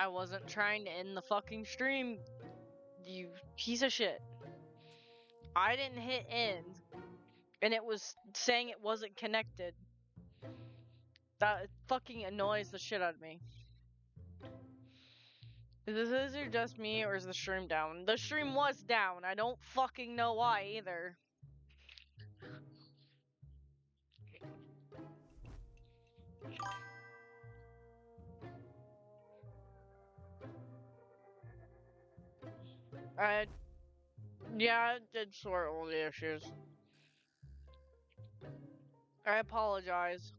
I wasn't trying to end the fucking stream, you piece of shit. I didn't hit end, and it was saying it wasn't connected. That fucking annoys the shit out of me. Is this just me, or is the stream down? The stream was down. I don't fucking know why either. Yeah, it did sort all the issues. I apologize.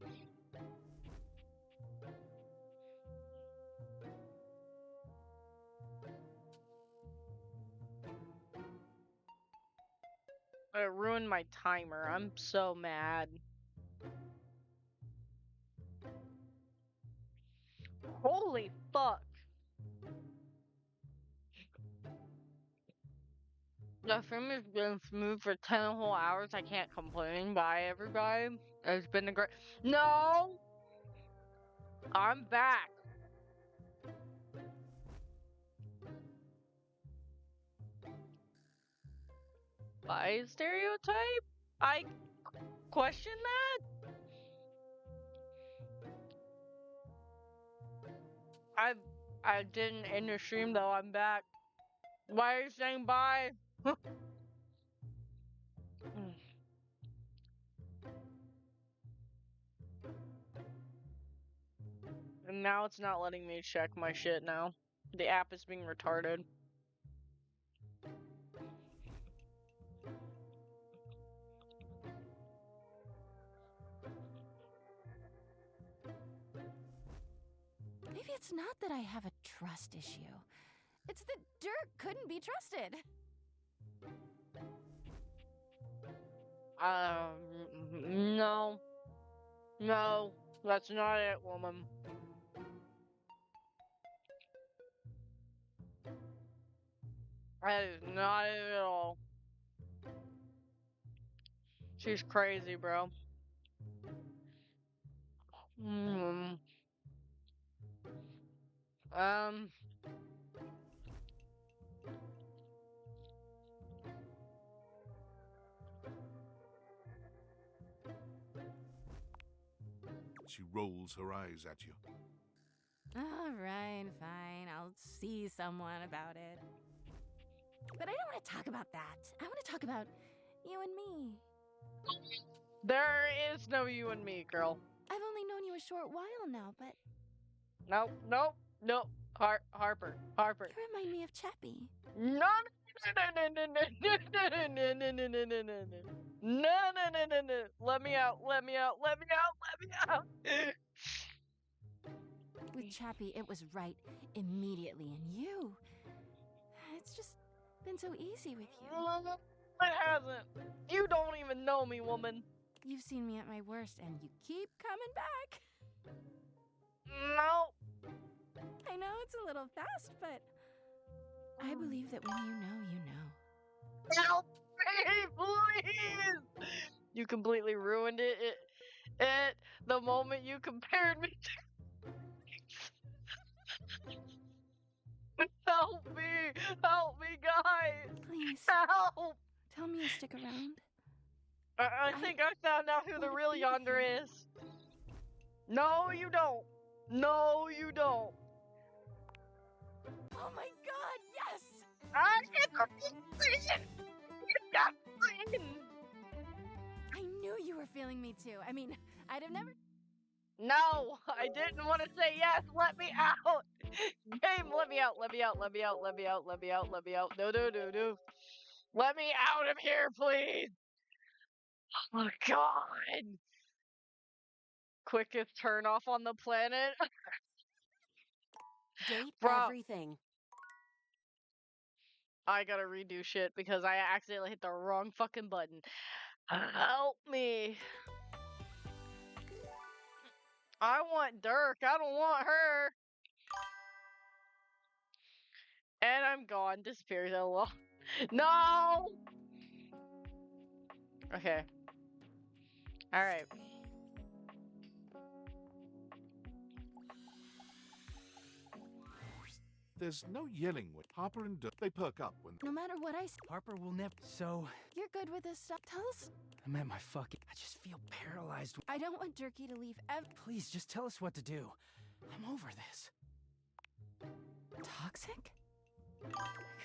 It ruined my timer. I'm so mad. Holy fuck. The film has been smooth for 10 whole hours. I can't complain. Bye, everybody. It's been a great. No! I'm back. By stereotype? I question that? I didn't end the stream though. I'm back. Why are you saying bye? And now it's not letting me check my shit now. The app is being retarded. Maybe it's not that I have a trust issue. It's that Dirk couldn't be trusted. No. No, that's not it, woman. That is not it at all. She's crazy, bro. She rolls her eyes at you. All right, fine. I'll see someone about it. But I don't want to talk about that. I want to talk about you and me. There is no you and me, girl. I've only known you a short while now, but... Nope. Harper. You remind me of Chappie. No. Let me out. With Chappie, it was right immediately, and you... It's just been so easy with you. It hasn't. You don't even know me, woman. You've seen me at my worst, and you keep coming back. No. I know it's a little fast, but I believe that when you know, you know. Help me, please! You completely ruined it. The moment you compared me to... Help me, guys! Please. Help! Tell me you stick around. I think I found out who the real Yonder is. No, you don't. No, you don't. Oh my god, yes! I knew you were feeling me too. I mean, I'd have never... No, I didn't want to say yes. Let me out. Game, let me out. No. Let me out of here, please. Oh, God. Quickest turn off on the planet. Date Bro. everything. I gotta redo shit because I accidentally hit the wrong fucking button. Help me. I want Dirk. I don't want her. And I'm gone. Disappears. LOL. No! Okay. Alright. There's no yelling when Harper and Dirk, they perk up when... No matter what I say, Harper will never. So, you're good with this stuff. Tell us. I'm at my fucking. I just feel paralyzed. I don't want Durkee to leave ever. Please, just tell us what to do. I'm over this. Toxic?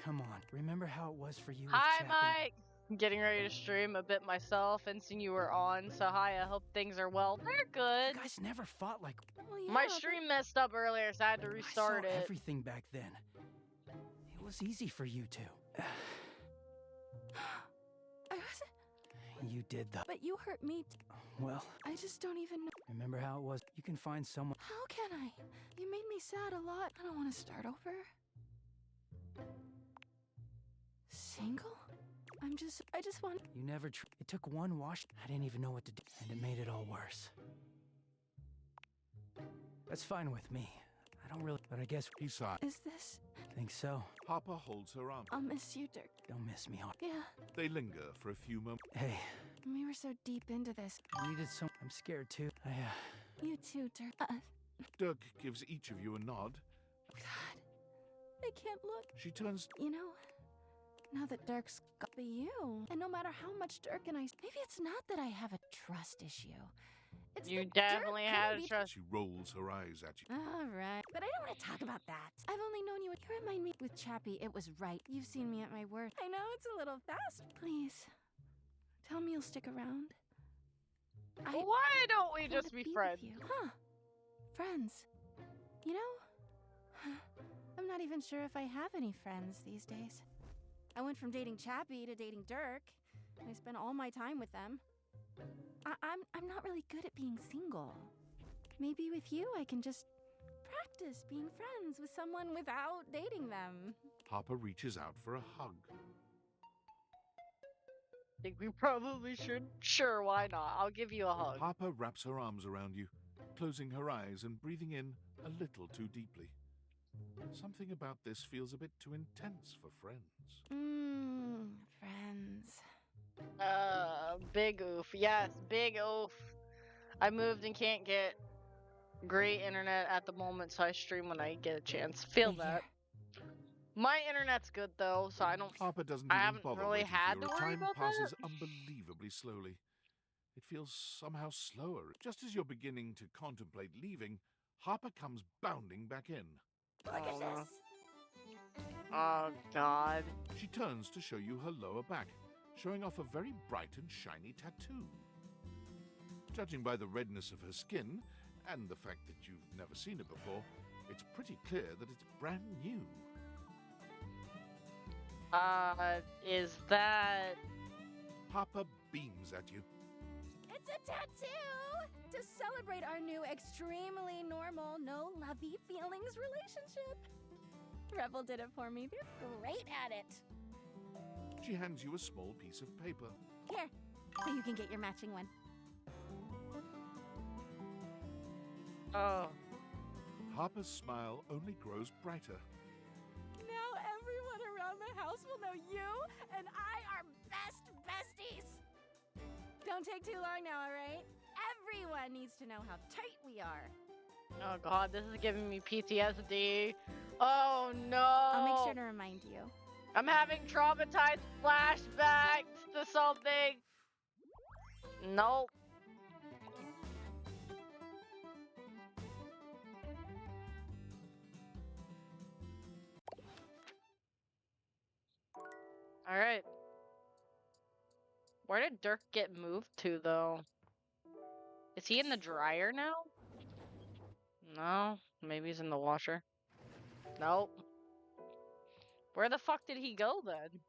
Come on. Remember how it was for you with Hi, Chappie? Mike. I'm getting ready to stream a bit myself and seeing you were on. So hi, I hope things are well. They're good. You guys never fought like. Well, yeah, My but- stream messed up earlier, so I had to restart I saw it. everything back then. It was easy for you two. I wasn't. You did the. But you hurt me. Well, I just don't even know. remember how it was? You can find someone. How can I? You made me sad a lot. I don't want to start over. Single? I just want. You never. It took one wash. I didn't even know what to do, and it made it all worse. That's fine with me. I don't really. But I guess. He sighs. Is this? Think so. Harper holds her arm. I'll miss you, Dirk. Don't miss me hard. Yeah, They linger for a few moments. Hey, we were so deep into this. I needed some. I'm scared too. You too, Dirk. Dirk gives each of you a nod. God, I can't look. She turns... You know, now that Dirk's got you, and no matter how much Dirk and I, maybe it's not that I have a trust issue. It's You that Dirk definitely couldn't had a be- trust. She rolls her eyes at you. All right, but I don't want to talk about that. I've only known you. You remind me with Chappie. It was right. You've seen me at my worst. I know it's a little fast. Please, tell me you'll stick around. Why don't we wanna just be with friends? you. Huh? Friends. You know, I'm not even sure if I have any friends these days. I went from dating Chappie to dating Dirk, and I spent all my time with them. I'm not really good at being single. Maybe with you I can just practice being friends with someone without dating them. Harper reaches out for a hug. Think we probably should? Sure, why not? I'll give you a hug. Harper wraps her arms around you, closing her eyes and breathing in a little too deeply. Something about this feels a bit too intense for friends. Friends. Big oof. Yes, big oof. I moved and can't get great internet at the moment, so I stream when I get a chance. Feel Hey, that. here. My internet's good though, so I don't. Harper doesn't I even haven't bother really waiting had for you. to worry Time about that. passes unbelievably slowly. It feels somehow slower. Just as you're beginning to contemplate leaving, Harper comes bounding back in. Look at Oh, this. Oh God. She turns to show you her lower back, showing off a very bright and shiny tattoo. Judging by the redness of her skin and the fact that you've never seen it before, it's pretty clear that it's brand new. Is that? Harper beams at you. It's a tattoo to celebrate our new extremely normal, no lovey feelings relationship. Rebel did it for me. They're great at it. She hands you a small piece of paper. Here, so you can get your matching one. Oh. Harper's smile only grows brighter. Now everyone around the house will know you and I are best besties. Don't take too long now, all right? Everyone needs to know how tight we are. Oh God, this is giving me PTSD. Oh no. I'll make sure to remind you. I'm having traumatized flashbacks to something. Nope. Alright. Where did Dirk get moved to, though? Is he in the dryer now? No. Maybe he's in the washer. Nope. Where the fuck did he go, then?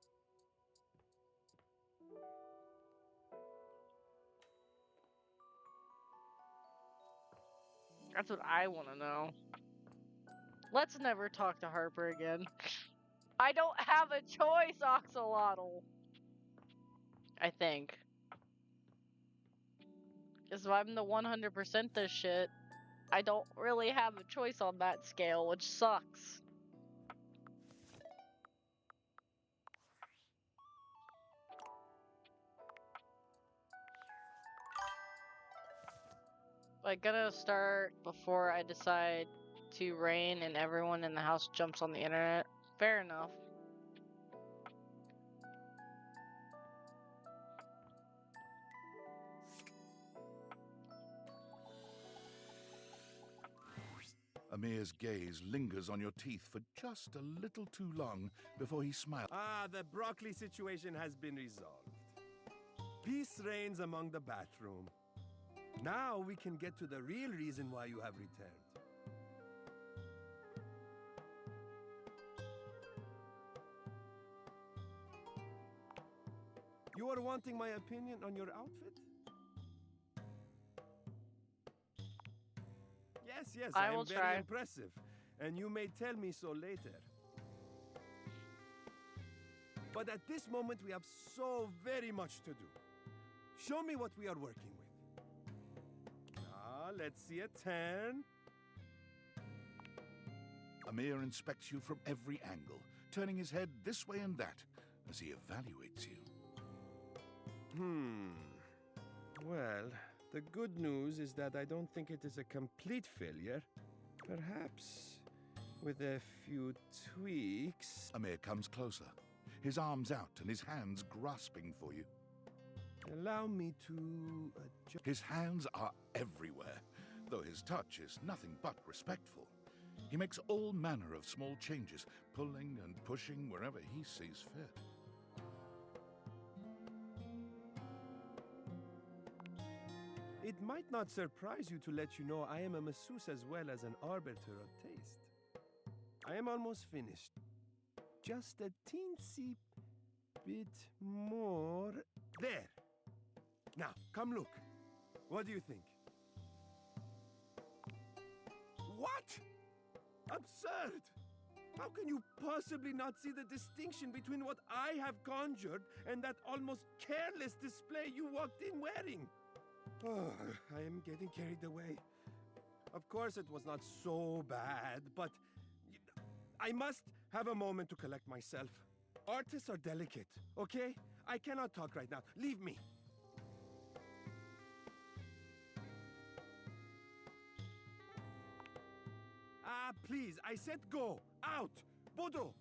That's what I want to know. Let's never talk to Harper again. I don't have a choice, Oxalotl. I think. Because if I'm the 100% this shit, I don't really have a choice on that scale, which sucks. Like, gonna start before I decide to rain and everyone in the house jumps on the internet. Fair enough. Amir's gaze lingers on your teeth for just a little too long before he smiles. Ah, the broccoli situation has been resolved. Peace reigns among the bathroom. Now we can get to the real reason why you have returned. You are wanting my opinion on your outfit? Yes, I am will very try. impressive, and you may tell me so later. But at this moment, we have so very much to do. Show me what we are working with. Now, let's see a turn. Amir inspects you from every angle, turning his head this way and that as he evaluates you. Well, the good news is that I don't think it is a complete failure. Perhaps with a few tweaks. Amir comes closer, his arms out and his hands grasping for you. Allow me to adjust. His hands are everywhere, though his touch is nothing but respectful. He makes all manner of small changes, pulling and pushing wherever he sees fit. It might not surprise you to let you know I am a masseuse as well as an arbiter of taste. I am almost finished. Just a teensy bit more. There! Now, come look. What do you think? What? Absurd! How can you possibly not see the distinction between what I have conjured and that almost careless display you walked in wearing? Oh, I am getting carried away. Of course, it was not so bad, but I must have a moment to collect myself. Artists are delicate, okay? I cannot talk right now. Leave me. Ah, please, I said go. Out. Bodo.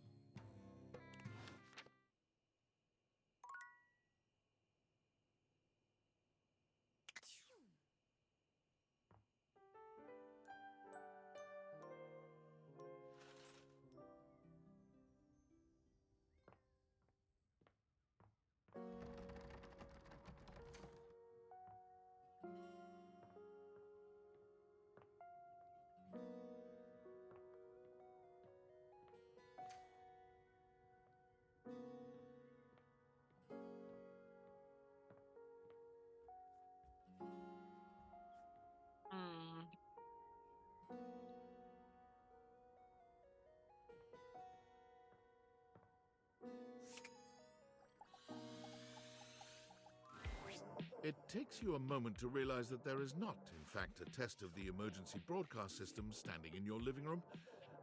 Hmm. It takes you a moment to realize that there is not, in fact, a test of the emergency broadcast system standing in your living room,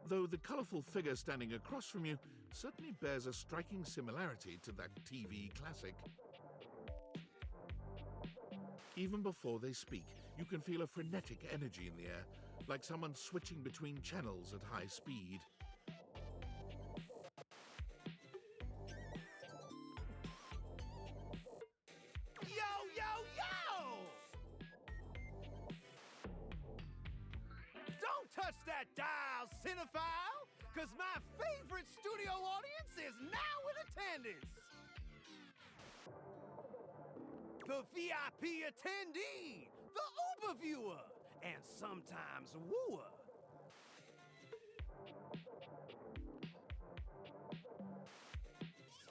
though the colorful figure standing across from you certainly bears a striking similarity to that TV classic. Even before they speak, you can feel a frenetic energy in the air, like someone switching between channels at high speed. Don't touch that dial, cinephile, because my favorite studio audience is now in attendance. The VIP attendee, the Uber viewer, and sometimes wooer.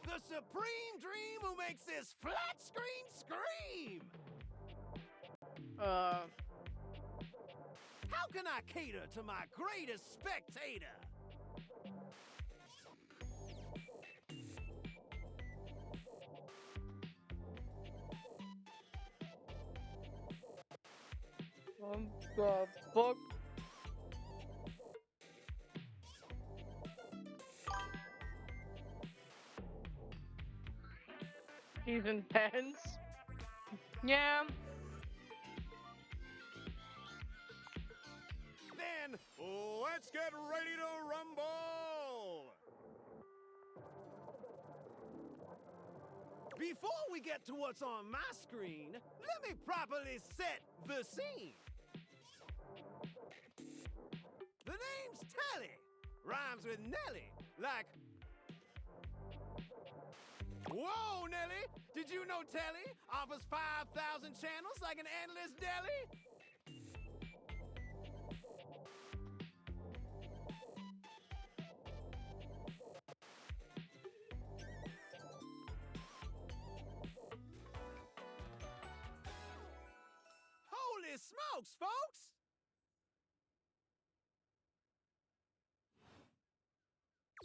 The supreme dream who makes this flat screen scream. How can I cater to my greatest spectator? The fuck? He's intense. Yeah. Then, when Let's get ready to rumble! Before we get to what's on my screen, let me properly set the scene. The name's Telly. Rhymes with Nelly, like... Whoa, Nelly! Did you know Telly offers 5,000 channels like an endless deli? Holy smokes, folks!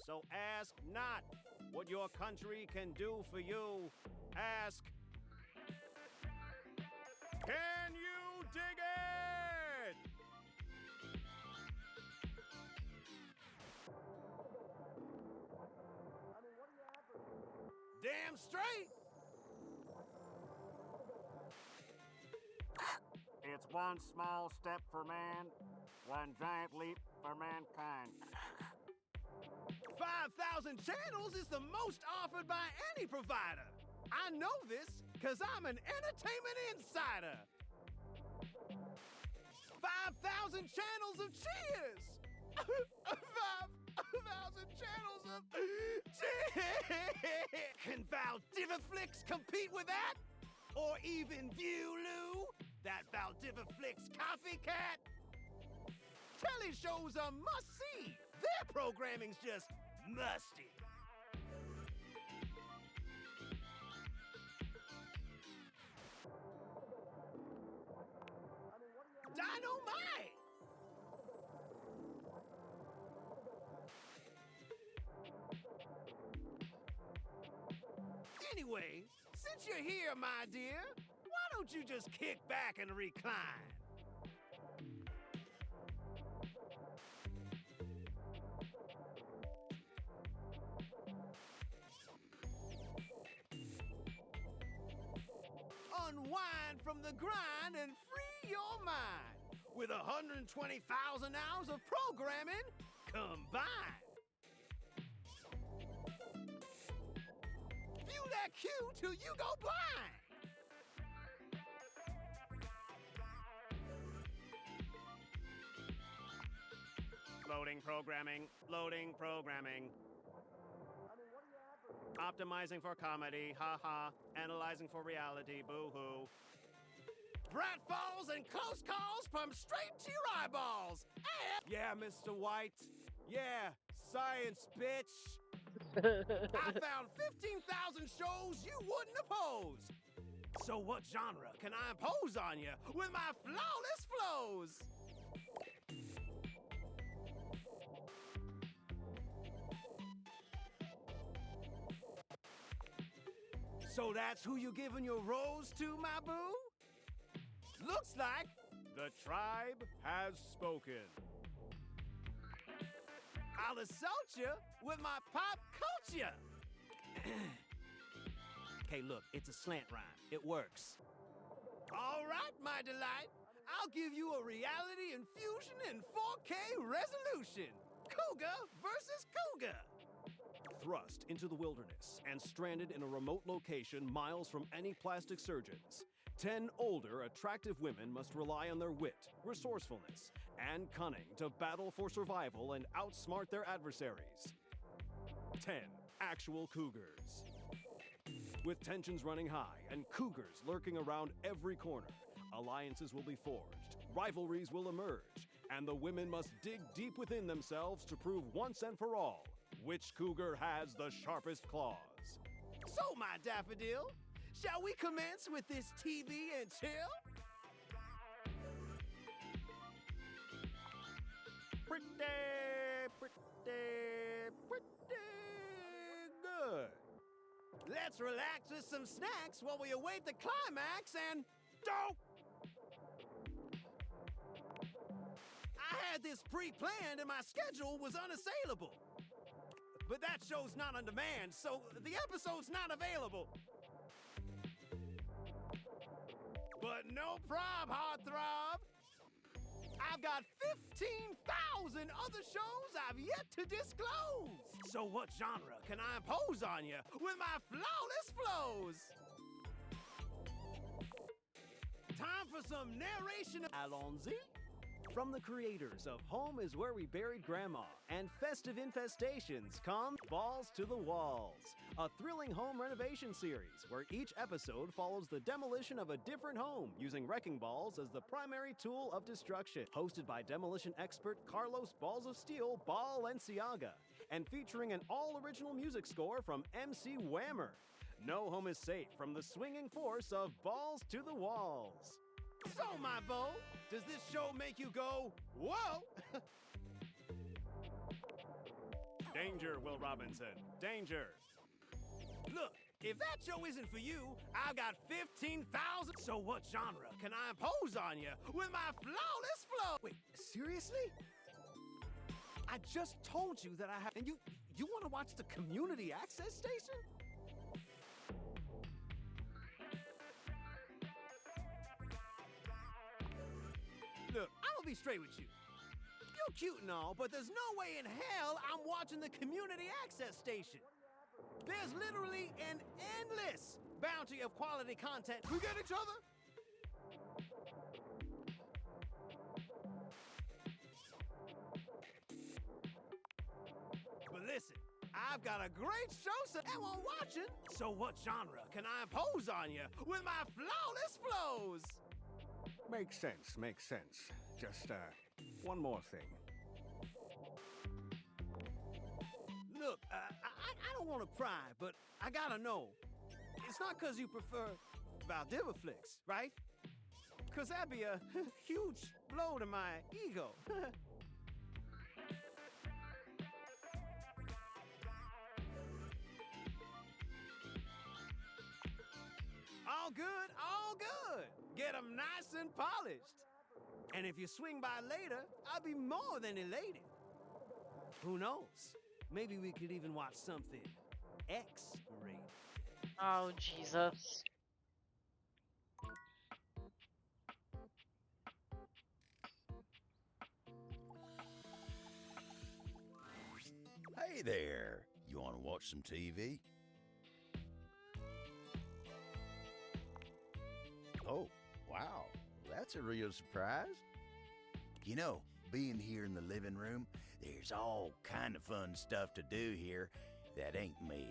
So ask not what your country can do for you. Ask, can you dig it? Damn straight! It's one small step for man, one giant leap for mankind. 5,000 channels is the most offered by any provider. I know this because I'm an entertainment insider. 5,000 channels of cheers. 5,000 channels of cheers. Can Valdiviflix compete with that? Or even Viewloo, that Valdiviflix copycat? Telly shows are must-see. Their programming's just musty. Dynamite! Anyway, since you're here, my dear, why don't you just kick back and recline? Unwind from the grind and free your mind with 120,000 hours of programming combined. View that queue till you go blind. Loading programming, loading programming. Optimizing for comedy, haha. Analyzing for reality, boo-hoo. Pratfalls and close calls pumped straight to your eyeballs. And yeah, Mr. White. Yeah, science, bitch. I found 15,000 shows you wouldn't oppose. So what genre can I impose on you with my flawless flows? So that's who you giving your rose to, my boo? Looks like the tribe has spoken. I'll assault you with my pop culture. Okay, look, it's a slant rhyme. It works. All right, my delight. I'll give you a reality infusion in 4K resolution. Cougar versus Cougar. Thrust into the wilderness and stranded in a remote location miles from any plastic surgeons, 10 older, attractive women must rely on their wit, resourcefulness, and cunning to battle for survival and outsmart their adversaries. 10 actual cougars. With tensions running high and cougars lurking around every corner, alliances will be forged, rivalries will emerge, and the women must dig deep within themselves to prove once and for all which cougar has the sharpest claws. So, my daffodil, shall we commence with this TV and chill? Pretty good. Let's relax with some snacks while we await the climax and don't! I had this pre-planned and my schedule was unassailable. But that show's not on demand, so the episode's not available. But no prob, heartthrob. I've got 15,000 other shows I've yet to disclose. So what genre can I impose on you with my flawless flows? Time for some narration. Allons-y. From the creators of Home is Where We Buried Grandma and Festive Infestations comes Balls to the Walls, a thrilling home renovation series where each episode follows the demolition of a different home using wrecking balls as the primary tool of destruction. Hosted by demolition expert Carlos Balls of Steel Balenciaga and featuring an all-original music score from MC Whammer. No home is safe from the swinging force of Balls to the Walls. So, my beau, does this show make you go, whoa? Danger, Will Robinson, danger. Look, if that show isn't for you, I've got 15,000. So what genre can I impose on you with my flawless flow? Wait, seriously? I just told you that I have, and you want to watch the community access station? Look, I'm gonna be straight with you. You're cute and all, but there's no way in hell I'm watching the community access station. There's literally an endless bounty of quality content. We get each other? But listen, I've got a great show so everyone watching. So what genre can I impose on you with my flawless flows? Makes sense, makes sense. Just, one more thing. Look, I don't want to pry, but I gotta know. It's not because you prefer Valdiviflix, right? Because that'd be a huge blow to my ego. All good, all good. Get them nice and polished. And if you swing by later, I'll be more than elated. Who knows? Maybe we could even watch something X-rated. Oh, Jesus. Hey there. You want to watch some TV? Oh, wow. That's a real surprise. You know, being here in the living room, there's all kind of fun stuff to do here that ain't me.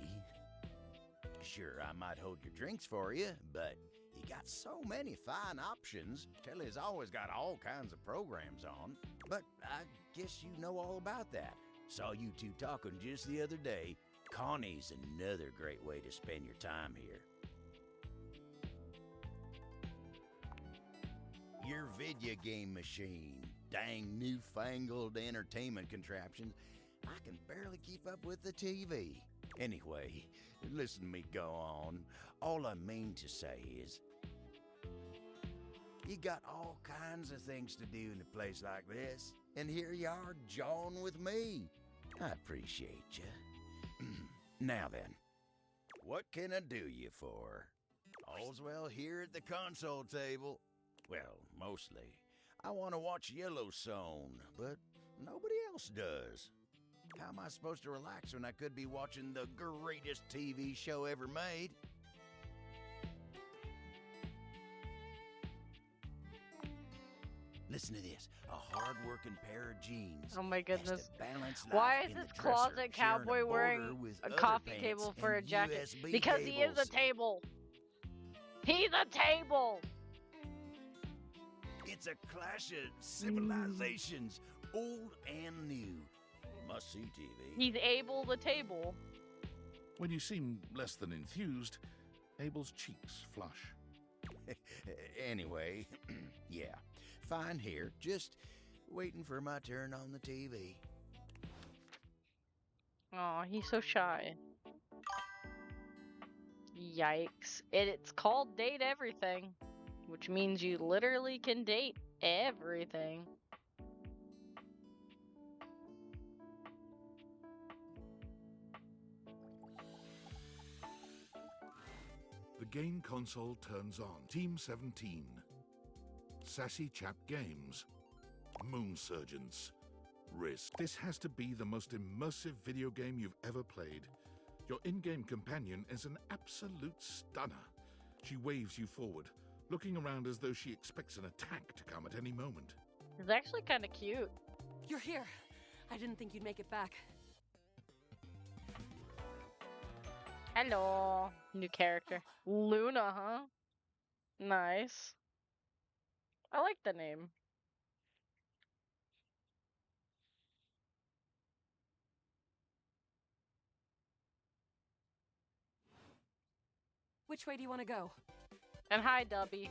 Sure, I might hold your drinks for you, but you got so many fine options. Telly's always got all kinds of programs on. But I guess you know all about that. Saw you two talking just the other day. Connie's another great way to spend your time here. Your video game machine, dang newfangled entertainment contraptions. I can barely keep up with the TV. Anyway, listen to me go on. All I mean to say is, you got all kinds of things to do in a place like this, and here you are jawing with me. I appreciate you. Now then, what can I do you for? All's well here at the console table. Well, mostly. I want to watch Yellowstone, but nobody else does. How am I supposed to relax when I could be watching the greatest TV show ever made? Listen to this. A hard-working pair of jeans. Oh my has goodness. to balance Why life is in the this closet dresser, sharing cowboy wearing border with a other coffee pants table for a and jacket? USB Because he is a cables. table. He's a table. It's a clash of civilizations, old and new. Must-see TV. He's Abel the table. When you seem less than enthused, Abel's cheeks flush. Anyway, yeah, fine here. Just waiting for my turn on the TV. Aw, he's so shy. Yikes. It's called Date Everything, which means you literally can date everything. The game console turns on. Team 17. Sassy Chap Games. Moon Surgeons. Risk. This has to be the most immersive video game you've ever played. Your in-game companion is an absolute stunner. She waves you forward, looking around as though she expects an attack to come at any moment. It's actually kind of cute. You're here. I didn't think you'd make it back. Hello. New character. Luna, huh? Nice. I like the name. Which way do you want to go? And hi, Dubby.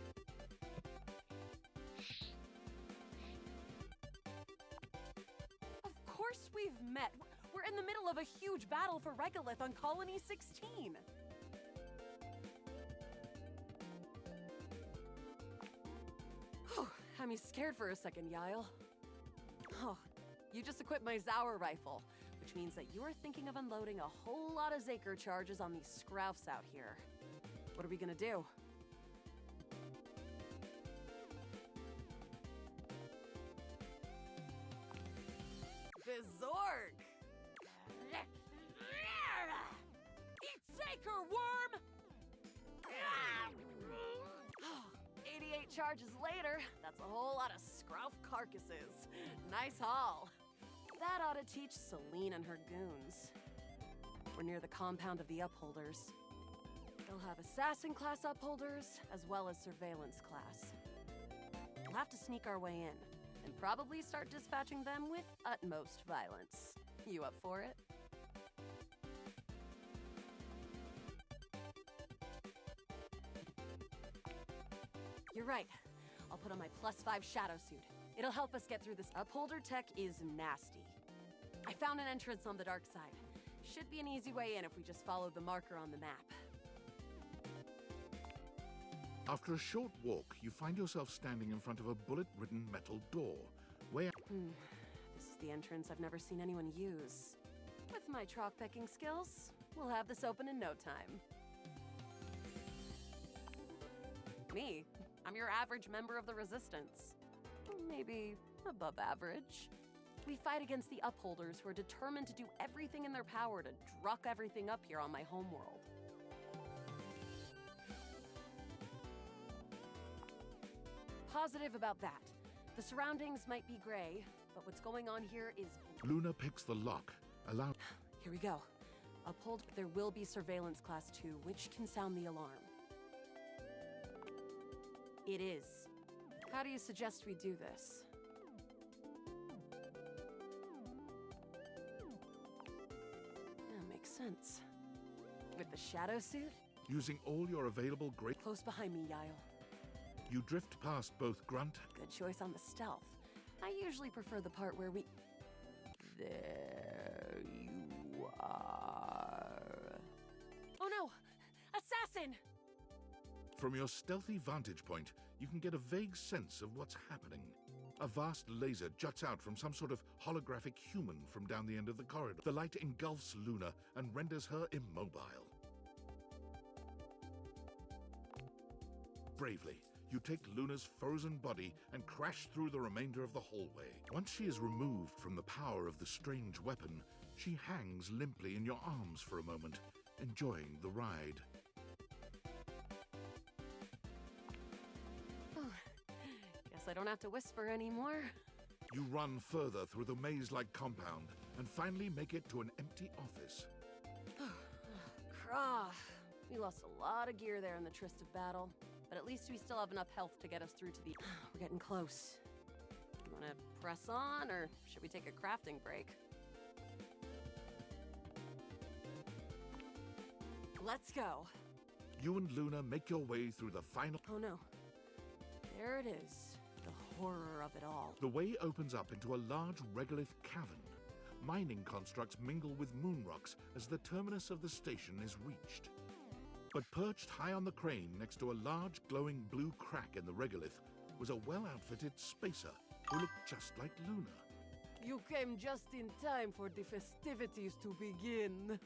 Of course we've met. We're in the middle of a huge battle for Regolith on Colony 16. Had me scared for a second, Yael. Oh, you just equipped my Zaur rifle, which means that you're thinking of unloading a whole lot of Zaker charges on these Scroufs out here. What are we gonna do? Vizorg! Eat Zaker, worm! 88 charges later, that's a whole lot of Scrouf carcasses. Nice haul. That ought to teach Celine and her goons. We're near the compound of the Upholders. They'll have assassin class Upholders, as well as surveillance class. We'll have to sneak our way in, and probably start dispatching them with utmost violence. You up for it? You're right. I'll put on my +5 shadow suit. It'll help us get through this. Upholder tech is nasty. I found an entrance on the dark side. Should be an easy way in if we just follow the marker on the map. After a short walk, you find yourself standing in front of a bullet-ridden metal door. This is the entrance I've never seen anyone use. With my chalk picking skills, we'll have this open in no time. Me? I'm your average member of the Resistance. Maybe above average. We fight against the Upholders who are determined to do everything in their power to druck everything up here on my homeworld. Positive about that. The surroundings might be gray, but what's going on here is... Luna picks the lock, allow... Here we go. Uphold, there will be surveillance class 2, which can sound the alarm. It is. How do you suggest we do this? Yeah, makes sense. With the shadow suit? Using all your available great... Close behind me, Yael. You drift past both Grunt... Good choice on the stealth. I usually prefer the part where we... There you are. Oh no! Assassin! From your stealthy vantage point, you can get a vague sense of what's happening. A vast laser juts out from some sort of holographic human from down the end of the corridor. The light engulfs Luna and renders her immobile. Bravely, you take Luna's frozen body and crash through the remainder of the hallway. Once she is removed from the power of the strange weapon, she hangs limply in your arms for a moment, enjoying the ride. Guess I don't have to whisper anymore. You run further through the maze-like compound and finally make it to an empty office. Krah. We lost a lot of gear there in the Tryst of Battle, but at least we still have enough health to get us through to the... We're getting close. You wanna press on, or should we take a crafting break? Let's go. You and Luna make your way through the final... Oh no. There it is. The horror of it all. The way opens up into a large regolith cavern. Mining constructs mingle with moon rocks as the terminus of the station is reached. But perched high on the crane next to a large glowing blue crack in the regolith was a well-outfitted spacer who looked just like Luna. You came just in time for the festivities to begin.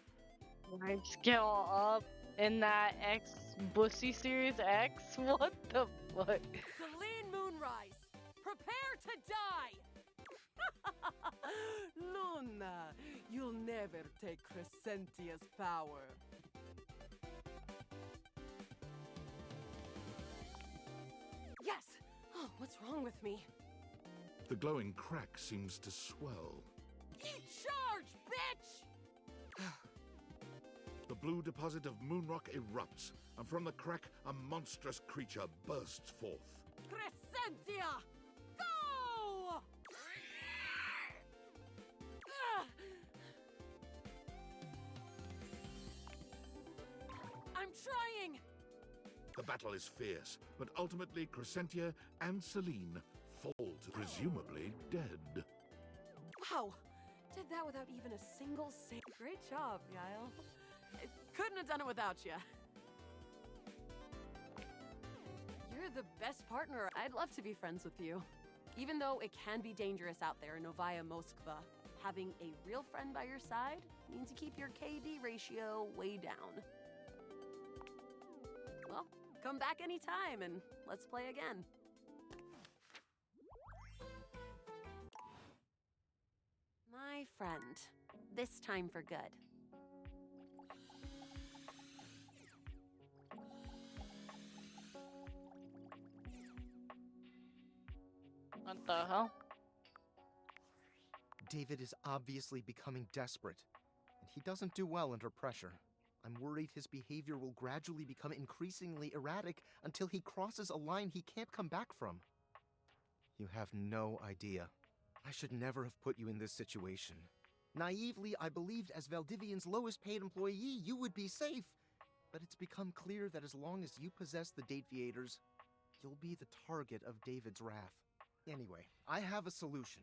My skill up in that X Bussy Series X? What the fuck? Celine Moonrise, prepare to die! Luna, you'll never take Crescentia's power. Yes! Oh, what's wrong with me? The glowing crack seems to swell. Eat charge, bitch! The blue deposit of moonrock erupts, and from the crack, a monstrous creature bursts forth. Crescentia! Go! Ah! I'm trying! The battle is fierce, but ultimately Crescentia and Celine fall to presumably dead. Wow! Did that without even a single save. Great job, Guile. I couldn't have done it without you. You're the best partner. I'd love to be friends with you. Even though it can be dangerous out there in Novaya Moskva, having a real friend by your side means you keep your KD ratio way down. Well, come back anytime and let's play again. My friend, this time for good. What the hell? David is obviously becoming desperate, and he doesn't do well under pressure. I'm worried his behavior will gradually become increasingly erratic until he crosses a line he can't come back from. You have no idea. I should never have put you in this situation. Naively, I believed as Valdivian's lowest paid employee, you would be safe. But it's become clear that as long as you possess the Dateviators, you'll be the target of David's wrath. Anyway, I have a solution.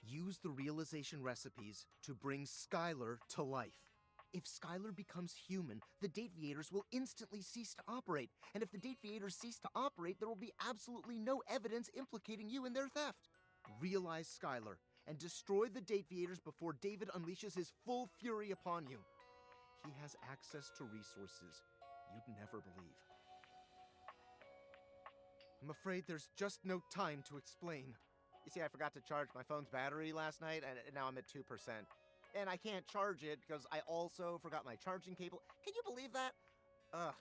Use the realization recipes to bring Skylar to life. If Skylar becomes human, the Dateviators will instantly cease to operate. And if the Dateviators cease to operate, there will be absolutely no evidence implicating you in their theft. Realize Skylar and destroy the Dateviators before David unleashes his full fury upon you. He has access to resources you'd never believe. I'm afraid there's just no time to explain. You see, I forgot to charge my phone's battery last night, and now I'm at 2%. And I can't charge it because I also forgot my charging cable. Can you believe that? Ugh.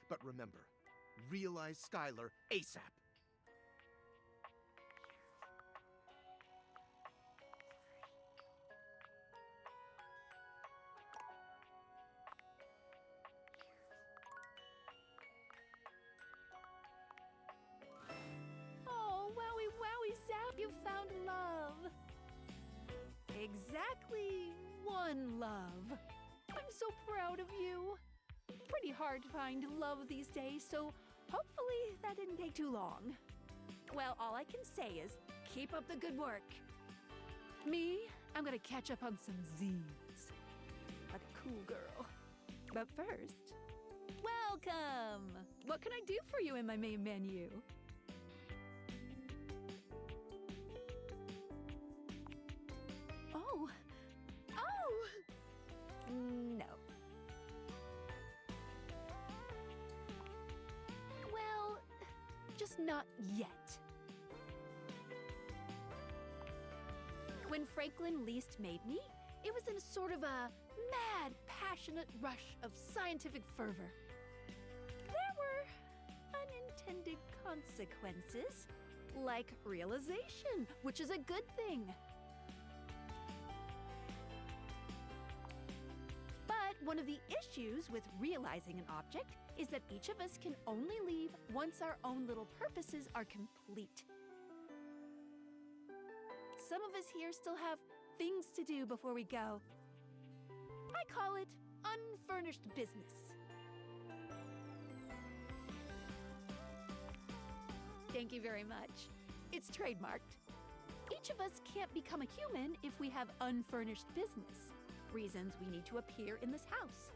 But remember, realize Skylar ASAP. Oh, wowie wowie zap, you found love. Exactly one love. I'm so proud of you. Pretty hard to find love these days, so hopefully that didn't take too long. Well, all I can say is keep up the good work. Me, I'm gonna catch up on some Z's. Like a cool girl. But first, welcome! What can I do for you in my main menu? Oh! No. Well, just not yet. When Franklin least made me, it was in a sort of a mad, passionate rush of scientific fervor. There were unintended consequences, like realization, which is a good thing. But one of the issues with realizing an object is that each of us can only leave once our own little purposes are complete. Some of us here still have things to do before we go. I call it unfurnished business. Thank you very much. It's trademarked. Each of us can't become a human if we have unfurnished business. Reasons we need to appear in this house.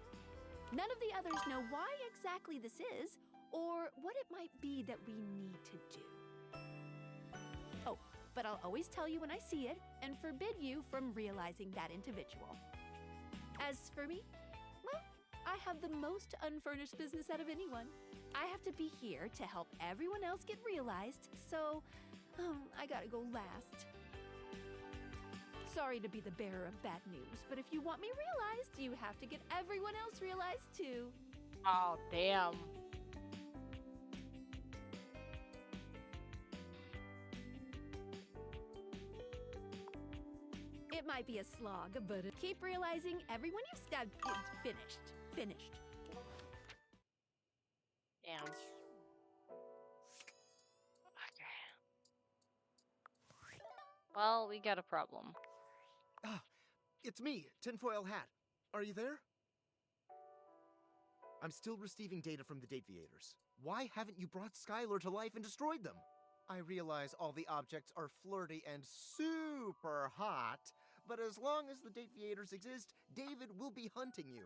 None of the others know why exactly this is, or what it might be that we need to do. Oh, but I'll always tell you when I see it, and forbid you from realizing that individual. As for me, well, I have the most unfurnished business out of anyone. I have to be here to help everyone else get realized, so I gotta go last. sorry to be the bearer of bad news, but if you want me realized, you have to get everyone else realized too. Oh, damn. It might be a slog, but keep realizing everyone you've stabbed is finished. Finished. Damn. Okay. Well, we got a problem. Ah, it's me, Tinfoil Hat. Are you there? I'm still receiving data from the Dateviators. Why haven't you brought Skylar to life and destroyed them? I realize all the objects are flirty and super hot, but as long as the Dateviators exist, David will be hunting you.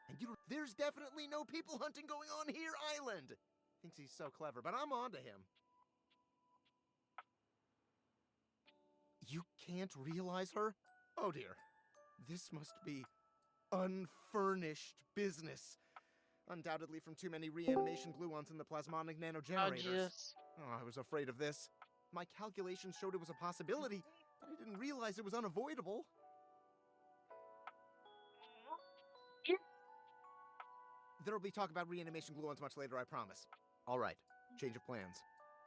And there's definitely no people hunting going on here, Island! Thinks he's so clever, but I'm on to him. You can't realize her? Oh dear. This must be unfurnished business. Undoubtedly from too many reanimation gluons in the plasmonic nanogenerators. Oh, Jesus. Oh, I was afraid of this. My calculations showed it was a possibility, but I didn't realize it was unavoidable. There'll be talk about reanimation gluons much later, I promise. All right, change of plans.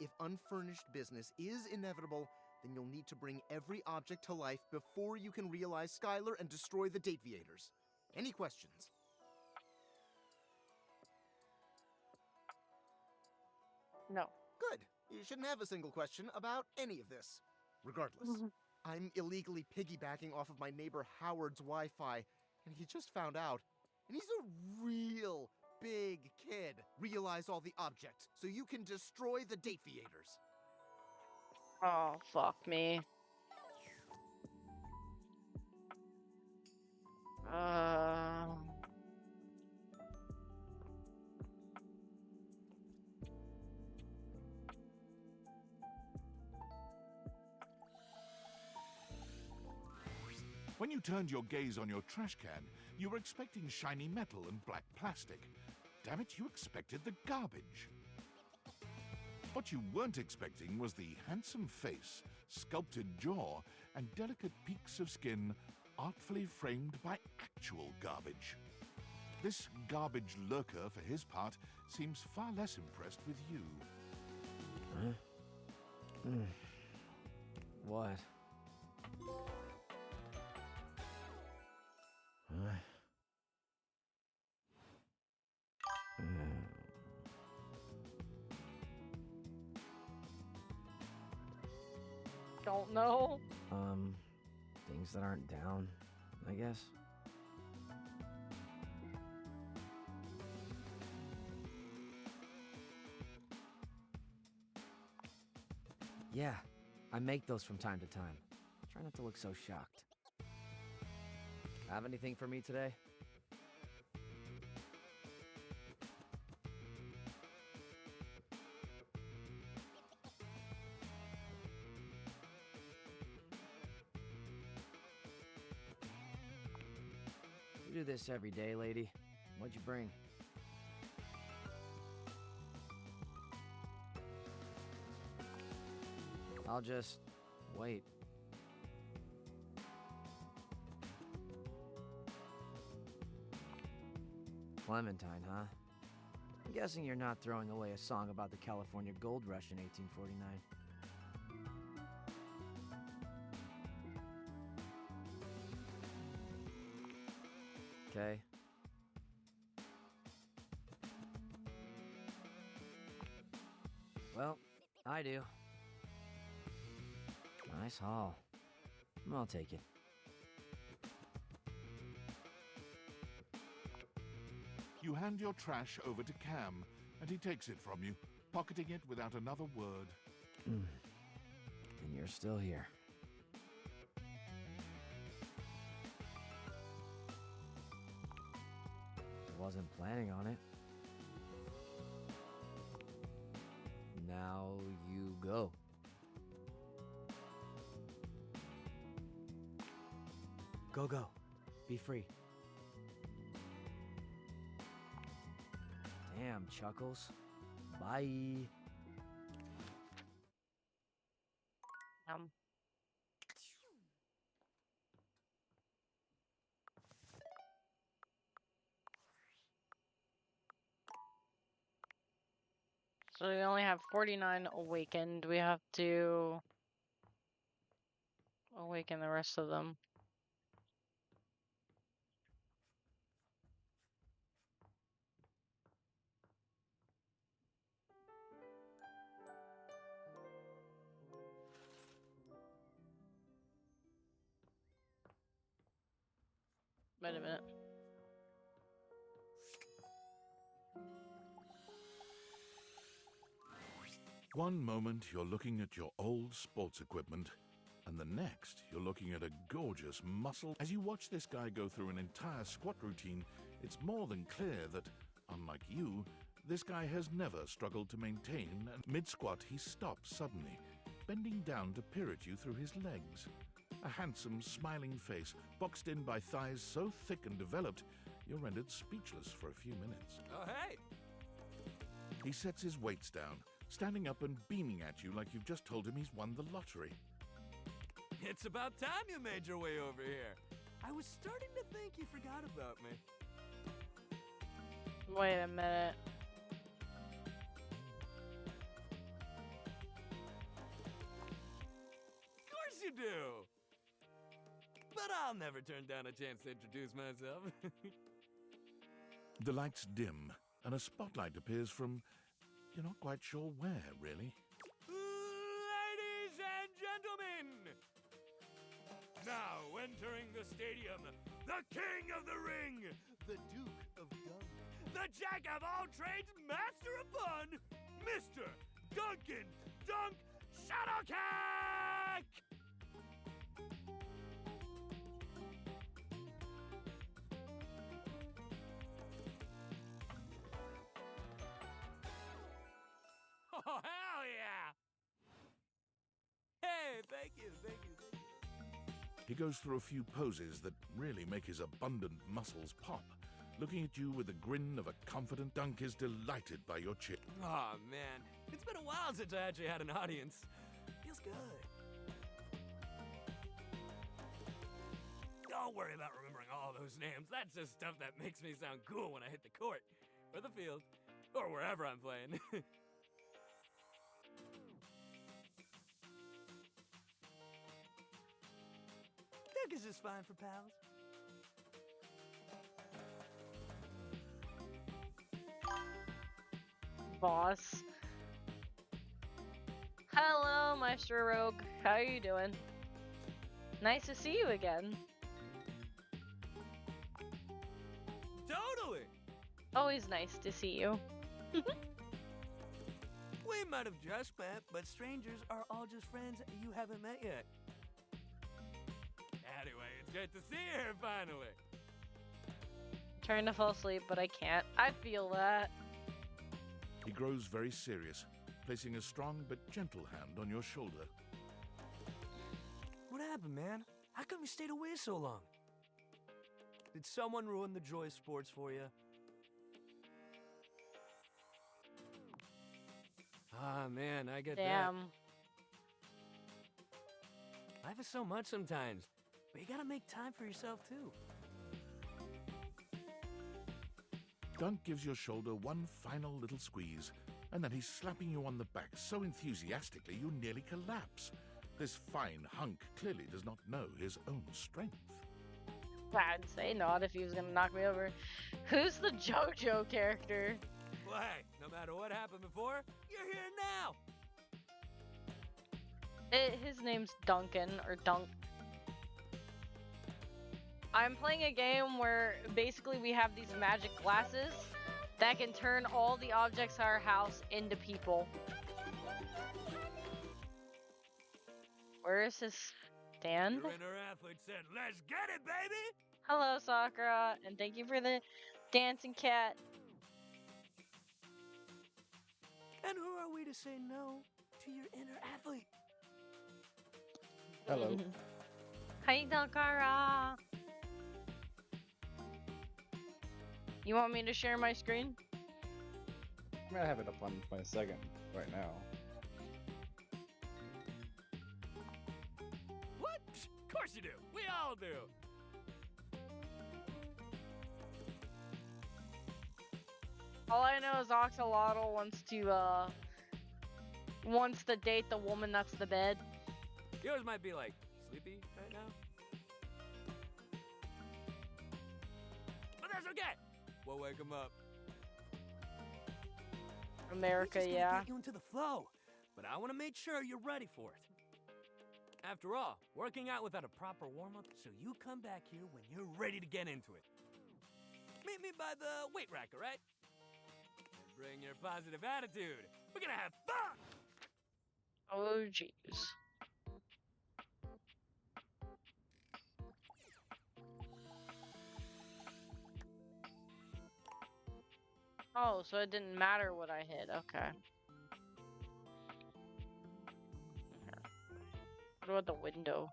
If unfurnished business is inevitable, then you'll need to bring every object to life before you can realize Skylar and destroy the Dateviators. Any questions? No. Good. You shouldn't have a single question about any of this. Regardless, I'm illegally piggybacking off of my neighbor Howard's Wi-Fi, and he just found out. And he's a real big kid. Realize all the objects so you can destroy the Dateviators. Oh, fuck me. When you turned your gaze on your trash can, you were expecting shiny metal and black plastic. Damn it, you expected the garbage. What you weren't expecting was the handsome face, sculpted jaw, and delicate peaks of skin artfully framed by actual garbage. This garbage lurker, for his part, seems far less impressed with you. Huh? What? Huh? Don't know. Things that aren't down, I guess. Yeah, I make those from time to time. Try not to look so shocked. Have anything for me today? You do this every day, lady. What'd you bring? I'll just wait. Clementine, huh? I'm guessing you're not throwing away a song about the California Gold Rush in 1849. Okay. Well, I do. Nice haul. I'll take it. You hand your trash over to Cam, and he takes it from you, pocketing it without another word. And you're still here. Wasn't planning on it. Now you go. Go, go. Be free. Damn, Chuckles. Bye. So we only have 49 awakened. We have to awaken the rest of them. Wait a minute. One moment you're looking at your old sports equipment, and the next you're looking at a gorgeous muscle. As you watch this guy go through an entire squat routine, it's more than clear that, unlike you, this guy has never struggled to maintain, and mid-squat he stops suddenly, bending down to peer at you through his legs. A handsome, smiling face, boxed in by thighs so thick and developed, you're rendered speechless for a few minutes. Oh, hey! He sets his weights down, standing up and beaming at you like you've just told him he's won the lottery. It's about time you made your way over here. I was starting to think you forgot about me. Wait a minute. Of course you do! But I'll never turn down a chance to introduce myself. The lights dim, and a spotlight appears from... you're not quite sure where, really. Ladies and gentlemen! Now entering the stadium, the king of the ring, the Duke of Dunk, the jack of all trades, master of fun, Mr. Duncan Dunk Shadowcack! Oh, hell yeah! Hey, thank you, thank you, thank you. He goes through a few poses that really make his abundant muscles pop. Looking at you with the grin of a confident Dunk is delighted by your chip. Oh, man. It's been a while since I actually had an audience. Feels good. Don't worry about remembering all those names. That's just stuff that makes me sound cool when I hit the court, or the field, or wherever I'm playing. Dunk is just fine for pals. Boss. Hello, Maestro Rogue. How are you doing? Nice to see you again. Totally! Always nice to see you. We might have just met, but strangers are all just friends you haven't met yet. Anyway, it's great to see you here finally. Trying to fall asleep, but I can't. I feel that. He grows very serious, placing a strong but gentle hand on your shoulder. What happened, man? How come you stayed away so long? Did someone ruin the joy of sports for you? Ah, man, I get that. Damn. Life is so much sometimes, but you gotta make time for yourself, too. Dunk gives your shoulder one final little squeeze, and then he's slapping you on the back so enthusiastically you nearly collapse. This fine hunk clearly does not know his own strength. I'd say not if he was gonna knock me over. Who's the JoJo character? Well, hey, no matter what happened before, you're here now! His name's Duncan, or Dunk. I'm playing a game where basically we have these magic glasses that can turn all the objects in our house into people. Where is his stand? Your inner athlete said, "Let's get it, baby!" Hello, Sakura, and thank you for the dancing cat. And who are we to say no to your inner athlete? Hello. Hi, Sakura. You want me to share my screen? I mean, I have it up on my second right now. What? Of course you do. We all do. All I know is Oxalotl wants to wants to date the woman that's the bed. Yours might be like sleepy right now. But that's okay. We'll wake him up. America, We just gotta yeah. get you into the flow, but I want to make sure you're ready for it. After all, working out without a proper warm-up, so you come back here when you're ready to get into it. Meet me by the weight rack, all right? And bring your positive attitude. We're gonna have fun! Oh, jeez. Oh, so it didn't matter what I hit. Okay. What about the window?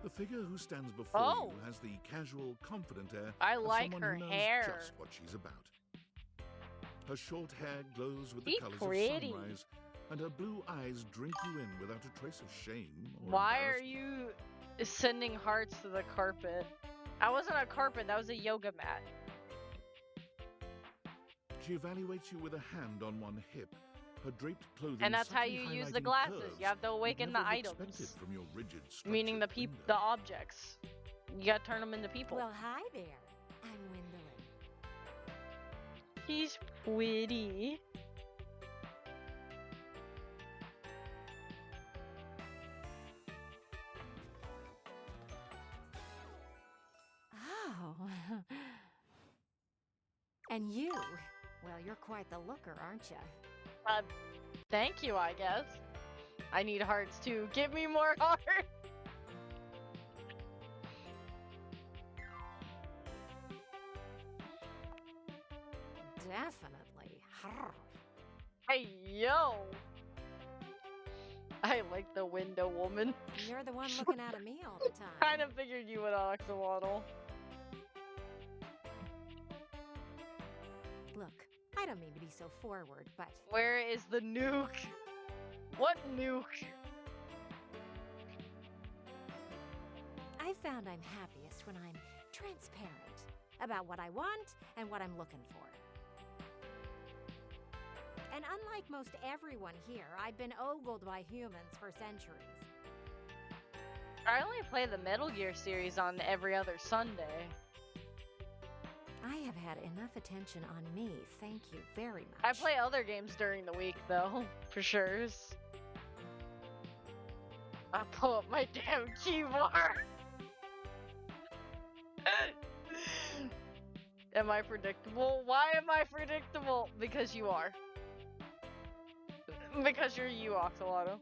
The figure who stands before Oh. you has the casual, confident air I of like someone her who knows hair. just what she's about. Her short hair glows with the She's colors pretty. of sunrise, and her blue eyes drink you in without a trace of shame or Why are embarrassment. you sending hearts to the carpet? That wasn't a carpet, that was a yoga mat. She evaluates you with a hand on one hip, her draped clothing And that's how subtly you use the highlighting glasses. curves You have to you'd awaken the never have items. expected from your rigid, Meaning the structured window. the objects. You gotta turn them into people. Well, hi there. I'm Gwendolyn. He's pretty. Oh. And you? Well, you're quite the looker, aren't you? Thank you, I guess. I need hearts too. Give me more hearts. Definitely. Hey, yo. I like the window woman. You're the one looking at me all the time. Kind of figured you would, Axolotl. Look, I don't mean to be so forward, but Where is the nuke? What nuke? I found I'm happiest when I'm transparent about what I want and what I'm looking for. And unlike most everyone here, I've been ogled by humans for centuries. I only play the Metal Gear series on every other Sunday. I have had enough attention on me, thank you very much. I play other games during the week, though, for sure. I pull up my damn keyboard. Am I predictable? Why am I predictable? Because you are. Because you're you, Axolotl.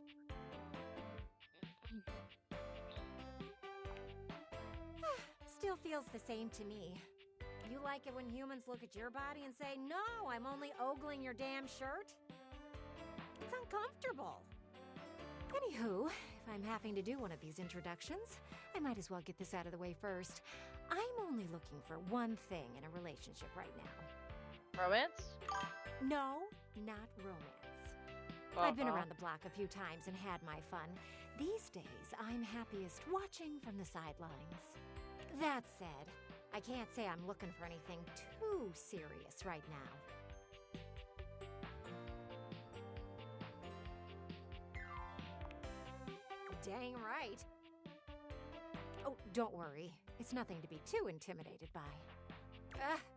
Still feels the same to me. You like it when humans look at your body and say, no, I'm only ogling your damn shirt? It's uncomfortable. Anywho, if I'm having to do one of these introductions, I might as well get this out of the way first. I'm only looking for one thing in a relationship right now. Romance? No, not romance. I've been around the block a few times and had my fun. These days, I'm happiest watching from the sidelines. That said, I can't say I'm looking for anything too serious right now. Dang right. Oh, don't worry. It's nothing to be too intimidated by.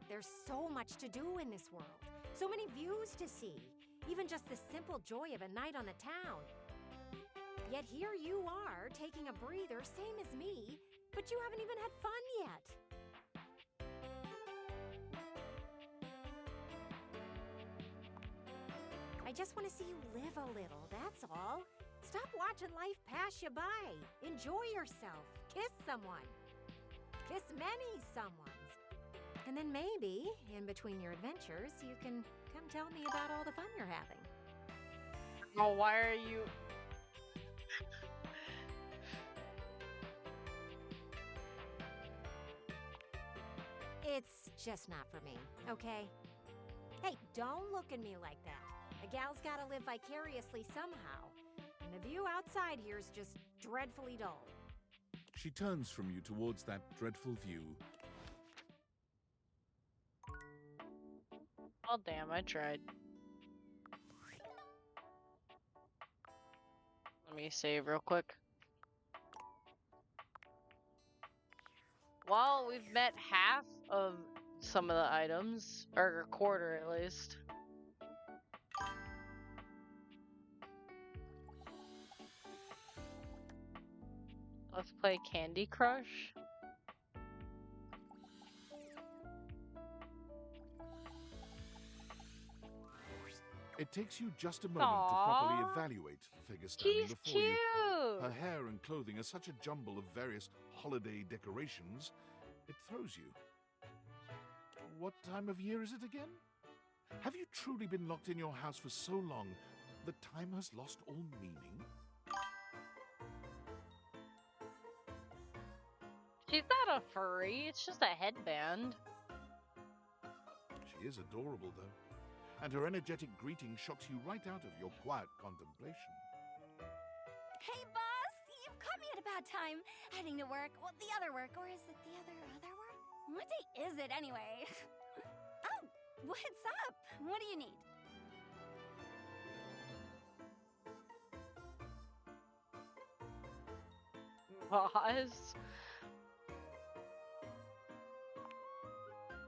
There's so much to do in this world. So many views to see. Even just the simple joy of a night on the town. Yet here you are, taking a breather, same as me, but you haven't even had fun yet. I just want to see you live a little, that's all. Stop watching life pass you by. Enjoy yourself. Kiss someone. Kiss many someones. And then maybe, in between your adventures, you can come tell me about all the fun you're having. Oh, why are you... It's just not for me, okay? Hey, don't look at me like that. A gal's gotta live vicariously somehow. And the view outside here's just dreadfully dull. She turns from you towards that dreadful view. Oh damn, I tried. Let me save real quick. Well, we've met half of some of the items, or a quarter at least. Let's play Candy Crush. It takes you just a moment to properly evaluate the figure standing She's before you. cute! Her hair and clothing are such a jumble of various holiday decorations, it throws you. What time of year is it again? Have you truly been locked in your house for so long that time has lost all meaning? She's not a furry, it's just a headband. She is adorable, though, and her energetic greeting shocks you right out of your quiet contemplation. Hey, boss! You've caught me at a bad time. Heading to work. Well, the other work. Or is it the other work? What day is it, anyway? Oh, what's up? What do you need? Boss.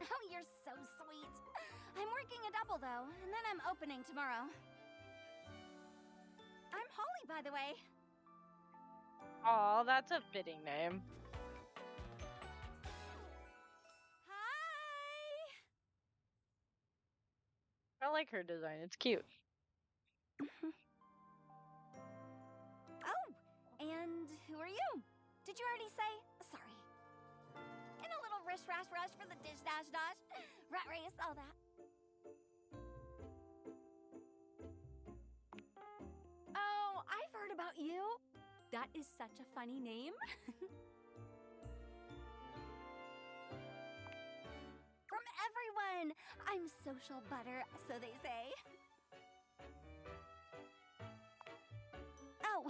Oh, you're so sweet. I'm working a double, though, and then I'm opening tomorrow. I'm Holly, by the way. Aw, that's a fitting name. Hi! I like her design, it's cute. Oh, and who are you? Did you already say? Sorry. In a little rush for the dish dash. Rat race, all that. Oh, I've heard about you. That is such a funny name. From everyone. I'm social butter, so they say. Oh,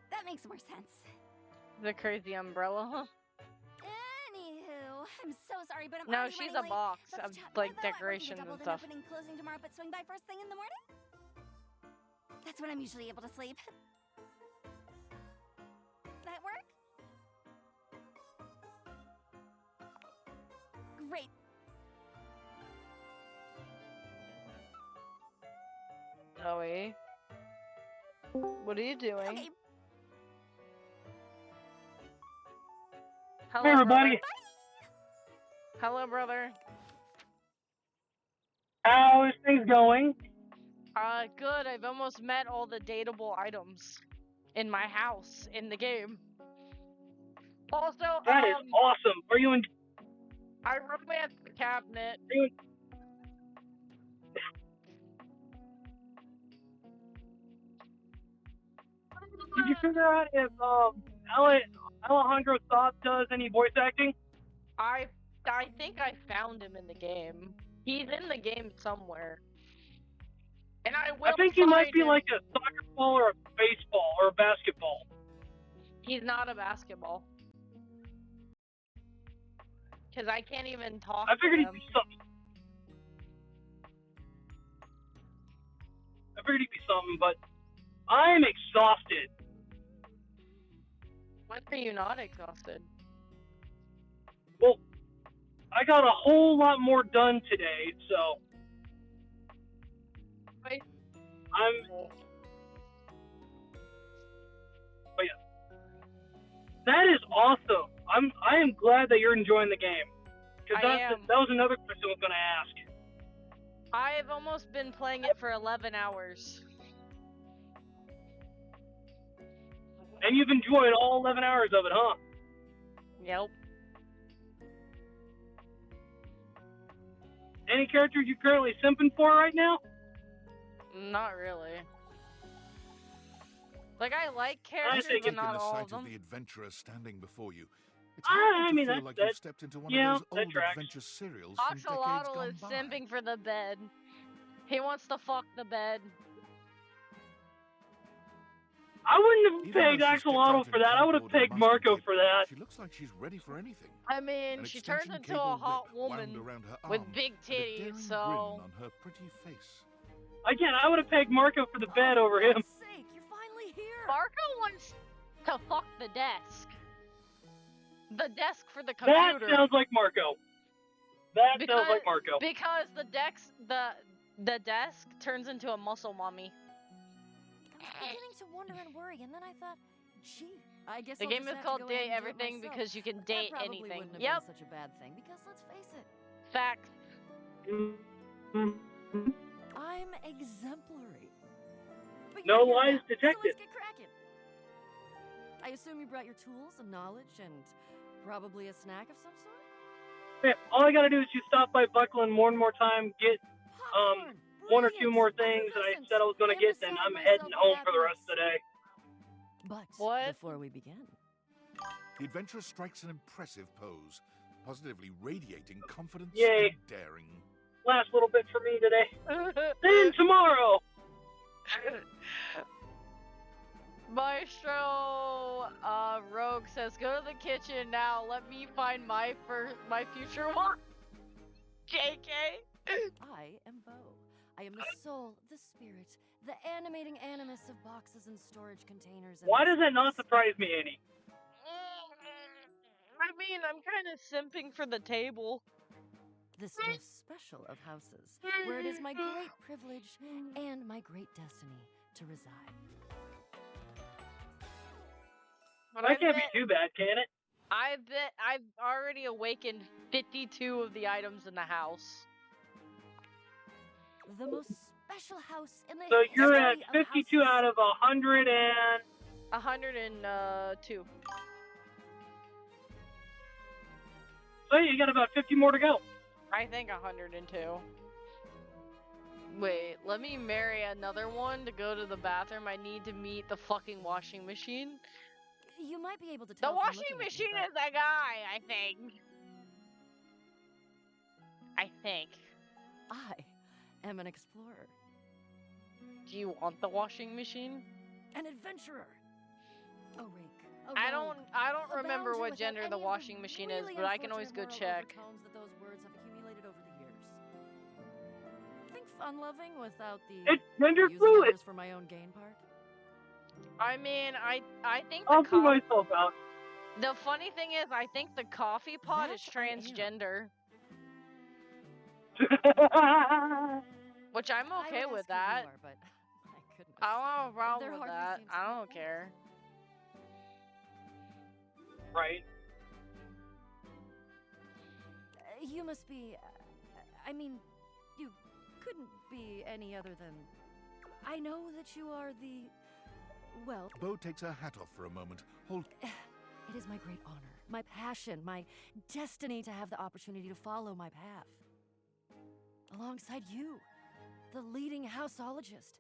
that makes more sense. The crazy umbrella, huh? Anywho, I'm so sorry, but I'm No, already she's running a late. box Let's of chat like more about decorations working a and double, stuff. then opening, closing tomorrow, but swing by first thing in the morning? That's when I'm usually able to sleep. That work? Great. Zoe, what are you doing? Okay. Hello, Hey, everybody. brother. Hello, brother. How is things going? Good. I've almost met all the dateable items in my house in the game. Also, That is awesome. Are you in? I romanced the cabinet. Did you figure out if Alejandro Saab does any voice acting? I think I found him in the game. He's in the game somewhere. And I will I think he might be him. like a soccer ball or a baseball or a basketball. He's not a basketball. Because I can't even talk I figured to he'd him. be something. I figured he'd be something, but I'm exhausted. When are you not exhausted? Well, I got a whole lot more done today, so Wait. But yeah, that is awesome. I am glad that you're enjoying the game. Because that was another question I was going to ask. I've almost been playing it for 11 hours. And you've enjoyed all 11 hours of it, huh? Yep. Any characters you're currently simping for right now? Not really. Like, I like I characters, think but not the all sight of them. the adventurer standing before you. It's hard to feel like you've stepped into one of those old adventure serials from decades Axolotl gone is by. simping for the bed. He wants to fuck the bed. I wouldn't have Even though pegged she's Axolotl decked out for in that. I would have cardboard and pegged Marco masking for tape, that. She looks like she's ready for anything. I mean, An she turns extension into cable a hot whip wound woman around her with arm big and a daring titties, grin so on her pretty face. Again, I would have pegged Marco for the bed over him. Sake, you're finally here. Marco wants to fuck the desk. The desk for the That computer. sounds like Marco. That sounds like Marco. Because the desk turns into a muscle mummy. I was beginning to wonder and worry, and then I thought, gee, I guess The I'll game just is have called to go ahead Date and do it Everything myself. because you can But date that probably anything. wouldn't have Yep. been such a bad thing, because let's face it, Fact. I'm exemplary. But No you're here lies now, detected. So let's get cracking. I assume you brought your tools and knowledge and probably a snack of some sort? Hey, all I gotta do is just stop by Buckland one more time, get one or two more things that I said I was gonna get, then I'm heading home for the rest of the day. But before we begin, The adventurer strikes an impressive pose, positively radiating confidence Yay. and daring. Last little bit for me today. Then tomorrow. Maestro Rogue says, "Go to the kitchen now. Let me find my future one." JK. I am Bo. I am the soul, the spirit, the animating animus of boxes and storage containers. And Why does that not surprise me any? I mean, I'm kind of simping for the table. This most special of houses, where it is my great privilege and my great destiny to reside. That can't be too bad, can it? I bet I've already awakened 52 of the items in the house. The most special house in the So you're at history of 52 out of 100 and... 102. So you got about 50 more to go. I think 102. Wait, let me marry another one to go to the bathroom. I need to meet the fucking washing machine. You might be able to The tell. from washing looking at me, machine but is a guy, I think. I am an explorer, Do you want the washing machine? an adventurer, a rake. I don't remember Abound what without gender any the of washing machine is, really but I can always go unfortunate moral check. overtones that those words have accumulated over the years. Think fun-loving without the It's gender using fluid. others for my own gain part. I mean, I think I'll the see myself out. The funny thing is, I think the coffee pot is That I am. transgender, which I'm I okay would with ask who that. you are, but my goodness. I don't have a problem There with hardly that. seems to I be a don't point. care. Right. You must be. I mean, you couldn't be any other than. I know that you are the. Well, Bo takes her hat off for a moment. Hold. it is my great honor, my passion, my destiny to have the opportunity to follow my path. Alongside you, the leading houseologist,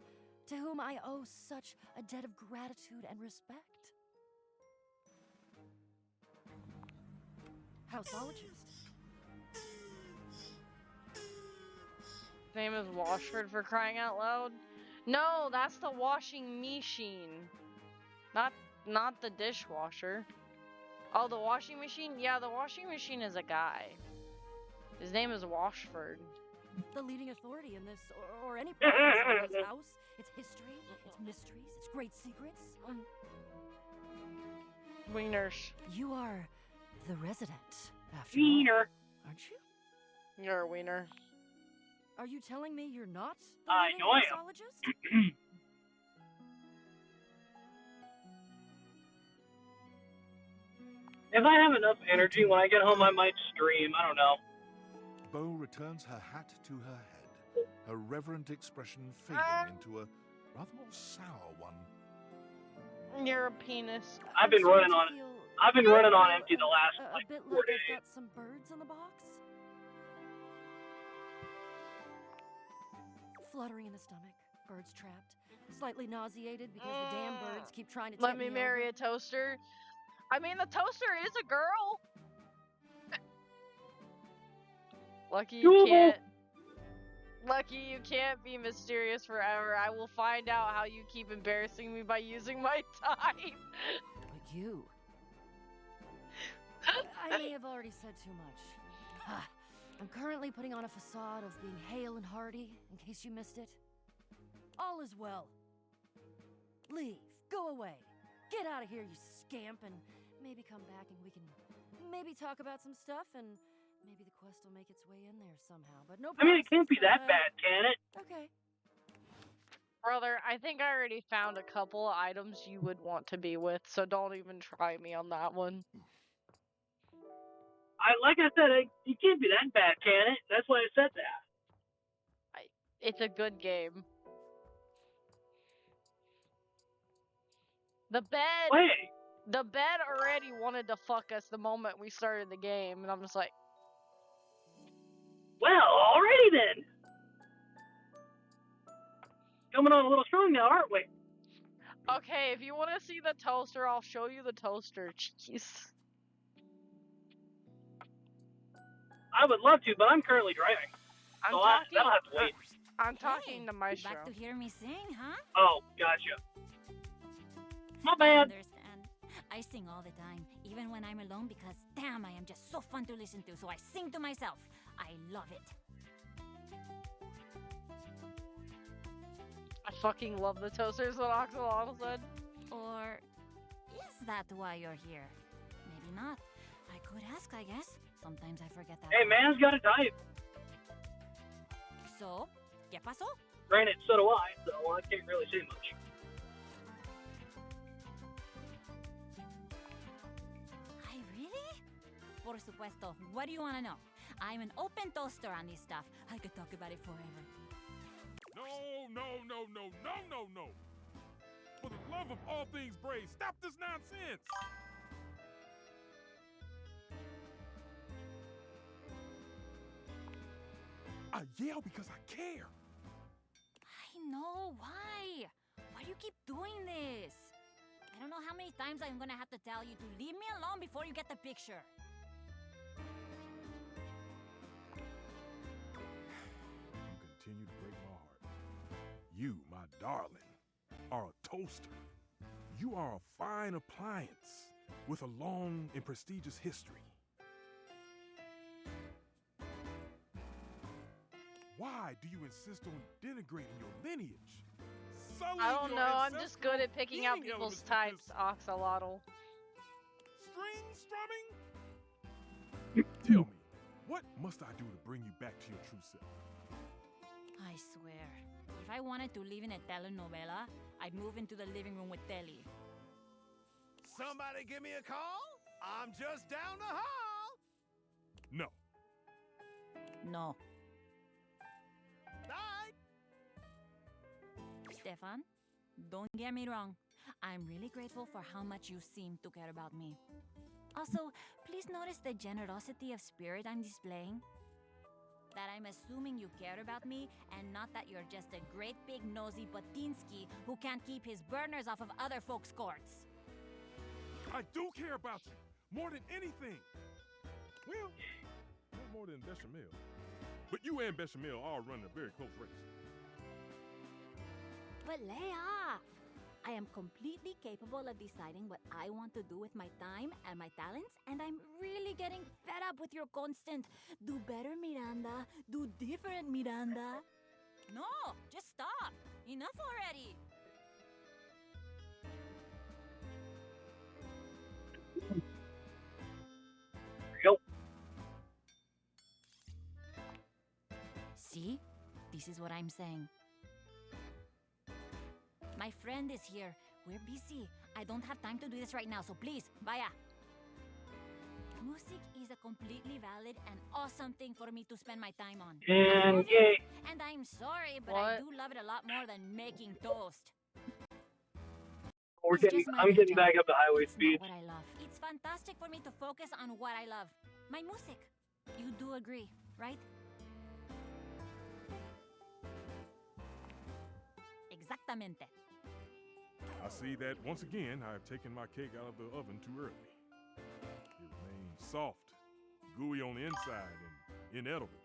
to whom I owe such a debt of gratitude and respect. Houseologist. His name is Washford, for crying out loud. No, that's the washing machine. Not the dishwasher. Oh, the washing machine? Yeah, the washing machine is a guy. His name is Washford. The leading authority in this, or any process on this house, its history, its mysteries, its great secrets. Wieners. You are the resident, after all, Wiener. aren't you? You're a wiener. Are you telling me you're not the I leading know I am. houseologist? If I have enough energy when I get home, I might stream. I don't know. Bo returns her hat to her head, her reverent expression fading into a rather more sour one. You're a penis. I've been running on it. I've been running on empty the last A like bit 4 like days. I've got some birds in the box. Fluttering in the stomach, birds trapped, slightly nauseated because the damn birds keep trying to Let tip me me marry over. a toaster. I mean, the toaster is a girl. Lucky you Doable. can't. Lucky, you can't be mysterious forever. I will find out how you keep embarrassing me by using my time. But you. I may have already said too much. I'm currently putting on a facade of being hale and hearty, in case you missed it. All is well. Leave. Go away. Get out of here, you scamp, and maybe come back and we can maybe talk about some stuff, and maybe the quest will make its way in there somehow. But no I mean, it promises, can't be but, that bad, can it? Okay. Brother, I think I already found a couple of items you would want to be with, so don't even try me on that one. Like I said, it can't be that bad, can it? That's why I said that. It's a good game. The bed. Wait. The bed already wanted to fuck us the moment we started the game, and I'm just like, well, alrighty then. Coming on a little strong now, aren't we? okay, if you want to see the toaster, I'll show you the toaster. Jeez. I would love to, but I'm currently driving. So that'll have to wait. I'm talking to Maestro. Back to hear me sing, huh? Oh, gotcha. My bad. Understand. I sing all the time, even when I'm alone, because damn, I am just so fun to listen to. So I sing to myself. I love it. I fucking love the toasters, what Axolotl said. Or is that why you're here? Maybe not. I could ask, I guess. Sometimes I forget that. Hey, man's got a type. So, ¿qué pasó? Granted, so do I, so I can't really say much. I really? Por supuesto. What do you want to know? I'm an open toaster on this stuff. I could talk about it forever. No. For the love of all things brave, stop this nonsense! I yell because I care. I know. Why? Why do you keep doing this? I don't know how many times I'm gonna have to tell you to leave me alone before you get the picture. You continue to break my heart. You, my darling, are a toaster. You are a fine appliance with a long and prestigious history. Why do you insist on denigrating your lineage? I don't know, I'm just good at picking out people's types, Axolotl. String strumming? Tell me, what must I do to bring you back to your true self? I swear, if I wanted to live in a telenovela, I'd move into the living room with Telly. Somebody give me a call? I'm just down the hall. No. No. Stefan, don't get me wrong. I'm really grateful for how much you seem to care about me. Also, please notice the generosity of spirit I'm displaying. That I'm assuming you care about me and not that you're just a great big nosy Batinsky who can't keep his burners off of other folks' courts. I do care about you more than anything. Well, not more than Bechamel. But you and Bechamel are running a very close race. But Leia, I am completely capable of deciding what I want to do with my time and my talents, and I'm really getting fed up with your constant do better, Miranda, do different, Miranda. No, just stop. Enough already. Yep. See? This is what I'm saying. My friend is here. We're busy. I don't have time to do this right now, so please, vaya. Music is a completely valid and awesome thing for me to spend my time on. And yay. And I'm sorry, but I do love it a lot more than making toast. I'm getting back up to highway speed. What I love. It's fantastic for me to focus on what I love. My music. You do agree, right? Exactamente. I see that once again I have taken my cake out of the oven too early. It remains soft, gooey on the inside, and inedible.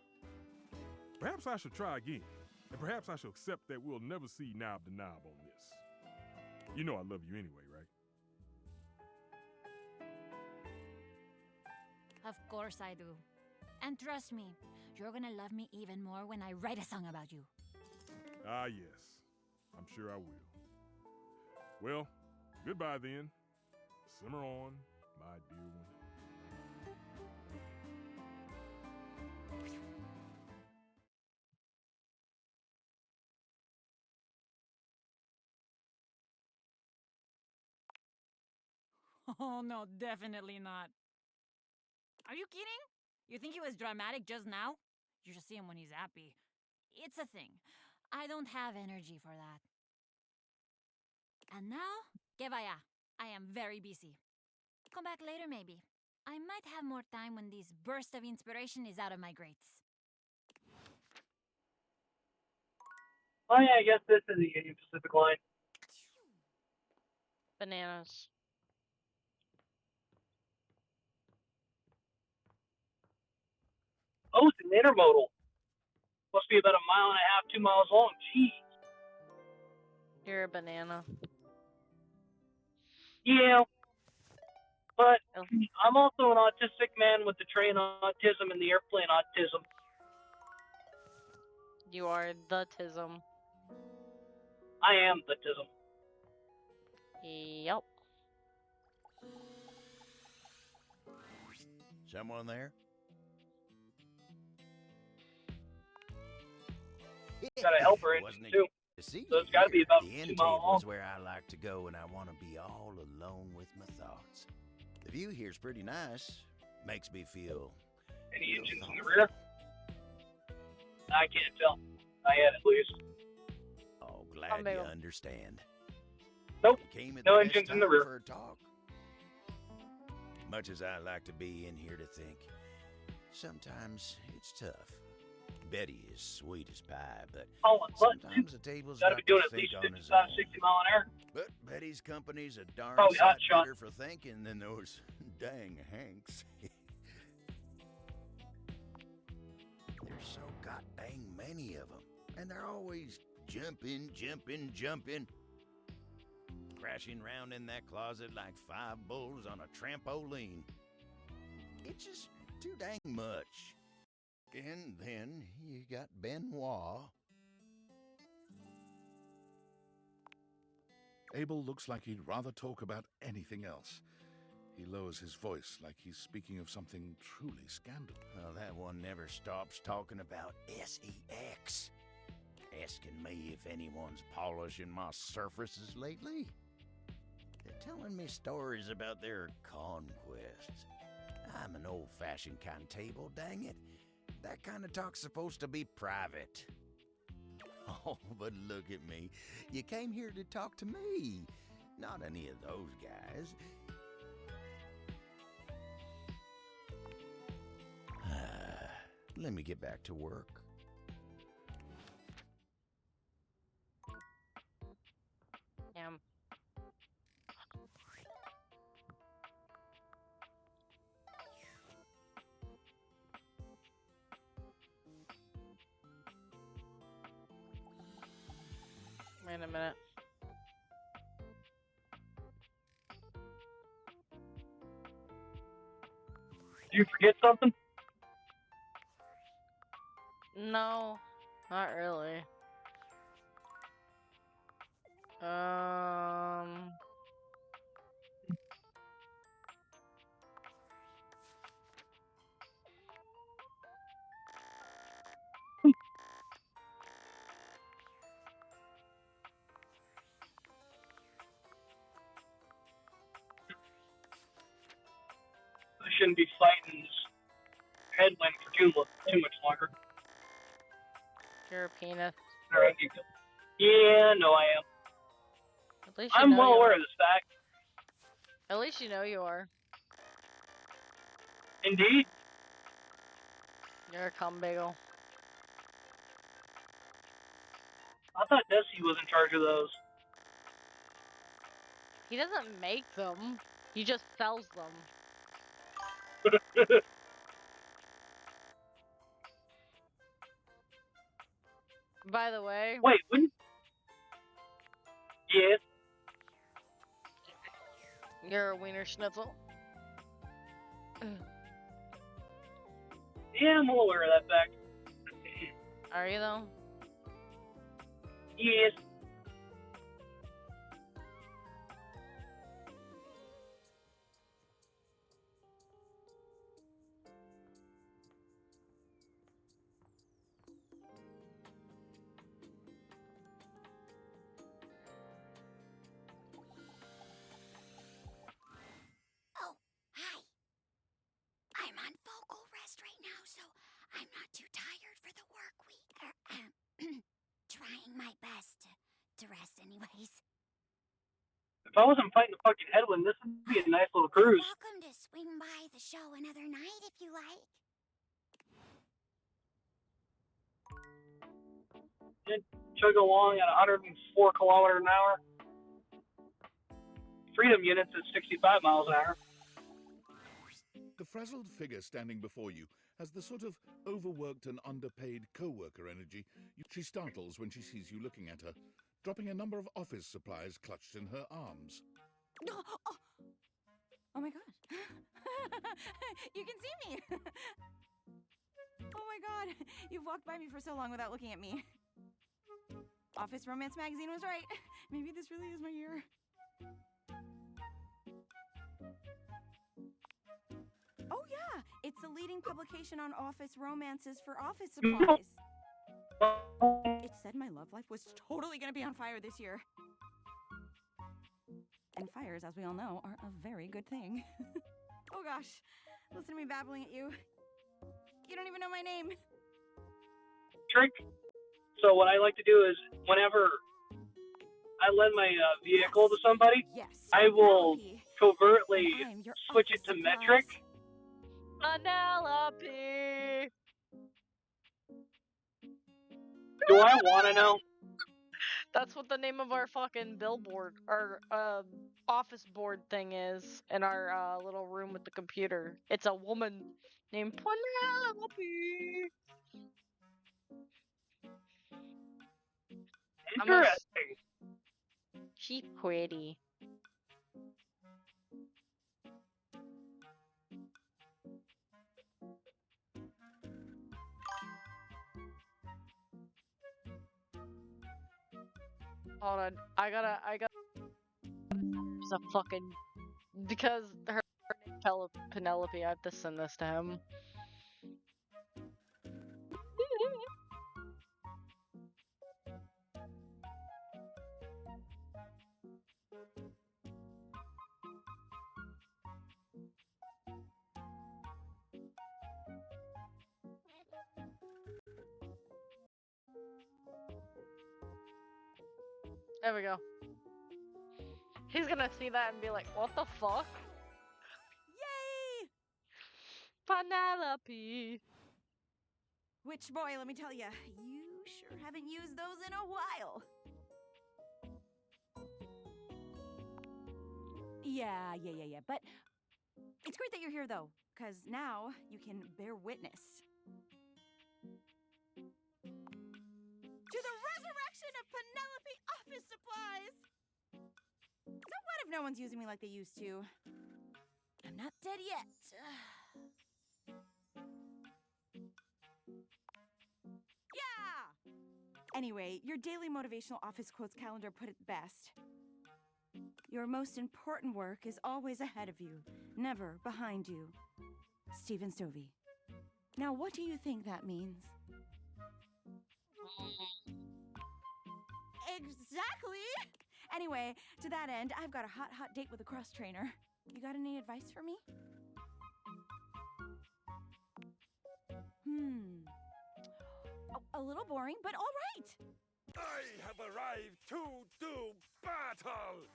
Perhaps I should try again, and perhaps I should accept that we'll never see knob to knob on this. You know I love you anyway, right? Of course I do. And trust me, you're gonna love me even more when I write a song about you. Ah, yes. I'm sure I will. Well, goodbye then. Simmer on, my dear one. Oh, no, definitely not. Are you kidding? You think he was dramatic just now? You should see him when he's happy. It's a thing. I don't have energy for that. And now, que vaya. I am very busy. Come back later, maybe. I might have more time when this burst of inspiration is out of my grates. Oh yeah, I guess this is the Union Pacific line. Bananas. Oh, it's an intermodal. Must be about 1.5 miles, 2 miles long. Jeez. You're a banana. Yeah. But I'm also an autistic man with the train autism and the airplane autism. You are the tism. I am the tism. Yep. Someone there? Got a helper in Wasn't it too. to see So you it's got to be here? about The 2 end miles table long. is where I like to go when I want to be all alone with my thoughts. The view here's pretty nice. Makes me feel. Any engines in the rear? I can't tell. I had it loose. Oh, glad you Big. understand. Nope. You came at No the best engines in the time rear. for a talk. Much as I like to be in here to think, sometimes it's tough. Betty is sweet as pie, but sometimes the table's Gotta got be doing to at think least on his 55, own. 60 mile an hour. But Betty's company's a darn Probably hot sight shot. better for thinking than those dang Hanks. There's so god dang many of them, and they're always jumping, crashing around in that closet like 5 bulls on a trampoline. It's just too dang much. And then you got Benoit. Abel looks like he'd rather talk about anything else. He lowers his voice like he's speaking of something truly scandalous. Well, that one never stops talking about SEX. Asking me if anyone's polishing my surfaces lately. They're telling me stories about their conquests. I'm an old-fashioned kind of table, dang it. That kind of talk's supposed to be private. Oh, but look at me. You came here to talk to me, not any of those guys. Let me get back to work. Damn. Wait a minute. Did you forget something? No, not really. I shouldn't be fighting this headwind for too much longer. You're a penis. Alright, yeah, no, I am. At least you I'm know well you aware are. of this fact. At least you know you are. Indeed. You're a cum bagel. I thought Desi was in charge of those. He doesn't make them. He just sells them. By the way, Wait, when? Yes. you're a wiener schnitzel. Yeah, I'm well aware of that fact. Are you though? Yes. Oh, hi. I'm on vocal rest right now, so I'm not too tired for the work week. Trying my best to rest anyways. If I wasn't fighting the fucking headwind, this would be a nice little You're cruise. welcome to swing by the show another night if you like. Chug along at 104 kilometers an hour. Freedom units at 65 miles an hour. The frazzled figure standing before you has the sort of overworked and underpaid co-worker energy. She startles when she sees you looking at her, dropping a number of office supplies clutched in her arms. Oh my god. You can see me. Oh my god. You've walked by me for so long without looking at me. Office Romance Magazine was right. Maybe this really is my year. Oh yeah, it's the leading publication on office romances for office supplies. It said my love life was totally gonna be on fire this year. And fires, as we all know, are a very good thing. Oh gosh, listen to me babbling at you. You don't even know my name. Trick. So what I like to do is whenever I lend my vehicle to somebody, I will covertly switch it to metric. Penelope. Do I want to know? That's what the name of our fucking billboard, our office board thing is in our little room with the computer. It's a woman named Penelope. Interesting. She's pretty. Hold on, I gotta. There's a fucking because her name's Penelope. I have to send this to him. There we go. He's gonna see that and be like, what the fuck? Yay! Penelope. Which boy, let me tell ya, you sure haven't used those in a while. Yeah. But it's great that you're here though, because now you can bear witness to the resurrection of Penelope office supplies! So what if no one's using me like they used to? I'm not dead yet. Yeah! Anyway, your daily motivational office quotes calendar put it best. Your most important work is always ahead of you, never behind you. Stephen Stovey. Now, what do you think that means? Exactly! Anyway, to that end, I've got a hot date with a cross trainer. You got any advice for me? A little boring, but all right! I have arrived to do battle!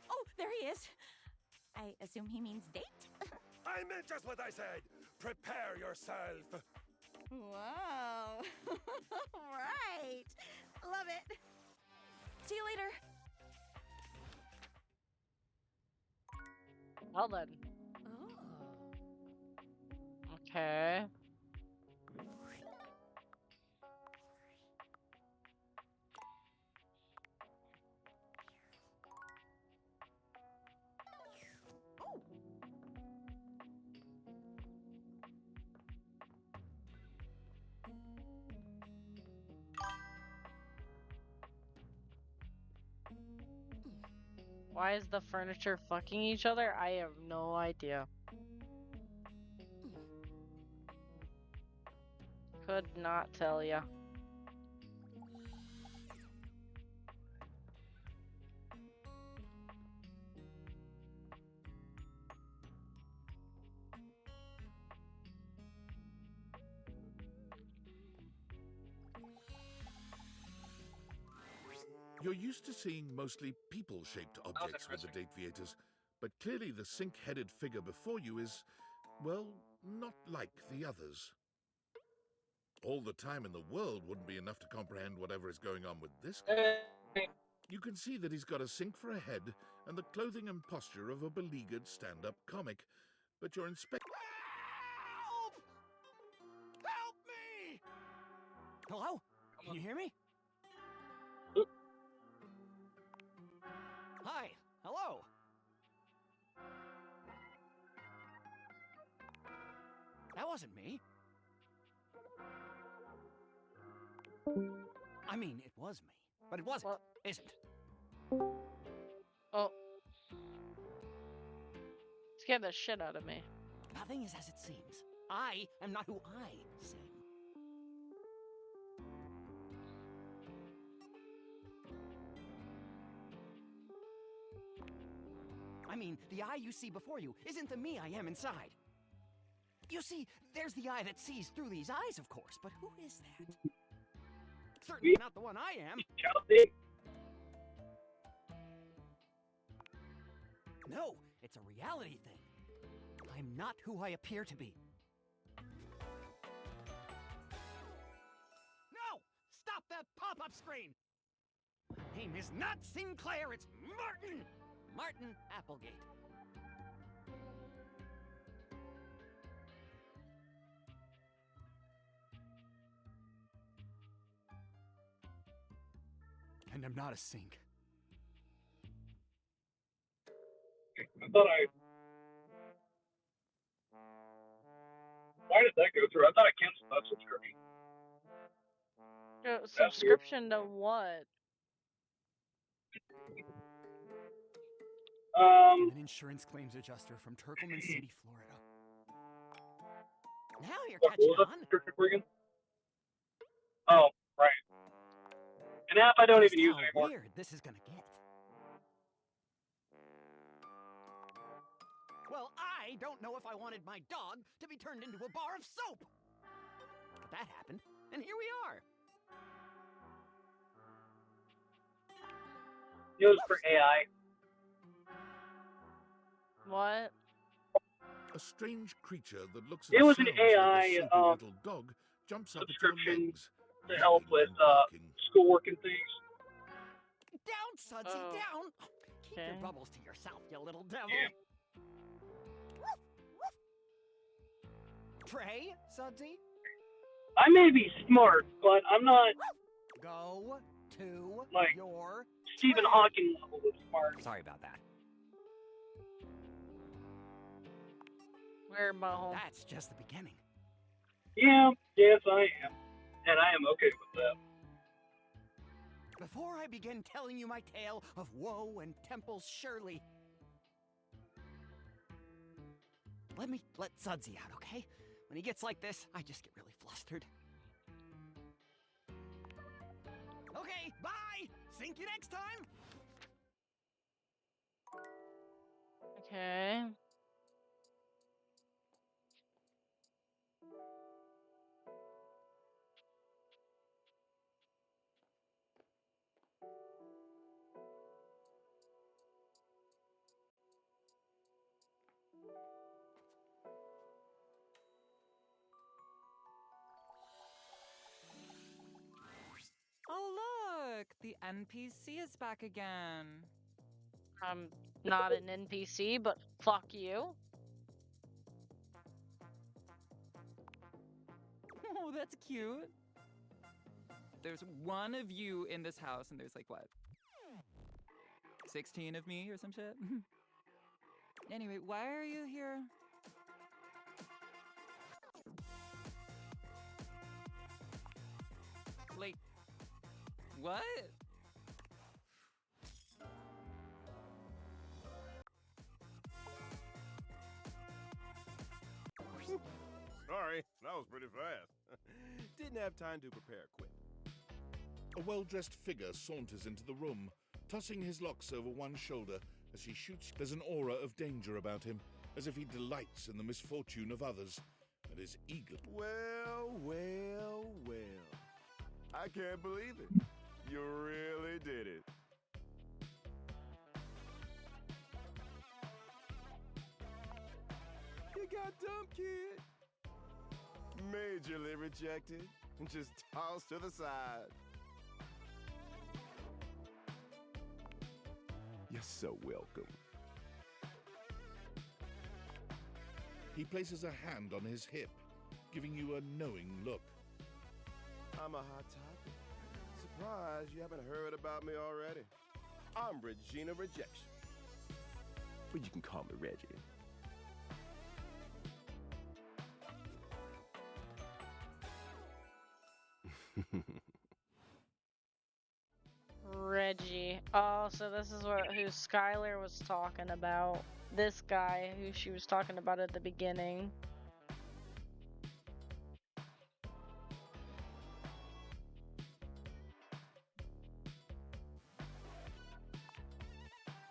Oh, there he is. I assume he means date? I meant just what I said. Prepare yourself. Wow. Right. Love it. See you later. Well then. Oh. Okay. Why is the furniture fucking each other? I have no idea. Could not tell ya. You're used to seeing mostly people-shaped objects with the Date Viators, but clearly the sink-headed figure before you is, well, not like the others. All the time in the world wouldn't be enough to comprehend whatever is going on with this guy. You can see that he's got a sink for a head and the clothing and posture of a beleaguered stand-up comic, but you're inspecting... Help me! Hello? Can you hear me? Hi. Hello. That wasn't me. I mean, it was me, but it wasn't. Isn't. Oh. Scared the shit out of me. Nothing is as it seems. I am not who I seem. I mean, the eye you see before you isn't the me I am inside. You see, there's the eye that sees through these eyes, of course, but who is that? Certainly not the one I am. No, it's a reality thing. I'm not who I appear to be. No! Stop that pop-up screen! My name is not Sinclair, it's Martin! Martin Applegate. And I'm not a sink. I thought Why did that go through? I thought I canceled that subscription. Subscription to what? I'm an insurance claims adjuster from Turkleman City, Florida. Now you're catching on. Oh, right. An app I don't even use How anymore. weird this is gonna get. Well, I don't know if I wanted my dog to be turned into a bar of soap. But that happened, and here we are. It was for AI. What? A strange creature that looks It was an and sounds AI like a soapy little dog jumps up at your subscription legs, to help with schoolwork and things. Down, Sudsy, Oh. down! Keep your Okay. bubbles to yourself, you little devil. Pray, Sudsy? I may be smart, but I'm not Go to like your Stephen Hawking level of smart. Sorry about that. Where my home? That's just the beginning. Yeah, yes I am. And I am okay with that. Before I begin telling you my tale of woe and Temple's Shirley, let me let Sudsy out, okay? When he gets like this, I just get really flustered. Okay, bye! Sink you next time! Okay. Oh, look! The NPC is back again. I'm not an NPC, but fuck you. Oh, that's cute. There's one of you in this house, and there's like, what? 16 of me or some shit? Anyway, why are you here? Like, what? Sorry, that was pretty fast. Didn't have time to prepare quick. A well-dressed figure saunters into the room, tossing his locks over one shoulder as he shoots. There's an aura of danger about him, as if he delights in the misfortune of others, and is eager. Well, well, well. I can't believe it. You really did it. You got dumped, kid. Majorly rejected and just tossed to the side. You're so welcome. He places a hand on his hip, giving you a knowing look. I'm a hot topic. Surprised you haven't heard about me already. I'm Regina Rejection. But you can call me Reggie. Reggie. Oh, so this is who Skylar was talking about. This guy who she was talking about at the beginning.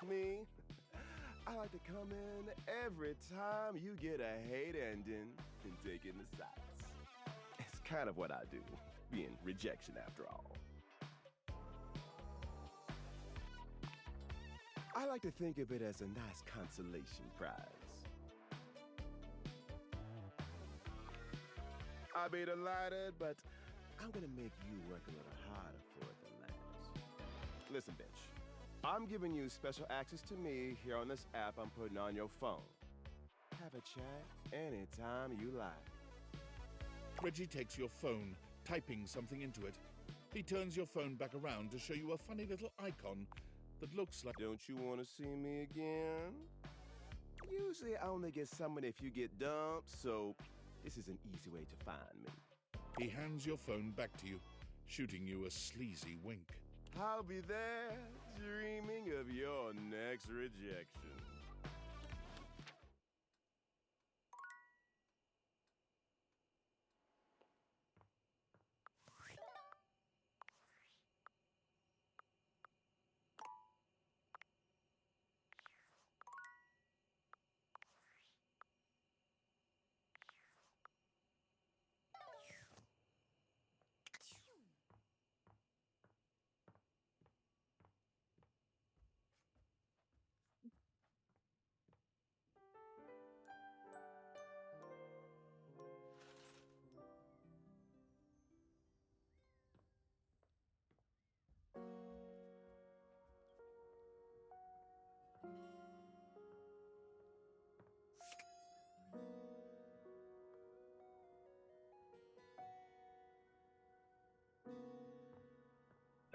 Me? I like to come in every time you get a hate ending and take in the sights. It's kind of what I do, being rejection after all. I like to think of it as a nice consolation prize. I'll be delighted, but I'm gonna make you work a little harder for it than that. Listen, bitch. I'm giving you special access to me here on this app I'm putting on your phone. Have a chat anytime you like. Reggie takes your phone, typing something into it. He turns your phone back around to show you a funny little icon that looks like... Don't you want to see me again? Usually I only get someone if you get dumped, so this is an easy way to find me. He hands your phone back to you, shooting you a sleazy wink. I'll be there, dreaming of your next rejection.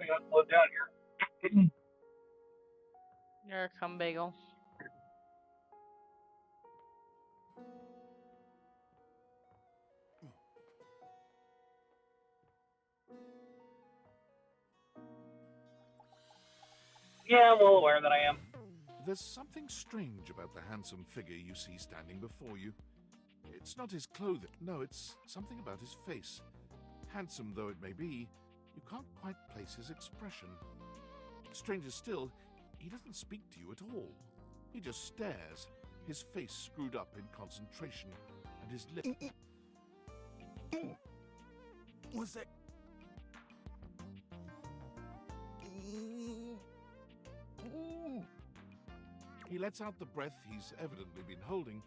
I got slowed down here. You're a cum bagel. Yeah, I'm well aware that I am. There's something strange about the handsome figure you see standing before you. It's not his clothing. No, it's something about his face. Handsome though it may be, you can't quite place his expression. Stranger still, he doesn't speak to you at all. He just stares, his face screwed up in concentration, and his lips... What's that? He lets out the breath he's evidently been holding,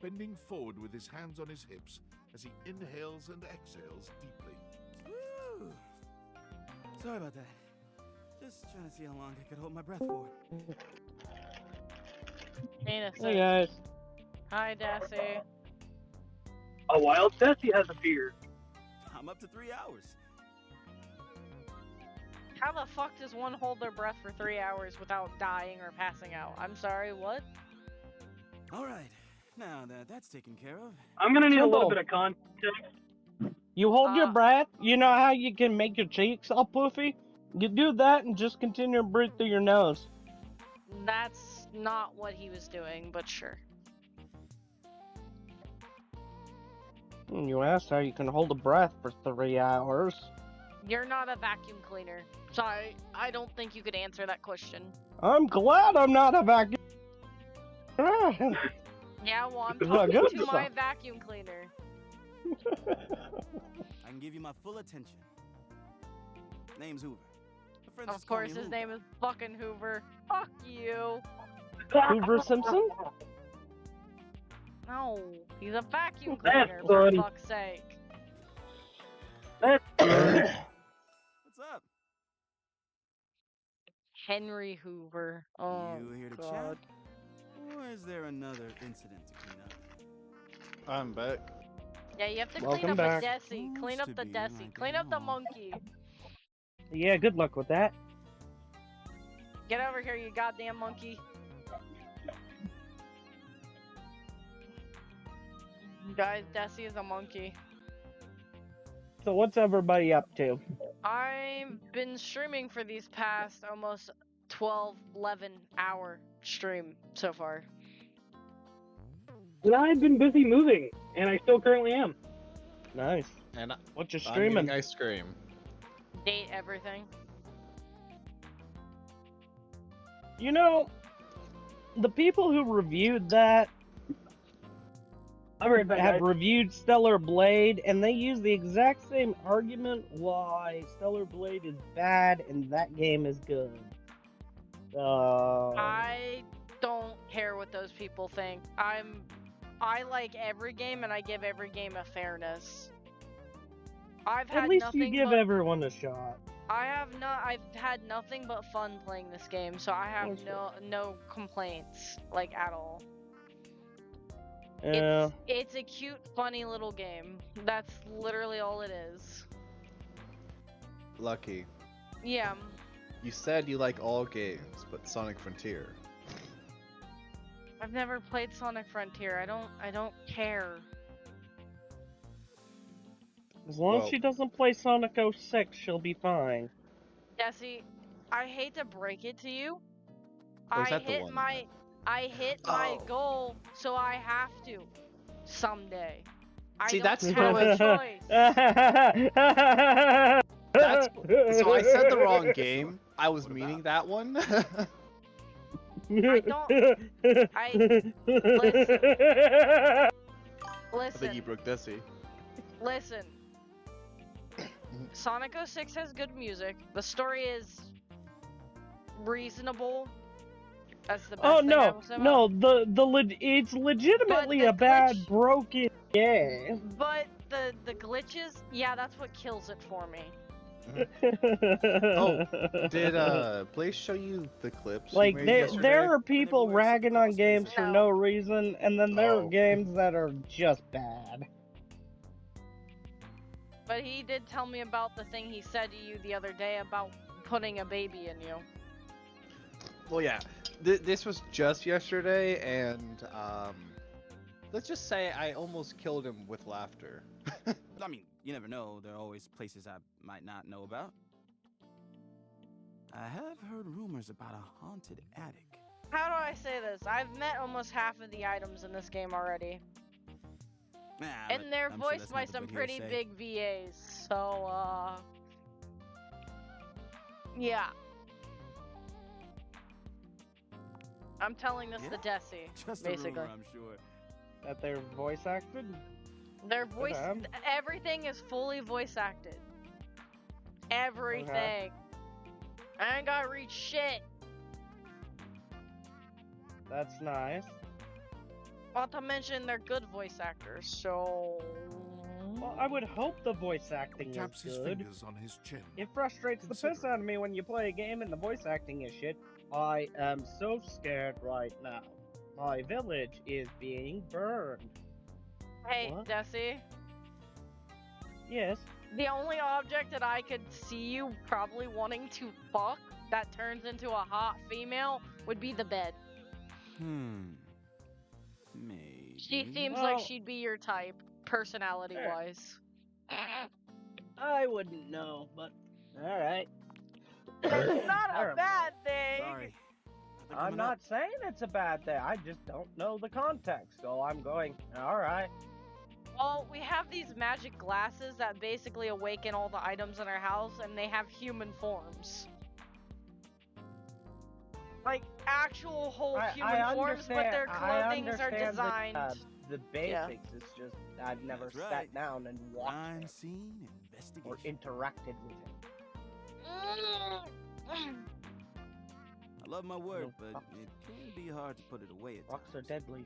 bending forward with his hands on his hips as he inhales and exhales deeply. Woo. Sorry about that. Just trying to see how long I could hold my breath for. Hey guys. Hi, Dassy. A wild Desi has appeared. I'm up to 3 hours. How the fuck does one hold their breath for 3 hours without dying or passing out? I'm sorry, what? Alright, now that that's taken care of. I'm gonna need a little Simple. bit of context. You hold your breath. You know how you can make your cheeks all poofy? You do that and just continue to breathe through your nose. That's not what he was doing, but sure. You asked how you can hold a breath for 3 hours. You're not a vacuum cleaner. So I don't think you could answer that question. I'm glad I'm not a vacuum. Yeah, well, I'm Good talking luck. to my vacuum cleaner. I can give you my full attention. Name's Hoover. My friends Of just call course, me his Hoover. name is fucking Hoover. Fuck you. Hoover Simpson? No, he's a vacuum That's cleaner, for funny. fuck's sake. That's What's up? Henry Hoover. Oh, You here to God. chat? Or is there another incident to clean up? I'm back. Yeah, you have to Welcome clean up back. a Desi. Clean up the Desi. Clean up the monkey. Yeah, good luck with that. Get over here, you goddamn monkey. Guys, Desi is a monkey. So what's everybody up to? I've been streaming for these past almost 12, 11 hour stream so far. And I've been busy moving, and I still currently am. Nice. And What you I'm streaming? eating ice cream. Date everything. You know, the people who reviewed that I've heard that, have guys. reviewed Stellar Blade, and they use the exact same argument why Stellar Blade is bad and that game is good. I don't care what those people think. I like every game and I give every game a fairness. I've had At least nothing you give but, everyone a shot. I've had nothing but fun playing this game, so I have no complaints, like, at all. Yeah. It's a cute, funny little game. That's literally all it is. Lucky. Yeah. You said you like all games, but Sonic Frontier. I've never played Sonic Frontier. I don't care. As long Well- as she doesn't play Sonic 06, she'll be fine. Jesse, I hate to break it to you. Or is I that the hit one? I hit my goal, so I have to someday. See, I that's don't how have it- a choice. That's so I said the wrong game. I was meaning that one. I don't. I think you broke Desi. Listen. Sonic 06 has good music. The story is reasonable. That's the best Oh thing I no, will say no, about it's legitimately the a bad, broken game. But the glitches, yeah, that's what kills it for me. Oh, did Blaze show you the clips? you Like made there yesterday? are people ragging on games for no reason, and then there are Oh. games that are just bad. But he did tell me about the thing he said to you the other day about putting a baby in you. Well, yeah. This was just yesterday, and let's just say I almost killed him with laughter. I mean, you never know. There are always places I might not know about. I have heard rumors about a haunted attic. How do I say this? I've met almost half of the items in this game already. Nah, And but they're I'm sure voiced that's by nothing some but pretty hearsay. big VAs, so, yeah. I'm telling this to Desi, Just basically. a rumor, I'm sure. That they're voice acted. Their voice, them. everything is fully voice acted. Everything. I ain't gotta read shit. That's nice. Not to mention they're good voice actors, so... Well, I would hope the voice acting Taps is his good. fingers on his chin. It frustrates the piss out of me when you play a game and the voice acting is shit. I am so scared right now. My village is being burned. Hey, What? Desi. Yes. The only object that I could see you probably wanting to fuck that turns into a hot female would be the bed. Maybe. She seems Well- like she'd be your type, personality-wise. I wouldn't know, but alright. That's not a Terrible. bad thing. Sorry. I'm not saying it's a bad thing. I just don't know the context, so I'm going, alright. Well, we have these magic glasses that basically awaken all the items in our house, and they have human forms. Like, actual whole human forms, but their clothings are designed. The basics, it's just I've never That's sat right. down and watched Crime it scene or investigation. interacted with it. I love my work, but it can be hard to put it away at Rocks are deadly.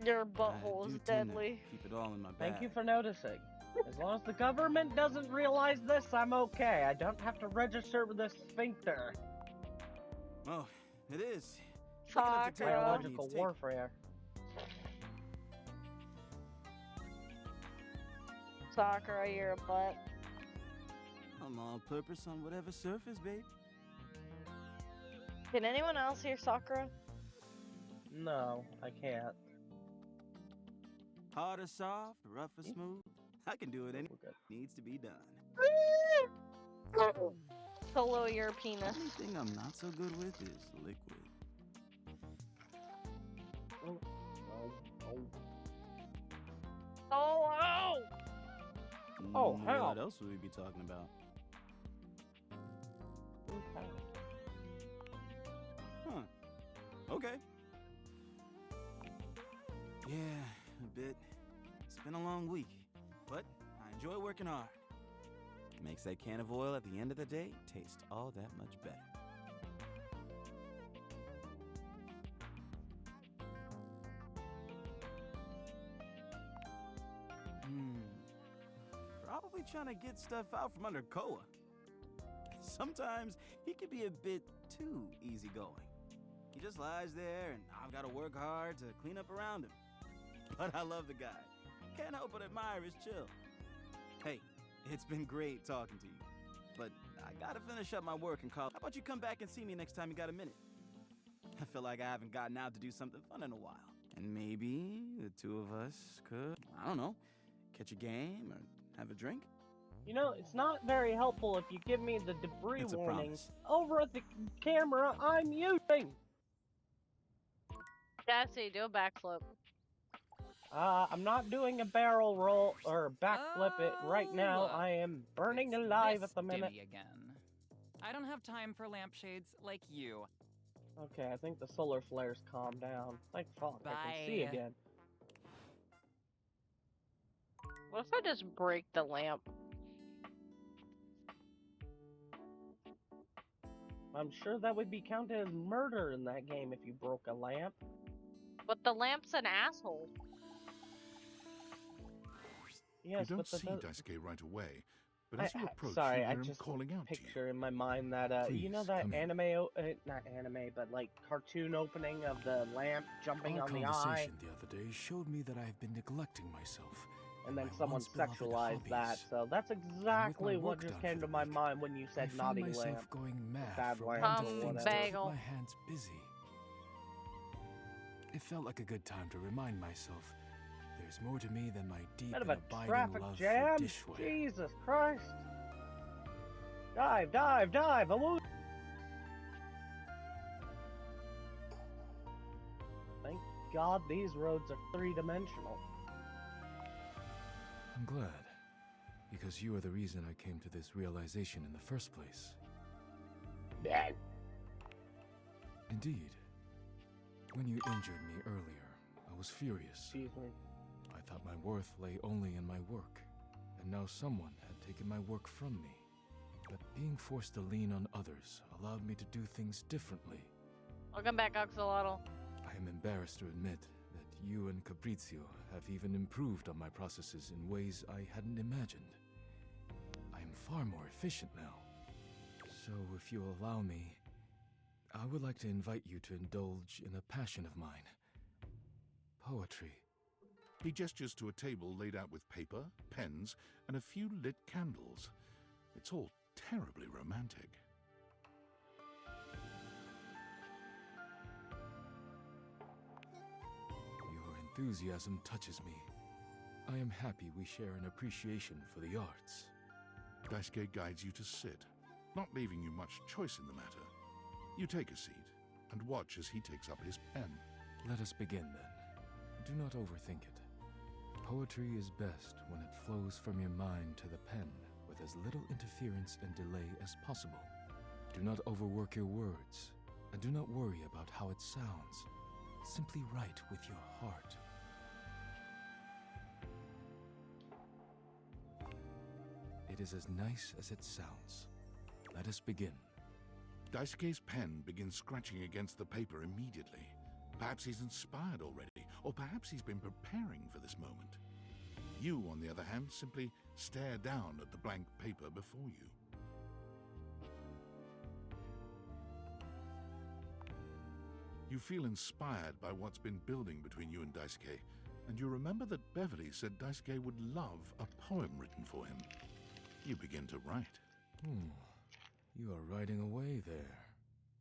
Your I butthole do is tend to deadly. Keep it all in my bag. Thank you for noticing. As long as the government doesn't realize this, I'm okay. I don't have to register with the sphincter. Oh, it is. Fuck. Biological warfare. Sakura, you're a butt. I'm all purpose on whatever surface, babe. Can anyone else hear Sakura? No, I can't. Hard or soft, rough or smooth. I can do it any needs to be done. Hello, your penis. The only thing I'm not so good with is liquid. Oh, Oh, hell. What else would we be talking about? Huh. Okay. Yeah, a bit. It's been a long week, but I enjoy working hard. Makes that can of oil at the end of the day taste all that much better. Probably trying to get stuff out from under Koa. Sometimes he can be a bit too easygoing. He just lies there, and I've got to work hard to clean up around him. But I love the guy. Can't help but admire his chill. Hey, it's been great talking to you, but I gotta finish up my work and call. How about you come back and see me next time you got a minute? I feel like I haven't gotten out to do something fun in a while. And maybe the two of us could, I don't know, catch a game or have a drink? You know, it's not very helpful if you give me the debris It's a warning promise. over at the camera I'm using. Jesse, do a backflip. I'm not doing a barrel roll or backflip it right now. look. I am burning alive This at the minute. Dimmy again. I don't have time for lampshades like you. Okay, I think the solar flares calmed down. Thank fuck, I can see Bye. again. What if I just break the lamp? I'm sure that would be counted as murder in that game if you broke a lamp. But the lamp's an asshole. Yes, you don't but the, see Daisuke right away, but as you approach, sorry, you I hear him just calling out to you. picture in my mind that you know Please, that come in. anime, not anime, but like cartoon opening of the lamp jumping Our on the eye, conversation the other day showed me that I have been neglecting myself. and then my someone once-beloved sexualized that. hobbies. So that's exactly what work just done came for to the my week, mind when you said I found naughty myself lamp. going mad Bad for lamp random or things whatever. to keep Bagel. my hands busy. It felt like a good time to remind myself there's more to me than my deep Out of and a abiding traffic love jam? for dishware. Jesus Christ! Dive, dive, dive! Aloo! Thank God these roads are three-dimensional. I'm glad, because you are the reason I came to this realization in the first place. Dad. Indeed. When you injured me earlier, I was furious. Excuse me. I thought my worth lay only in my work, and now someone had taken my work from me. But being forced to lean on others allowed me to do things differently. Welcome back, Axolotl. I am embarrassed to admit that you and Caprizio have even improved on my processes in ways I hadn't imagined. I am far more efficient now. So if you allow me, I would like to invite you to indulge in a passion of mine. Poetry. He gestures to a table laid out with paper, pens, and a few lit candles. It's all terribly romantic. Your enthusiasm touches me. I am happy we share an appreciation for the arts. Daisuke guides you to sit, not leaving you much choice in the matter. You take a seat and watch as he takes up his pen. Let us begin then. Do not overthink it. Poetry is best when it flows from your mind to the pen with as little interference and delay as possible. Do not overwork your words, and do not worry about how it sounds. Simply write with your heart. It is as nice as it sounds. Let us begin. Daisuke's pen begins scratching against the paper immediately. Perhaps he's inspired already, or perhaps he's been preparing for this moment. You, on the other hand, simply stare down at the blank paper before you. You feel inspired by what's been building between you and Daisuke, and you remember that Beverly said Daisuke would love a poem written for him. You begin to write. You are writing away there.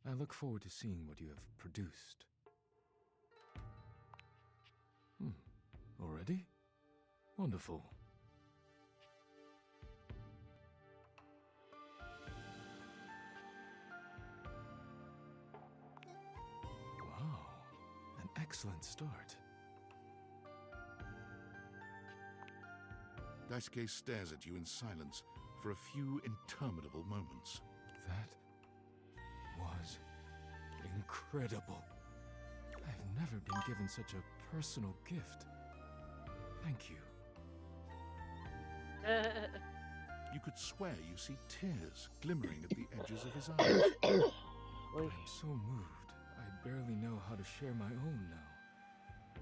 I look forward to seeing what you have produced. Already? Wonderful. Wow, an excellent start. Daisuke stares at you in silence for a few interminable moments. That was incredible. I've never been given such a personal gift. Thank you. You could swear you see tears glimmering at the edges of his eyes. I'm so moved, I barely know how to share my own now.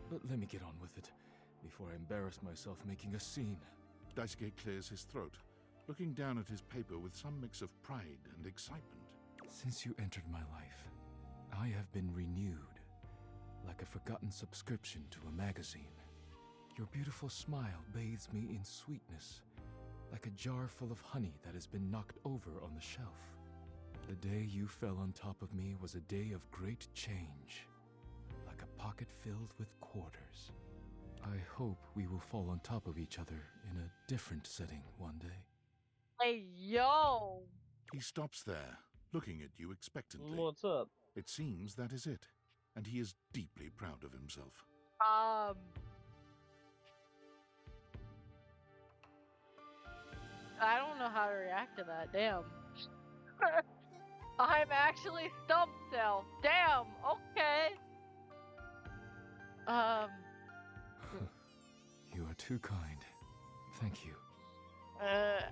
But let me get on with it, before I embarrass myself making a scene. Daisuke clears his throat, looking down at his paper with some mix of pride and excitement. Since you entered my life, I have been renewed, like a forgotten subscription to a magazine. Your beautiful smile bathes me in sweetness, like a jar full of honey that has been knocked over on the shelf. The day you fell on top of me was a day of great change, like a pocket filled with quarters. I hope we will fall on top of each other in a different setting one day. Hey, yo! He stops there, looking at you expectantly. What's up? It seems that is it, and he is deeply proud of himself. I don't know how to react to that. Damn. I'm actually stumped now. Damn. Okay. You are too kind. Thank you.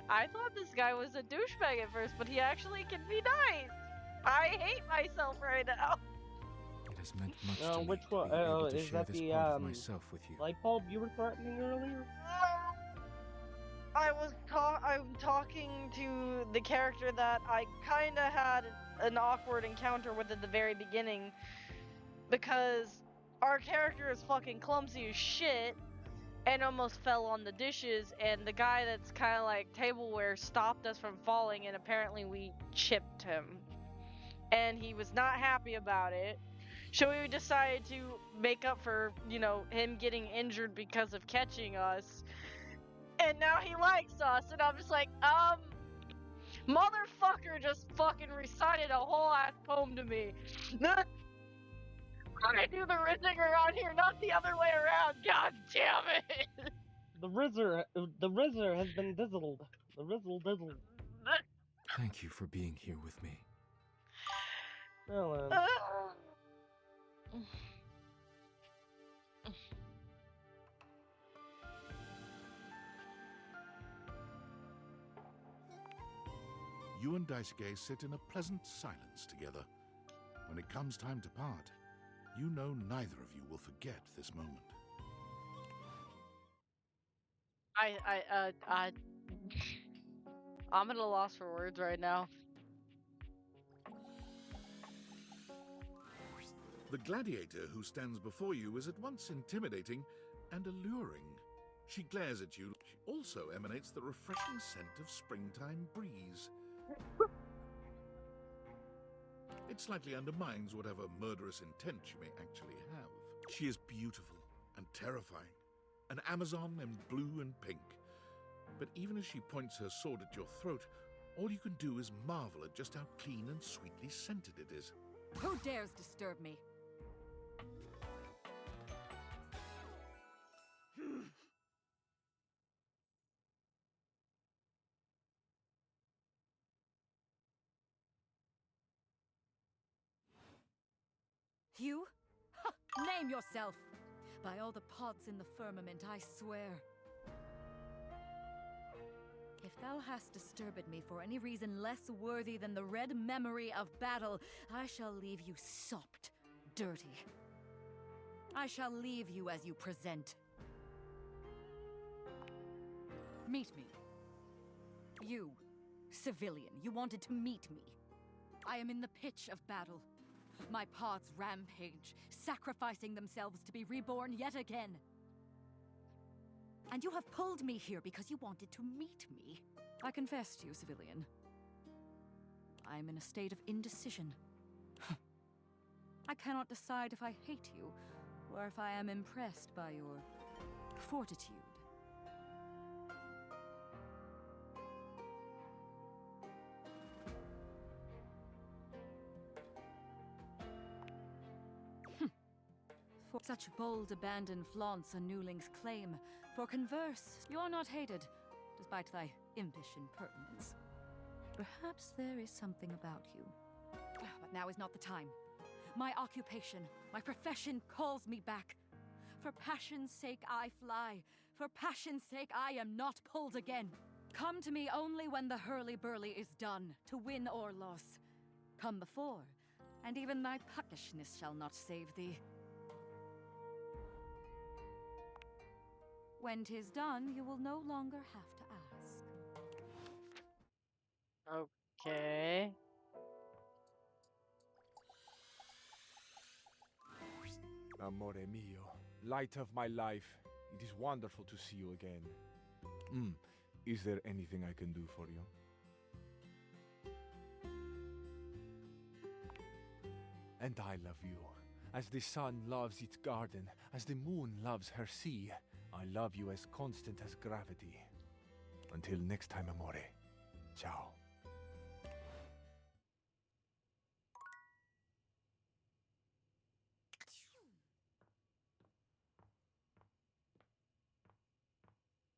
I thought this guy was a douchebag at first, but he actually can be nice. I hate myself right now. It has meant much to me which one? to be able to Is share that this the part of myself with you. light bulb you were threatening earlier? I'm talking to the character that I kinda had an awkward encounter with at the very beginning, because our character is fucking clumsy as shit and almost fell on the dishes, and the guy that's kind of like tableware stopped us from falling, and apparently we chipped him, and he was not happy about it. So we decided to make up for, you know, him getting injured because of catching us. And now he likes us, and I'm just like, motherfucker just fucking recited a whole ass poem to me. I do the rizzing around here, not the other way around. God damn it! The Rizzer has been dizzled. The Rizzle dizzled. Thank you for being here with me. Well, You and Daisuke sit in a pleasant silence together. When it comes time to part, you know neither of you will forget this moment. I'm at a loss for words right now. The gladiator who stands before you is at once intimidating and alluring. She glares at you. She also emanates the refreshing scent of springtime breeze. It slightly undermines whatever murderous intent she may actually have. She is beautiful and terrifying, an Amazon in blue and pink. But even as she points her sword at your throat, all you can do is marvel at just how clean and sweetly scented it is. Who dares disturb me? you? Ha! Name yourself! By all the pods in the firmament, I swear. If thou hast disturbed me for any reason less worthy than the red memory of battle, I shall leave you sopped, dirty. I shall leave you as you present. Meet me. You, civilian, you wanted to meet me. I am in the pitch of battle. My pods rampage, sacrificing themselves to be reborn yet again. And you have pulled me here because you wanted to meet me. I confess to you, civilian. I am in a state of indecision. I cannot decide if I hate you, or if I am impressed by your fortitude. For such bold abandon flaunts a newling's claim. For converse, you are not hated, despite thy impish impertinence. Perhaps there is something about you. But now is not the time. My occupation, my profession calls me back. For passion's sake I fly. For passion's sake I am not pulled again. Come to me only when the hurly-burly is done, to win or loss. Come before, and even thy puckishness shall not save thee. When 'tis done, you will no longer have to ask. Okay. Amore mio, light of my life, it is wonderful to see you again. Is there anything I can do for you? And I love you, as the sun loves its garden, as the moon loves her sea. I love you as constant as gravity. Until next time, amore. Ciao.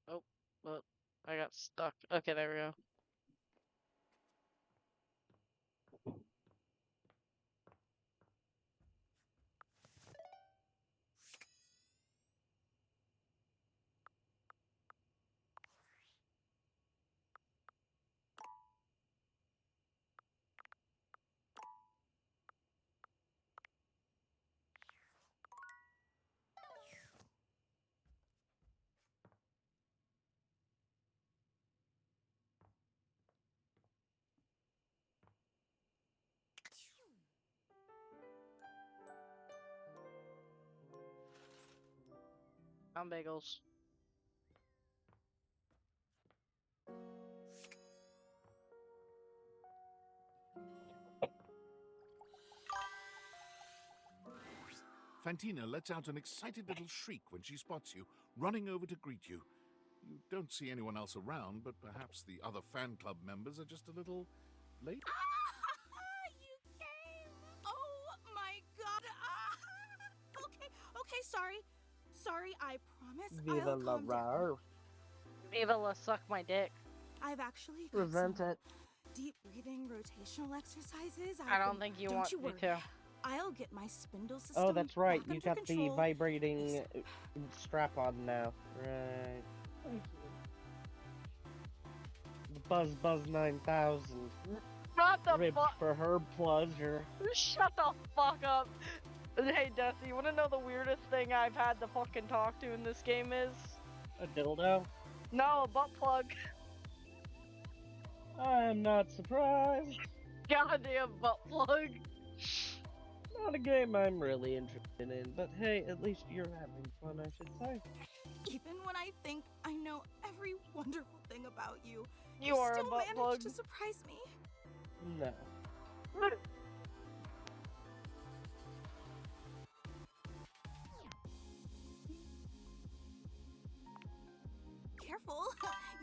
Oh, well, I got stuck. Okay, there we go. Found bagels. Fantina lets out an excited little shriek when she spots you, running over to greet you. You don't see anyone else around, but perhaps the other fan club members are just a little late? You came! Oh my god! Okay, sorry. Sorry, I promise Viva I'll la calm down. rar. Viva la suck my dick. I've actually got Prevent some it. deep breathing rotational exercises. I don't think you want me to. I'll get my spindle system. Oh, that's right. back You under got the control. vibrating strap on now. Right. Thank you. Buzz 9000. Not the Ribbed fuck. for her pleasure. Shut the fuck up. Hey, Dusty, you wanna know the weirdest thing I've had to fucking talk to in this game is? A dildo? No, a butt plug. I'm not surprised. Goddamn butt plug. Not a game I'm really interested in, but hey, at least you're having fun, I should say. Even when I think I know every wonderful thing about you, You are a still butt manage plug. to surprise me. No. Careful.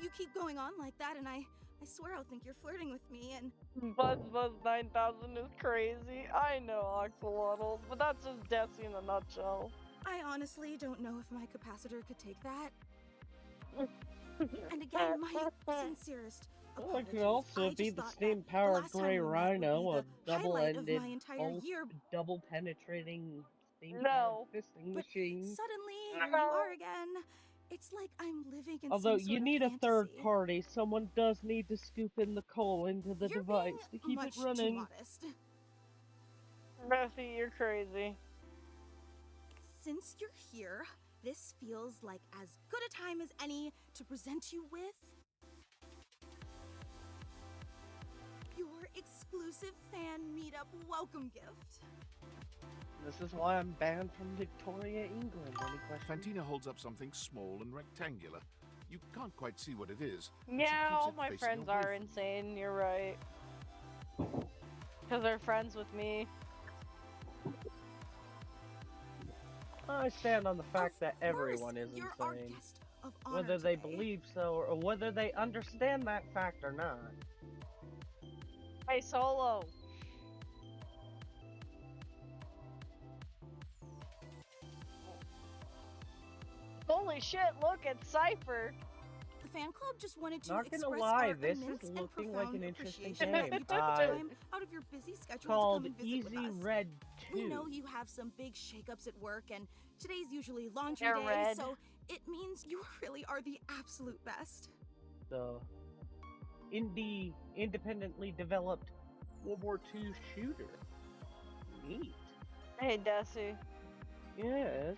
You keep going on like that and I swear I'll think you're flirting with me and Buzz 9000 is crazy. I know, Axolotl, but that's just Desi in a nutshell. I honestly don't know if my capacitor could take that. And again, my sincerest, Well, it could also be the steam-powered gray rhino, a double-ended, double-penetrating steam-powered fisting machine. Suddenly, here you are again. It's like I'm living in Although some you sort need of a third party, someone does need to scoop in the coal into the device to keep it much too running. modest. Bessie, you're crazy. Since you're here, this feels like as good a time as any to present you with your exclusive fan meetup welcome gift. This is why I'm banned from Victoria, England. Any questions? Fantina holds up something small and rectangular. You can't quite see what it is. and she Yeah, keeps all it my facing friends away are from you. insane, you're right. Because they're friends with me. I stand on the fact that everyone is insane. Whether they believe so or whether they understand that fact or not. Hey, Solo. Holy shit, look, it's Cypher. The fan club just wanted to Not gonna express lie, our this immense is and looking like profound an interesting appreciation game. that you took the time out of your busy schedule to Called come and visit Easy with us. Red 2. We know you have some big shakeups at work, and today's usually laundry Yeah, day, Red. so it means you really are the absolute best. The independently developed World War II shooter. Neat. Hey, Desi. Yes.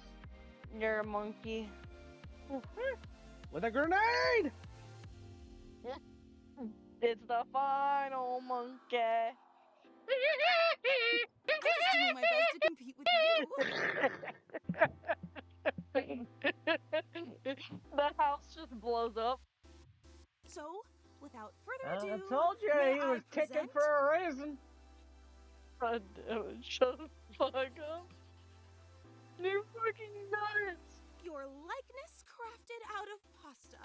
You're a monkey. With a grenade! It's the final monkey. I'm just doing my best to compete with you. The house just blows up. So, without further ado, I told you may he I was kicking present for a reason. God damn it, shut the fuck up. You're fucking nuts. your likeness crafted out of pasta.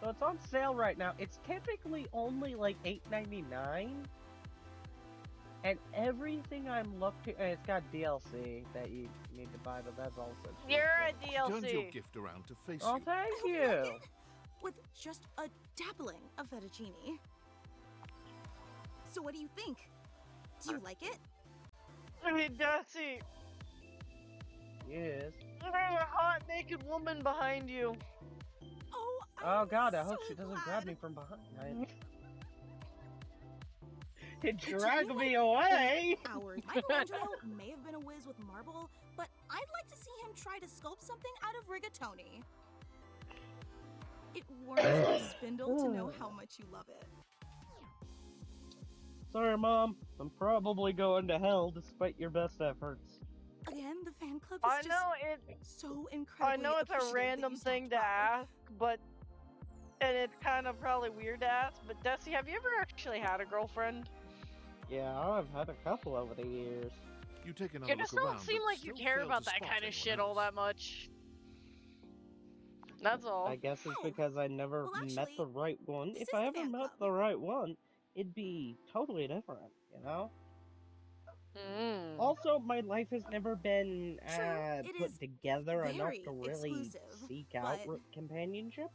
So it's on sale right now. It's typically only like $8.99. And everything I'm looking, and it's got DLC that you need to buy, but that's also cheap. You're a Turns your DLC. gift around to face Oh, you. thank I you. hope like it, with just a dabbling of fettuccine. So what do you think? Do you like it? I mean, Desi, Yes. there's a hot naked woman behind you. Oh, Oh god, I hope she doesn't grab me from behind. It dragged me away! Hours. Michelangelo may have been a whiz with marble, but I'd like to see him try to sculpt something out of rigatoni. It warms my spindle to know how much you love it. Sorry, Mom. I'm probably going to hell despite your best efforts. Again, the fan club is I just know it. so incredibly I know it's a appreciative that random you thing stopped to by. ask, but and it's kind of probably weird to ask. But Desi, have you ever actually had a girlfriend? Yeah, I've had a couple over the years. You take another You just look don't around, seem but like you still care fail about to that spot kind of anyone shit all else. that much. That's all. I guess it's because I never met the right one. this If is I the ever fan met club. the right one, it'd be totally different, you know? Mm. Also, my life has never been True, it put is together enough very to really exclusive, seek out but- companionship.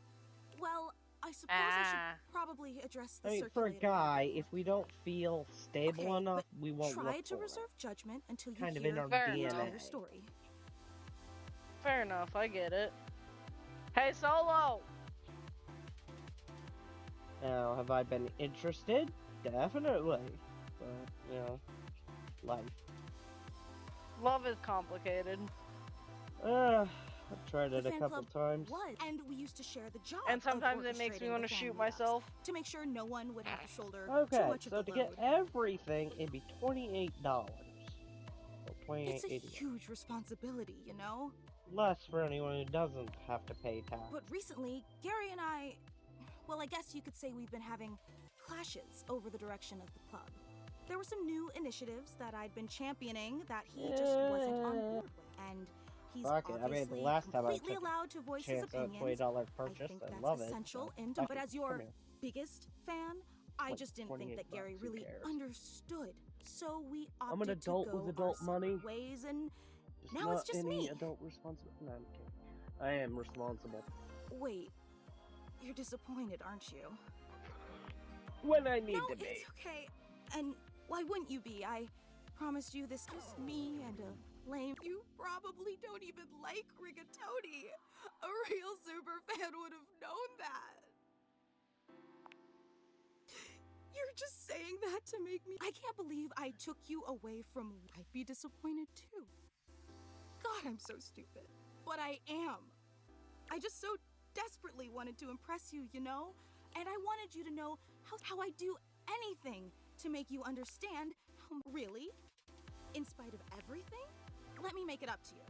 Well, I suppose I Ah. should probably address the I mean, for a circulator guy, later. if we don't feel stable Okay, enough, but we won't try look to for reserve judgment until you Kind of hear in our Fair the enough. entire DNA. story. Fair enough, I get it. Hey, Solo! Now, have I been interested? Definitely. But, you know, life. Love is complicated. I've tried it The a fan couple club times. was, and we used to share the job. And of sometimes it makes me orchestrating want the to fan shoot meetups myself. to make sure no one would have to shoulder too Okay, much of so the to load. get everything, it'd be $28. Or It's a $28.88. huge responsibility, you know? Less for anyone who doesn't have to pay tax. But recently, Gary and I, well, I guess you could say we've been having clashes over the direction of the club. There were some new initiatives that I'd been championing that he just wasn't on board with, and he's Fuck it, I mean, the obviously last time I completely took allowed to voice his chance at opinions. $20 I purchase, think I that's love it. essential so in fuck but it, as your come here. biggest fan, I Like just didn't think that 28 Gary bucks, who really cares? understood. So we opted I'm an adult to go with adult our separate money. ways, and Just now not it's just any me. adult responsibility. No, I'm kidding. I am responsible. Wait, You're disappointed, aren't you? When I need No, to be. it's okay. And why wouldn't you be? I promised you this was me and a lame. You probably don't even like rigatoni. A real super fan would have known that. You're just saying that to make me. I can't believe I took you away from. I'd be disappointed too. God, I'm so stupid. But I am. I just so desperately wanted to impress you, you know? And I wanted you to know how I do anything to make you understand how. Really? In spite of everything? Let me make it up to you.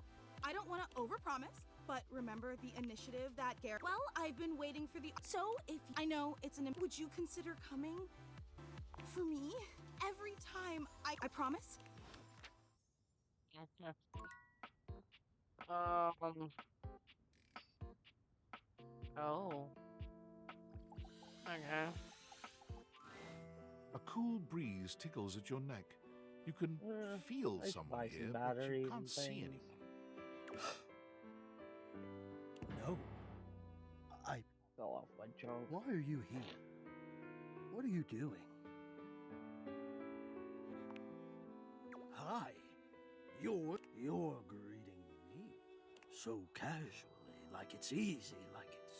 I don't want to overpromise, but remember the initiative that Garrett. Well, I've been waiting for the. So if I know it's an. Would you consider coming for me every time I promise? Okay. Oh. Okay. A cool breeze tickles at your neck. You can feel I someone buy some here, but batteries you and can't see things. anyone. No. I. Fell off my junk. Why are you here? What are you doing? Hi. You're greeting me so casually, like it's easy, like it's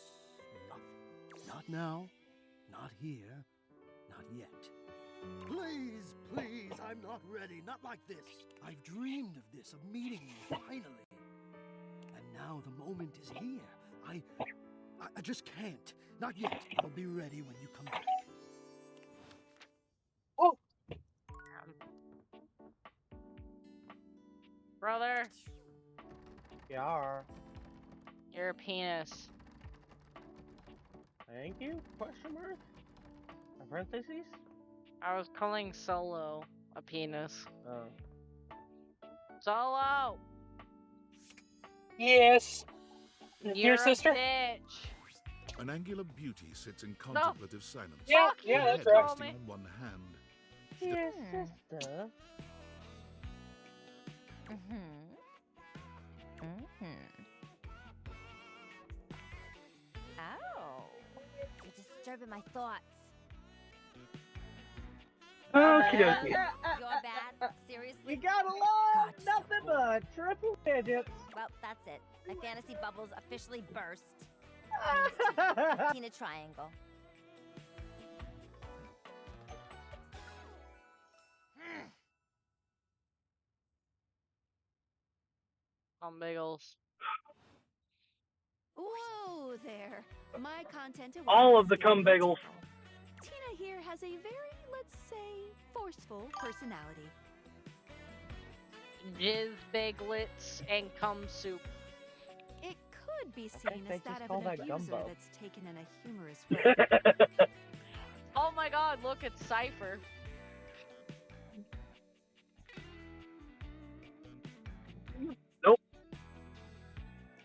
nothing. Not now, not here, not yet. Please, please, I'm not ready, not like this. I've dreamed of this, of meeting you finally. And now the moment is here. I just can't. Not yet. I'll be ready when you come back. Oh! Brother, Yeah. you're a penis. Thank you? Question mark? Parentheses? I was calling Solo a penis. Oh. Solo! Yes. You're Your sister? a bitch. An angular beauty sits in contemplative silence. Yeah, Fuck yeah, her that's head right. resting on one hand. Dear sister. Oh. You're disturbing my thoughts. Okie dokie. You're bad? Seriously? You got a lot! Nothing but triple digits. Well, that's it. My fantasy bubbles officially burst. Tina Triangle. Biggles. Whoa there. My content All awareness of the is cum very bagels. typical. Tina here has a very, let's say, forceful personality. Jizz bagelets and cum soup. It could be think seen they as that just of call an that abuser gumbo. that's taken in a humorous way. Oh my god, look, it's Cypher. Nope.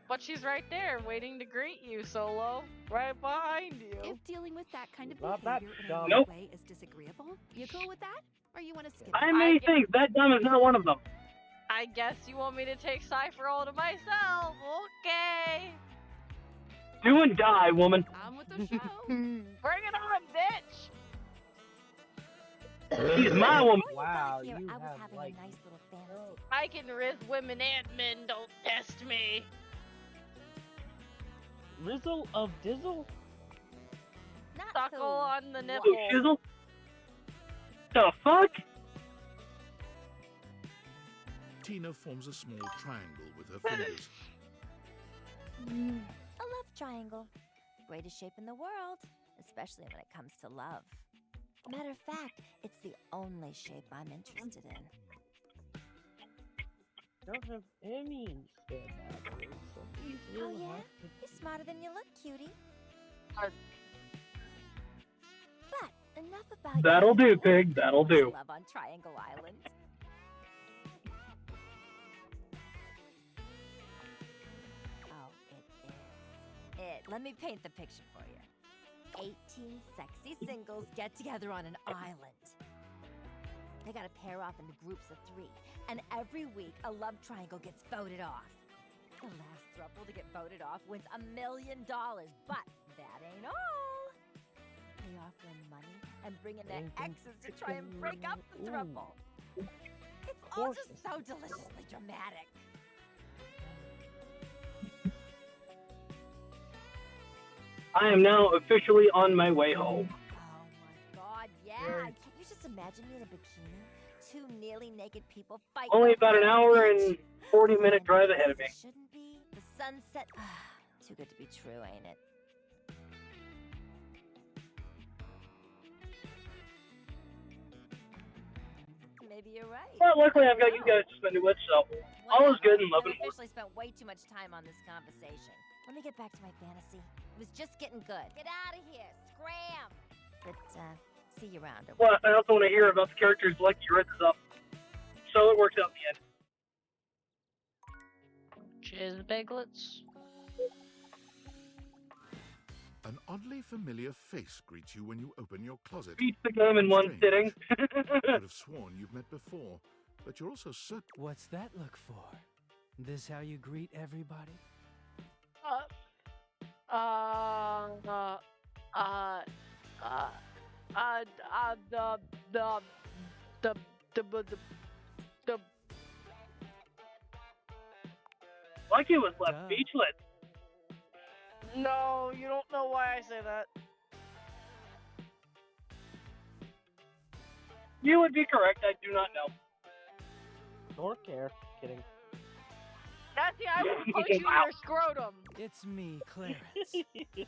But she's right there, waiting to greet you, Solo. Right behind you. If dealing with that kind of Not that behavior in a dumb. rude Nope. way is disagreeable, you cool with that? Or you want to skip I it? may think that dumb is not one of them. I guess you want me to take Cypher all to myself. Okay. Do and die, woman. I'm with the show. Bring it on, bitch. She's my woman. Wow, Here, you I was have having like a nice little fantasy. I can riz women and men. Don't test me. Rizzle of Dizzle? Not Suckle who. on the What? nipple. Shizzle? The fuck? Tina forms a small triangle with her fingers. A love triangle. Greatest shape in the world, especially when it comes to love. Matter of fact, it's the only shape I'm interested in. Don't have any spare batteries, so these Oh will yeah? have to... You're smarter than you look, cutie. Uh, But enough about That'll you. do, pig. That'll do. Love on Triangle Island. Oh, it is. Let me paint the picture for you. 18 sexy singles get together on an island. They gotta pair off into groups of 3, and every week a love triangle gets voted off. The last throuple to get voted off wins $1 million, but that ain't all. They offer him money and bring in their exes to try and break up the throuple. It's all just so deliciously dramatic. I am now officially on my way home. God, yeah. Can't you just imagine me in a bikini? Two nearly naked people fighting. Only about an over hour a beach. and 40-minute drive ahead of me. Shouldn't be. The sunset. Too good to be true, ain't it? Maybe you're right. Well, luckily I've got you guys to spend it with, so all is good and love and I've war. officially spent way too much time on this conversation. Let me get back to my fantasy. It was just getting good. Get out of here. Scram. But, see you around. Well, I also want to hear about the characters Lucky Ritz up. So it works out in the end. Cheers, Biglets. An oddly familiar face greets you when you open your closet. Beats the game in one sitting. I could have sworn you've met before, but you're also certain. What's that look for? This how you greet everybody? Lucky was left speechless. No, you don't know why I say that. You would be correct, I do not know. Nor care. Kidding. That's the I will punch you in your scrotum. It's me, Clarence.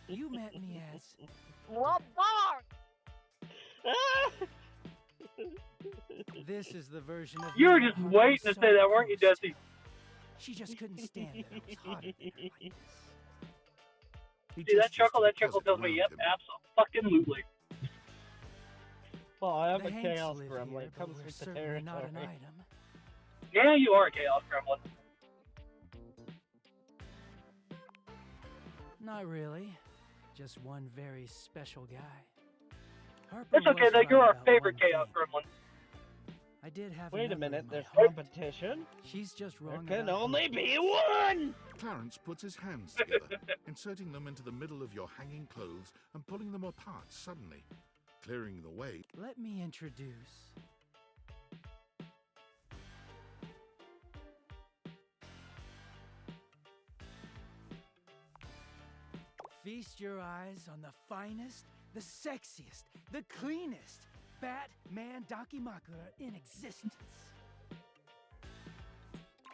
You met me as... Lamar! This is the version of... You were me just Harper waiting to saw say that, weren't you, first. Jesse? She just couldn't stand that I was hotter than her like this. See, that chuckle tells me, yep, absolutely. Well, I am The a Hanks chaos live gremlin. here, It but comes we're with the certainly territory. not an item. Yeah, you are a Chaos Gremlin. Not really. Just one very special guy. Harper That's okay, was though, right you're our about favorite one Chaos thing. Gremlin. I did have Wait a another minute, in my there's heart. competition? She's just wrong There can about only me. be one! Clarence puts his hands together, inserting them into the middle of your hanging clothes and pulling them apart suddenly, clearing the way. Let me introduce. Feast your eyes on the finest, the sexiest, the cleanest Batman Dakimakura in existence.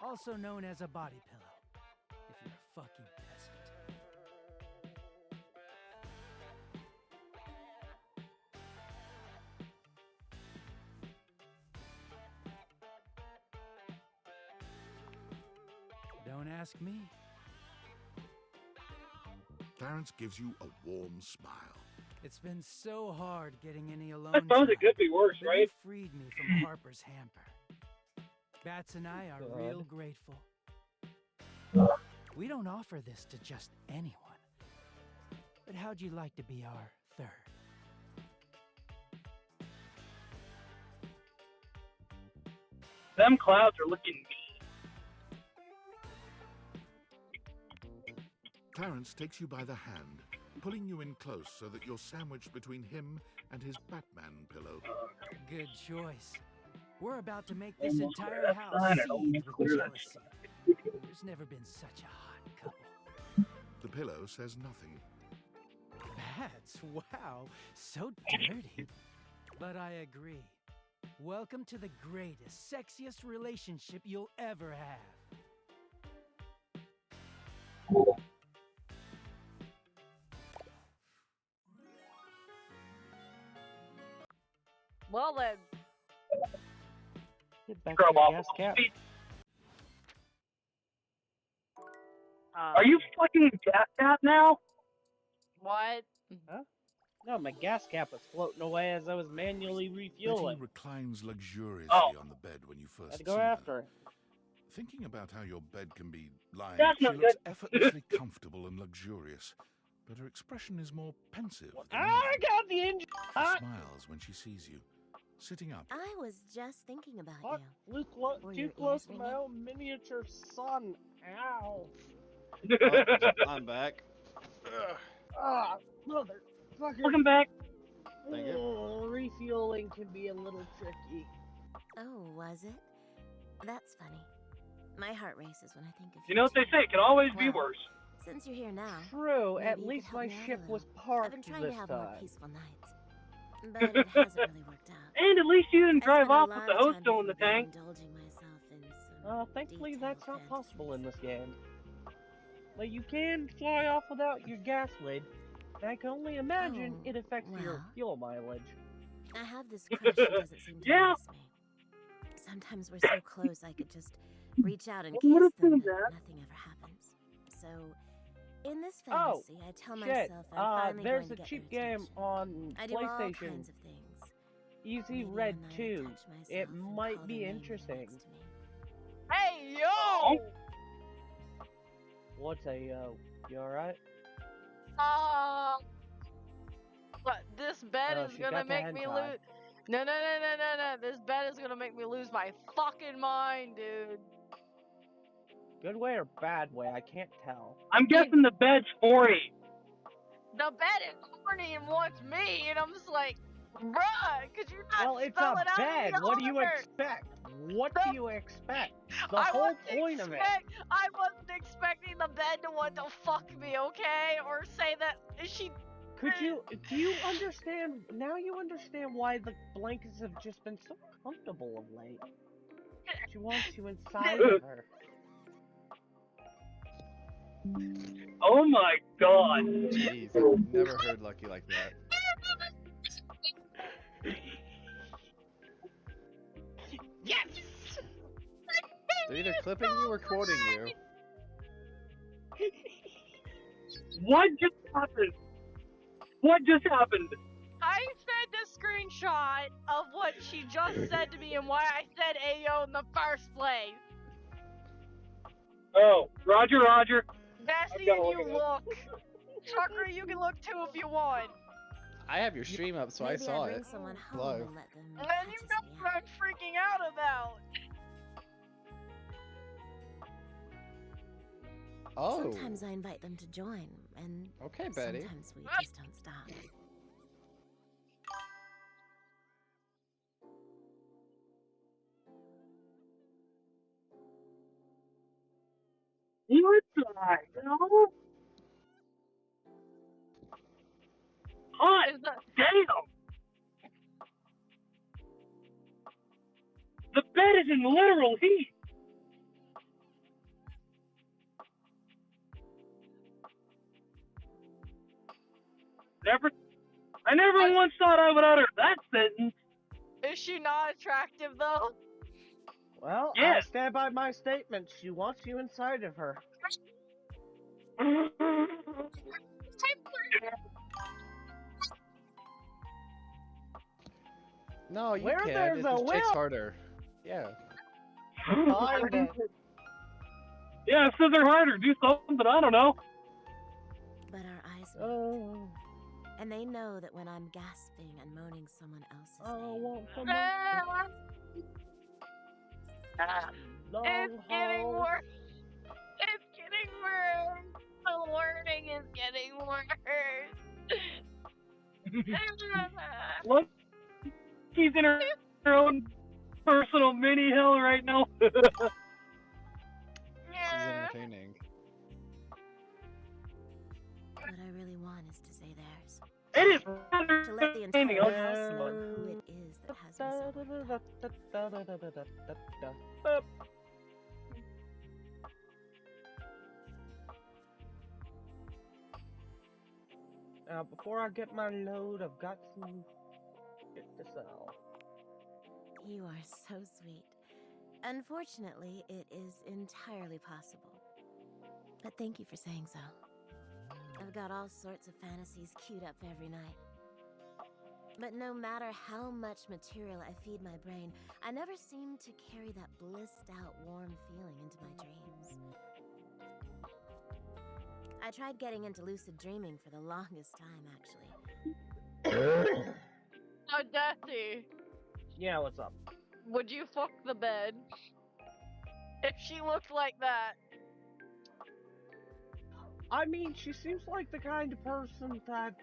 Also known as a body pillow, if you're a fucking peasant. Don't ask me. Clarence gives you a warm smile. It's been so hard getting any alone I suppose it time, could be worse, but right? you freed me from Harper's hamper. Bats and I are real grateful. We don't offer this to just anyone. But how'd you like to be our third? Them clouds are looking mean. Clarence takes you by the hand, pulling you in close so that you're sandwiched between him and his Batman pillow. Good choice. We're about to make this Almost entire there. house Fine, I don't seethe need to with clear that jealousy. There's never been such a hot couple. The pillow says nothing. Bats, wow, so dirty. But I agree. Welcome to the greatest, sexiest relationship you'll ever have. Well then. Get back Scrub to your off gas a cap. feet. Are you fucking gas cap now? What? Huh? No, my gas cap was floating away as I was manually Betty refueling. reclines luxuriously on the bed when you first Had to see go her. after her. Thinking about how your bed can be lying, That's she not looks good. effortlessly comfortable and luxurious, but her expression is more pensive than I got the engine! She Hot! smiles when she sees you, sitting up. I was just thinking about Hot! you. Too Were close your to ears my ringing? own miniature son. Ow. Oh, I'm back. Ah, motherfucker. Welcome back. Thank you. Oh, refueling can be a little tricky. Oh, was it? That's funny. My heart races when I think of You know what they say, it can always be Well, worse. Since you're here now, True, maybe at you least could help my me out a ship little. was I've parked been trying this to have more time. peaceful nights, but it hasn't really worked out. And at least you didn't I drive spent a off with lot the of hose time still in the before bed tank. indulging myself in some Thankfully detailed that's not fantasies. possible in this game. But you can fly off without your gas lid. And I can only imagine it affects your well. fuel mileage. I have this crush who doesn't seem to Yeah. notice me. Sometimes we're so close I could just reach out and Well, kiss what if them, they but that? nothing ever happens. So, in this Oh, fantasy, I tell shit. myself I'm finally There's going to a get cheap their game on I do all PlayStation. kinds of things. Easy Maybe Red one night I 2. touch myself It and might call be their name interesting. next to me. Hey, yo! What's a you alright? But this bed Oh, is she gonna got the make me hentai. lose. No. This bed is gonna make me lose my fucking mind, dude. Good way or bad way, I can't tell. I'm guessing the bed's horny. The bed is horny and wants me, and I'm just like, bruh, could you not Well, it's spell a it out bed. any What do you harder? expect? What do you expect? The I whole wasn't point of it. I wasn't expecting the bed to want to fuck me, okay? Or say that she. Do you understand? Now you understand why the blankets have just been so comfortable of late. She wants you inside of her. Oh my god. Jeez, I've never heard Lucky like that. Yes! They're either clipping you or quoting you. What just happened? What just happened? I sent a screenshot of what she just said to me and why I said Ayo in the first place. Oh, Roger. Bessie, gotta you look look. Tucker, you can look too if you want. I have your stream up, so I Maybe saw bring it. someone home Live. and let them And then you know what I'm freaking out about. Oh. Sometimes I invite them to join, and Okay, Betty. sometimes we just don't stop. What the hell? Hot damn! The bed is in literal heat. I never once thought I would utter that sentence. Is she not attractive though? Well, Yeah. I stand by my statement. She wants you inside of her. No, you Where can't. there's It a just takes will- harder. Yeah. Find it. Yeah, scissor harder. Do something. I don't know. But our eyes meet. Oh. And they know that when I'm gasping and moaning someone else's won't come It's getting worse. It's getting worse. The learning is getting worse. Look, she's in her own personal mini hill right now. This is entertaining. What I really want is to say theirs. It is To let the entertaining. entire house know who it is that has me so Now, before I get my load, I've got some shit to sell. You are so sweet. Unfortunately, it is entirely possible. But thank you for saying so. I've got all sorts of fantasies queued up for every night. But no matter how much material I feed my brain, I never seem to carry that blissed out warm feeling into my dreams. I tried getting into lucid dreaming for the longest time, actually. So, Dusty, Yeah, what's up? would you fuck the bed? If she looked like that. I mean, she seems like the kind of person that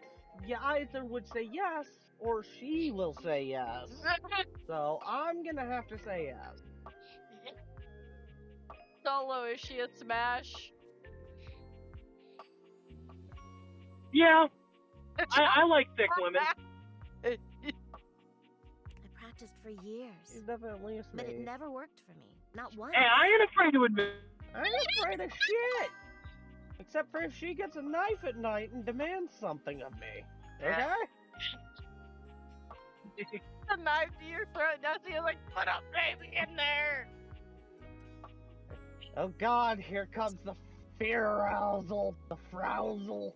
you either would say yes or she will say yes. So I'm gonna have to say yes. Solo, is she a smash? Yeah. I like thick women. I practiced for years. She's definitely a But it snake. never worked for me. Not once. Hey, I ain't afraid to admit. I ain't afraid of shit! Except for if she gets a knife at night and demands something of me. Okay? The knife to your throat, Dusty is like, put a baby in there! Oh god, here comes the fear arousal, the frousal.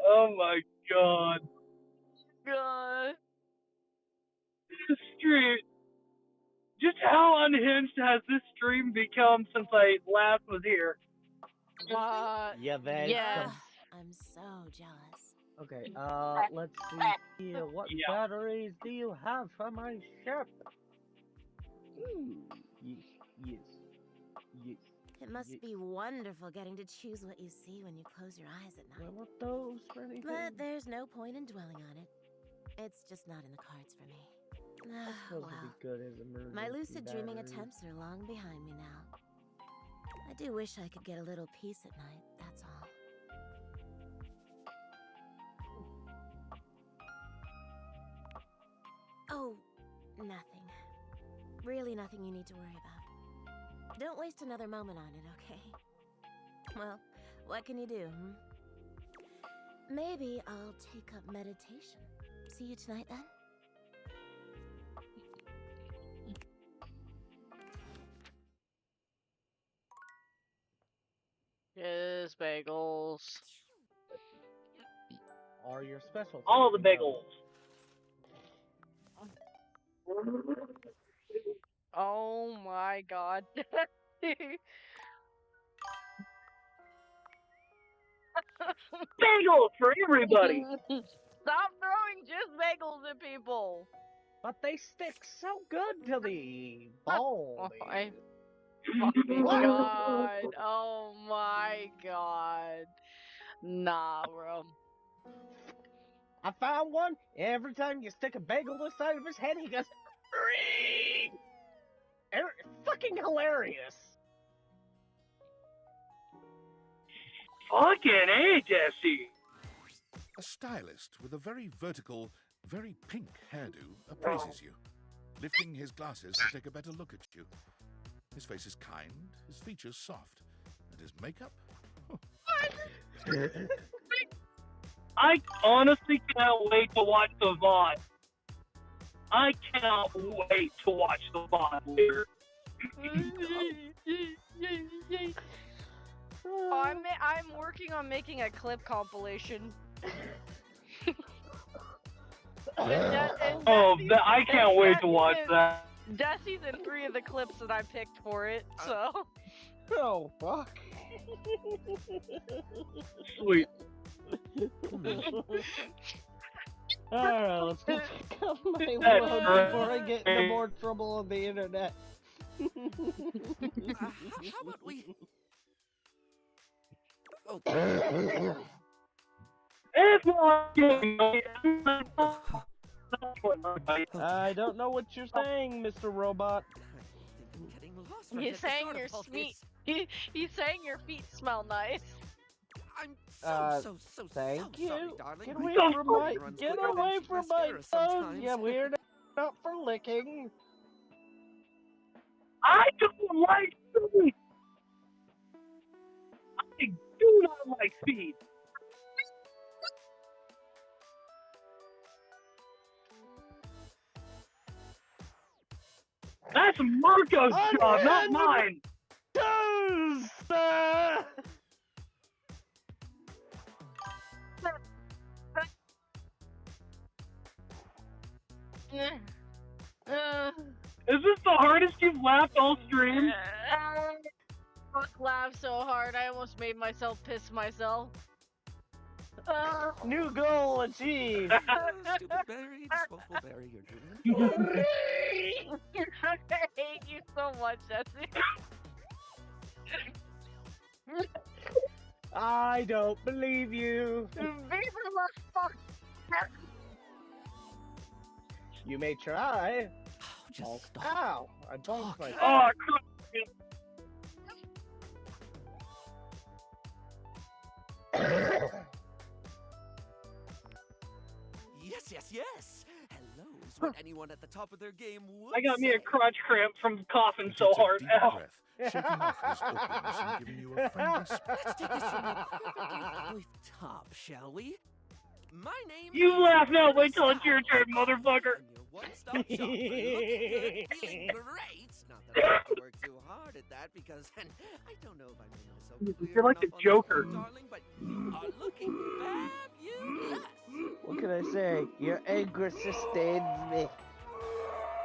Oh my god. God. This stream. Just how unhinged has this stream become since I last was here? Yeah, they. Yes. I'm so jealous. Okay, let's see here. What batteries do you have for my ship? Yes. It must be wonderful getting to choose what you see when you close your eyes at night. What those for anything? But there's no point in dwelling on it. It's just not in the cards for me. That's supposed to be good as emergency My lucid dreaming batteries. attempts are long behind me now. I do wish I could get a little peace at night, that's all. Oh, nothing. Really nothing you need to worry about. Don't waste another moment on it, okay? Well, what can you do, Maybe I'll take up meditation. See you tonight, then? Yes, bagels. Are your special? All the bagels. Oh my god. Bagels for everybody! Stop throwing just bagels at people! But they stick so good to the bone. Oh my fucking god. Oh my god. Nah, bro. I found one. Every time you stick a bagel this side of his head, he goes. Fucking hilarious. Fucking A, Jesse! A stylist with a very vertical, very pink hairdo appraises you, lifting his glasses to take a better look at you. His face is kind, his features soft, and his makeup? I honestly cannot wait to watch the VOD. I cannot wait to watch the VOD later. I'm working on making a clip compilation. I can't wait to watch that. Jesse's in 3 of the clips that I picked for it, so. Oh, fuck. Sweet. Alright, let's go check out my That's load right. before I get into more trouble on the internet. How about we? I don't know what you're saying, Mr. Robot. He's saying your feet. He's saying your feet smell nice. I'm Thank you. sorry, darling. Get My away dog from my, runs get quicker than away from my mascara phone, sometimes. you weird up for licking. I don't like feet! I do not like feet! That's Marco's job, not mine! Is this the hardest you've laughed all stream? Fuck, laugh so hard I almost made myself piss myself. New goal achieved. Stupid berry, disposable berry, you're dreaming. I hate you so much, Jesse. I don't believe you. You may try. Just stop. Ow! I bumped myself. Oh, Yes. Hello is what anyone at the top of their game would I got me a say. crotch cramp from coughing so Takes a hard. deep Ow. breath, shaking off his awkwardness and giving you a friendly Let's take this from the perfectly top, shall we? My name You is laugh now, wait till it's Sal. your turn, motherfucker. And your one-stop shop for looking good, feeling great. Not that I have to work too hard at that because I don't know if I made myself clear You're like the enough on Joker. this, darling, but you are looking fabulous. What can I say? Your anger sustains me.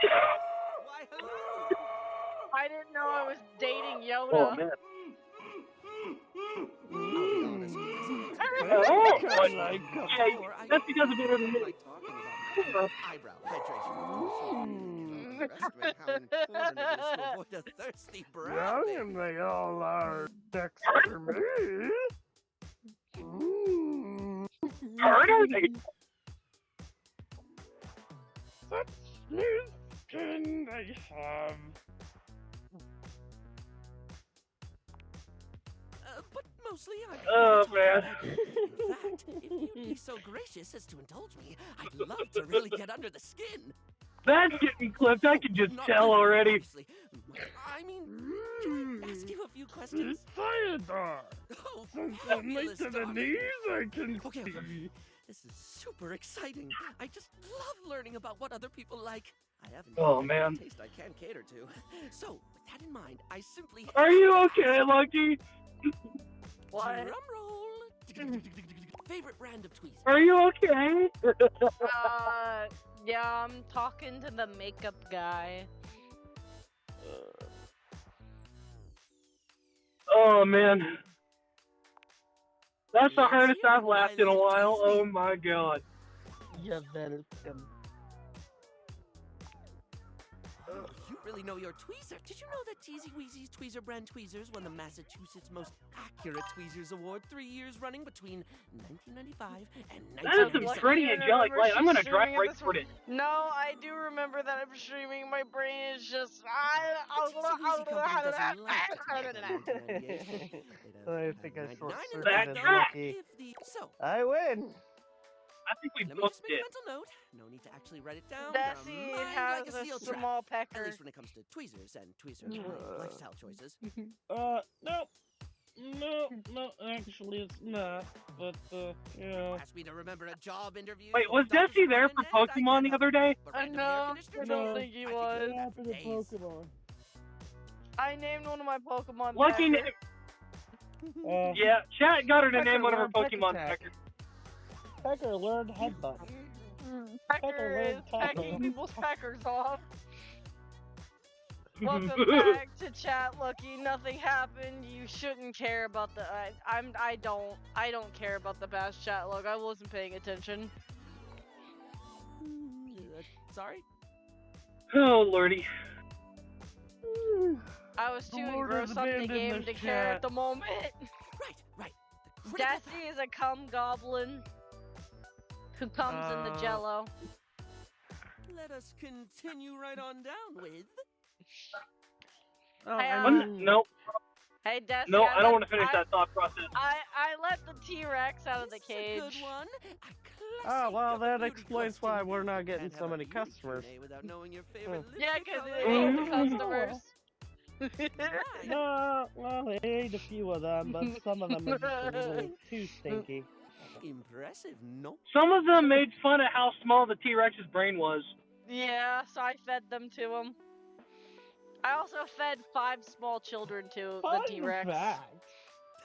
Why, hello. I didn't know I was dating Yoda. Oh, man. I'll be honest, Oh, Kinda like yeah, that's because of it in the like talking about eyebrow hydration. Underestimate how important it is to avoid a thirsty brow. and they all are next to me. hard are they? Such smooth skin they have. But mostly I'm Oh, talking man. about you. In fact, if you'd be so gracious as to indulge me, I'd love to really get under the skin. That's getting clipped. I can just Not tell really, already. obviously. I mean, can I ask you a few questions? Theodore! Oh, Only fabulous, to the darling. knees I can Okay, okay. see. This is super exciting. I just love learning about what other people like. I haven't Oh, a man. taste I can cater to. So, with that in mind, I simply Are you okay, Lucky? What? Drum roll. Favorite brand of tweezers? Are you okay? Yeah, I'm talking to the makeup guy. Oh, man. That's the hardest I've laughed in a while. Oh, my God. You're welcome. Oh, you really know your tweezer. Did you know that Teasy Weezy's Tweezer brand tweezers won the Massachusetts Most Accurate Tweezers Award 3 years running between 1995 and That is some 1997? pretty angelic light. I'm gonna drive right for it. No, I do remember that I'm streaming. My brain is just. I think I short-circuited That- Lucky. So, I win. I think we let me booked just make a it. mental note. No need to actually write it down. Bessie Mind has like a a steel trap. small At pecker. least when it comes to tweezers and tweezer lifestyle choices. No. No, actually it's not. But, yeah. Ask me to remember a job interview. Wait, was Desi there for Pokemon the other day? I know. I don't think he was. Pokemon? I named one of my Pokemon. Lucky. Pecker. Yeah, chat got her to Pecker name one of her learned Peck Pokemon Attack. Pecker. Pecker learned headbutt. Pecker is learned tackle. pecking people's peckers off. Welcome back to chat, Lucky. Nothing happened. You shouldn't care about the. I don't care about the past chat log. I wasn't paying attention. Sorry? Oh, lordy. I was too Lord engrossed has on the abandoned game this to care chat. at the moment. Right. Desi is a cum goblin who comes in the jello. Let us continue right on down with. Nope. Hey, Desi. No, I don't let- want to finish that thought process. I let the T-Rex out of the cage. Good one. Oh, well, that explains why we're not getting so many customers. Without knowing your favorite Yeah, because lipstick they color. hate the customers. No, well, I ate a few of them, but some of them are just a little too stinky. Impressive, no? Some of them made fun of how small the T-Rex's brain was. Yeah, so I fed them to him. I also fed 5 small children to the Fun T-Rex. fact.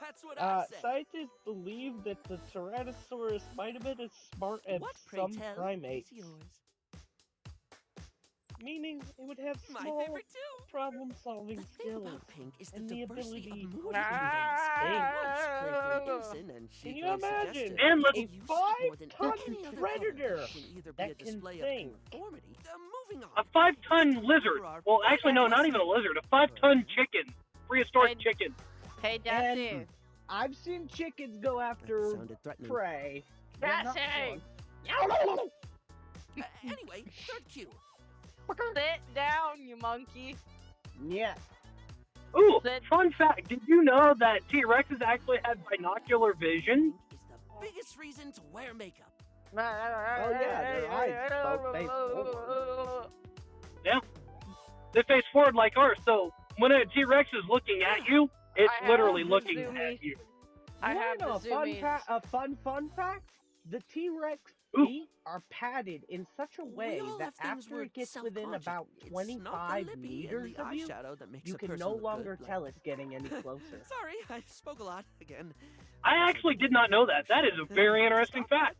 That's what I said. Scientists believe that the Tyrannosaurus might have been as smart as What, pray some tell, primates. is yours? meaning it would have My small favorite too. problem-solving skills Pink is the and the diversity ability of mood to it think. conveys. Once playfully innocent and Can you shakily imagine suggestive, a its use more than 5-ton any other predator color can either be a that can display think? of conformity. Moving on. A 5-ton lizard. Well, actually, no, not even a lizard. A 5-ton chicken. Prehistoric chicken. Hey, Dassy. And I've seen chickens go after sounded threatening. prey. They're not Dassy! fun. Anyway, third cue. Sit down, you monkey. Yeah. Ooh, fun fact. Did you know that T-Rexes actually had binocular vision? Biggest reason to wear makeup. Oh yeah, their eyes both face forward. Yeah. They face forward like ours, so when a T-Rex is looking at you, it's I literally have looking the at you. I You have wanna know the a fun fact? The T-Rex feet are padded in such a way all that have things after we're it gets within self-conscious. about It's 25 not the lippy meters and the of you, eyeshadow that makes you a can person no look longer good, tell it's getting any closer. Sorry, I spoke a lot again. I actually did not know that. That is a very interesting fact.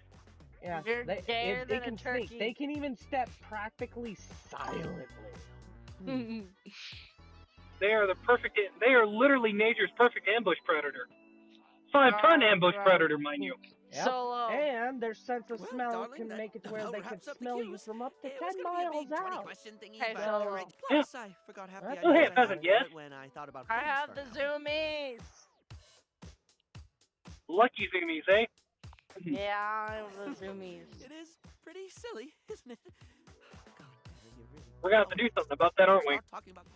Yeah, You're gayer they than a can turkey. sneak. They can even step practically silently. They are the perfect. They are literally nature's perfect ambush predator. 5-ton ambush predator, mind you. Yep. Solo. And their sense of Well, smell darling, can that make it to where about they can wraps up the smell you cues. from up to It was 10 gonna be a miles big 20 out. question thingy, Hey, but Solo. plus I forgot half the That's ideas okay, I had peasant, for yes? it when I thought about I friends have for the now. zoomies. Lucky zoomies, eh? Yeah, I have the zoomies. It is pretty silly, isn't it? God, Barry, you really We're gonna have to do something about that, aren't we? start talking about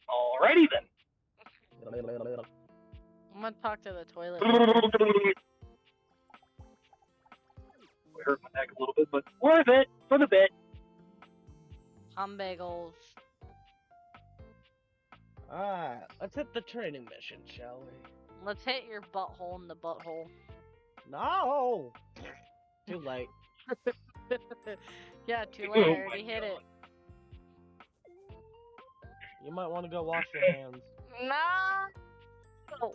Alrighty then. I'm gonna talk to the toilet. I hurt my neck a little bit, but worth it for the bit. Bagels. Alright, let's hit the training mission, shall we? Let's hit your butthole in the butthole. No! Too late. Yeah, too Oh late. I my already hit it. You might want to go wash your hands. No.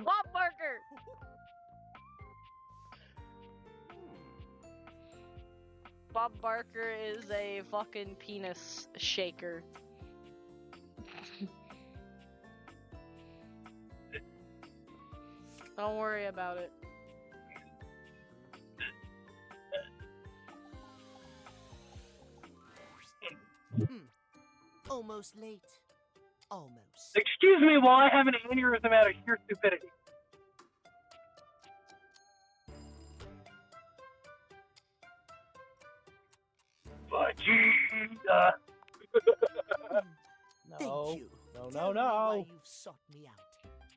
Bob Barker. Bob Barker is a fucking penis shaker. Don't worry about it. almost late. Almost. Excuse me while I have an aneurysm out of sheer stupidity. Vegeta. No. Thank you. No, Tell no, me why no. you've sought me out.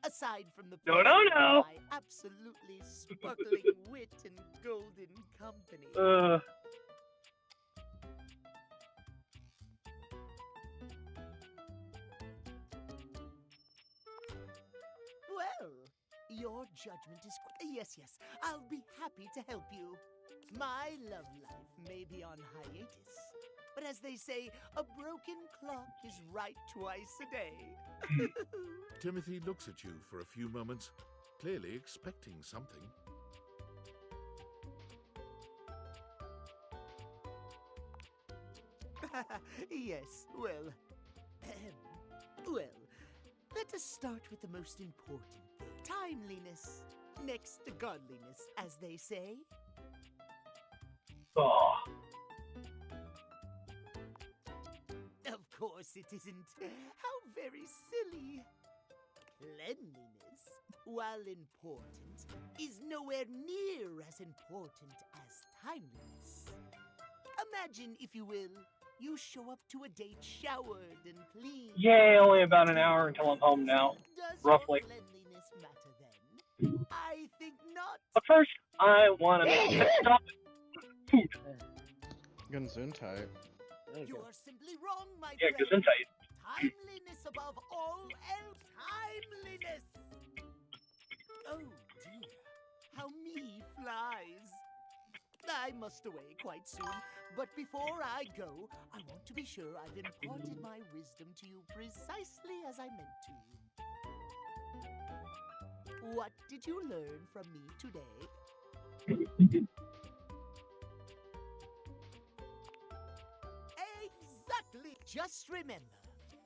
Aside from the No, no, pleasure of no. my absolutely sparkling wit and golden company. Well, your judgment is yes, yes. I'll be happy to help you. My love life may be on hiatus, but as they say, a broken clock is right twice a day. Timothy looks at you for a few moments, clearly expecting something. Yes, well, well, let us start with the most important thing. Timeliness, next to godliness, as they say. Oh. Of course it isn't. How very silly. Cleanliness, while important, is nowhere near as important as timeliness. Imagine, if you will, you show up to a date showered and clean. Yay, only about an hour until I'm home now. Does Roughly. your cleanliness matter then? I think not. But first, I want to make a stop. Food. Gesundheit. You are simply wrong, my Yeah, friend. Gesundheit. Timeliness above all else. Timeliness. Oh dear, how me flies. I must away quite soon, but before I go, I want to be sure I've imparted my wisdom to you precisely as I meant to. What did you learn from me today? Exactly! Just remember,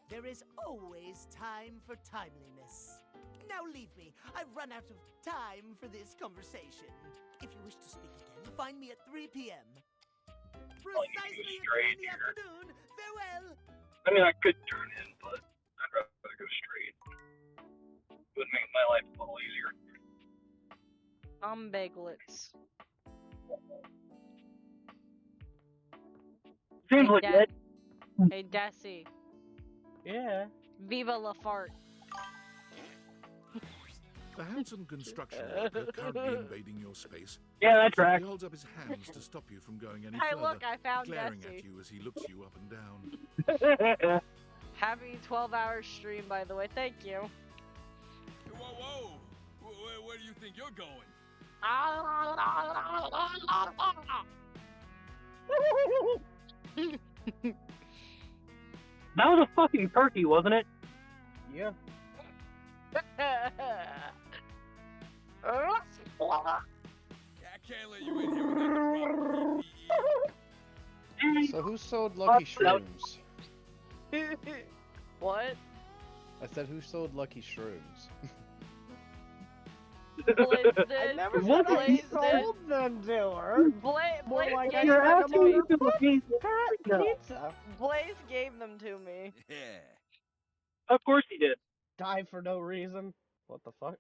there is always time for timeliness. Now leave me. I've run out of time for this conversation. If you wish to speak again, find me at 3 p.m. Precisely at 3 in the afternoon. Farewell! I mean, I could turn in, but I'd rather go straight. It would make my life a little easier. Baglets. Seems like that. Hey, Desi. Yeah. Viva la fart. The Hanson construction worker currently invading your space. Yeah, that tracks. He holds up his hands to stop you from going any Hey, further, look, I found glaring Desi. at you as he looks you up and down. Happy 12-hour stream, by the way. Thank you. Whoa, whoa! Where do you think you're going? That was a fucking turkey, wasn't it? Yeah. I can't let you in here without the So who sold Lucky Shrooms? What? I said who sold Lucky Shrooms? Blaze did. I never Blaze said I did. sold them to her. Blaze like gave you're them to me. Pizza. Blaze gave them to me. Yeah. Of course he did. Die for no reason. What the fuck?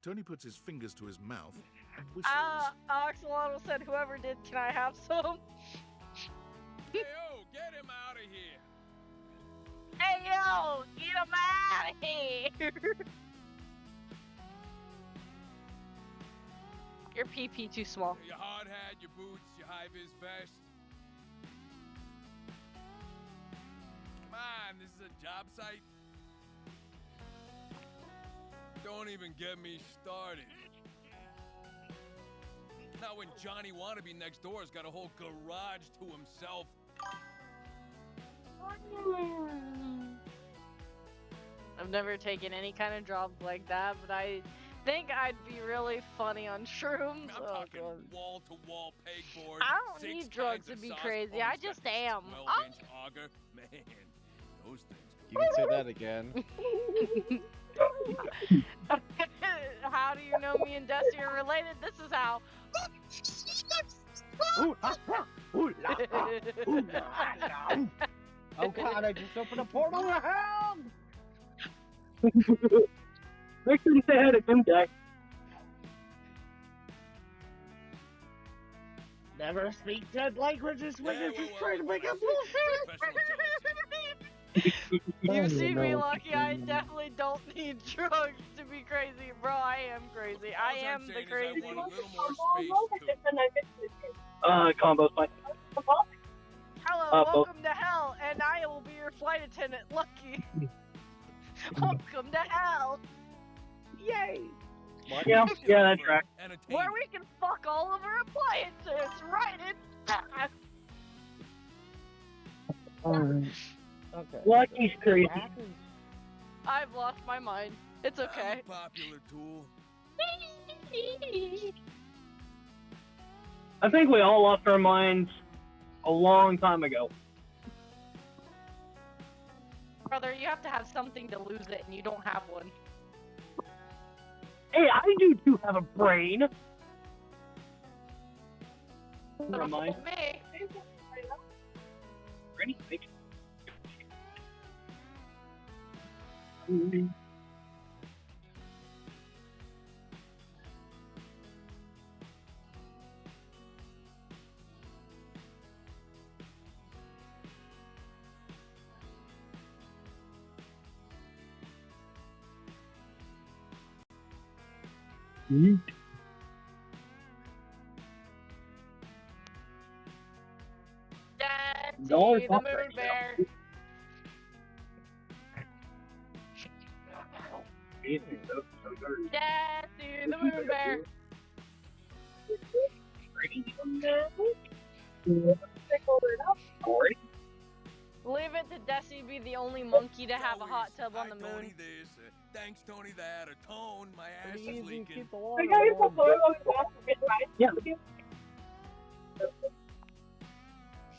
Tony puts his fingers to his mouth and whistles. Axolotl said, whoever did, can I have some? Hey, yo, get him out of here. Hey, yo, get him out of here. Your PP too small. Your hard hat, your boots, your high-vis vest. Come on, this is a job site. Don't even get me started. Not when Johnny Wannabe next door's got a whole garage to himself. I've never taken any kind of job like that, but I think I'd be really funny on shrooms. I'm Oh, talking God. wall-to-wall pegboard. I don't 6 need drugs kinds to of be sauce crazy. I points, just got am. 12-inch auger. Man, those things. You can say that again. How do you know me and Desi are related? This is how. Ooh, la, ooh, la, la. Oh god, I just opened a portal to hell! Make sure to say hi to Jim Jack. Never speak dead languages when you're just trying to make a You've seen me, Lucky. I definitely don't need drugs to be crazy. Bro, I am crazy. I am the crazy. Combo's fine. Hello, welcome to hell, and I will be your flight attendant, Lucky. Welcome to hell. Yay. Yeah, that's right. Where we can fuck all of our appliances right in that. Okay. Lucky's crazy. I've lost my mind. It's okay. I'm a popular tool. I think we all lost our minds a long time ago. Brother, you have to have something to lose it, and you don't have one. Hey, I do too have a brain. Never mind. Me. Ready? Daddy, No, the moon bear. Daddy, the moon bear. Leave it to Desi be the only monkey to have a hot tub on the moon. Tony this, thanks Tony that, or Tone, my ass Pretty is easy, leaking. keep the water warm. Yeah.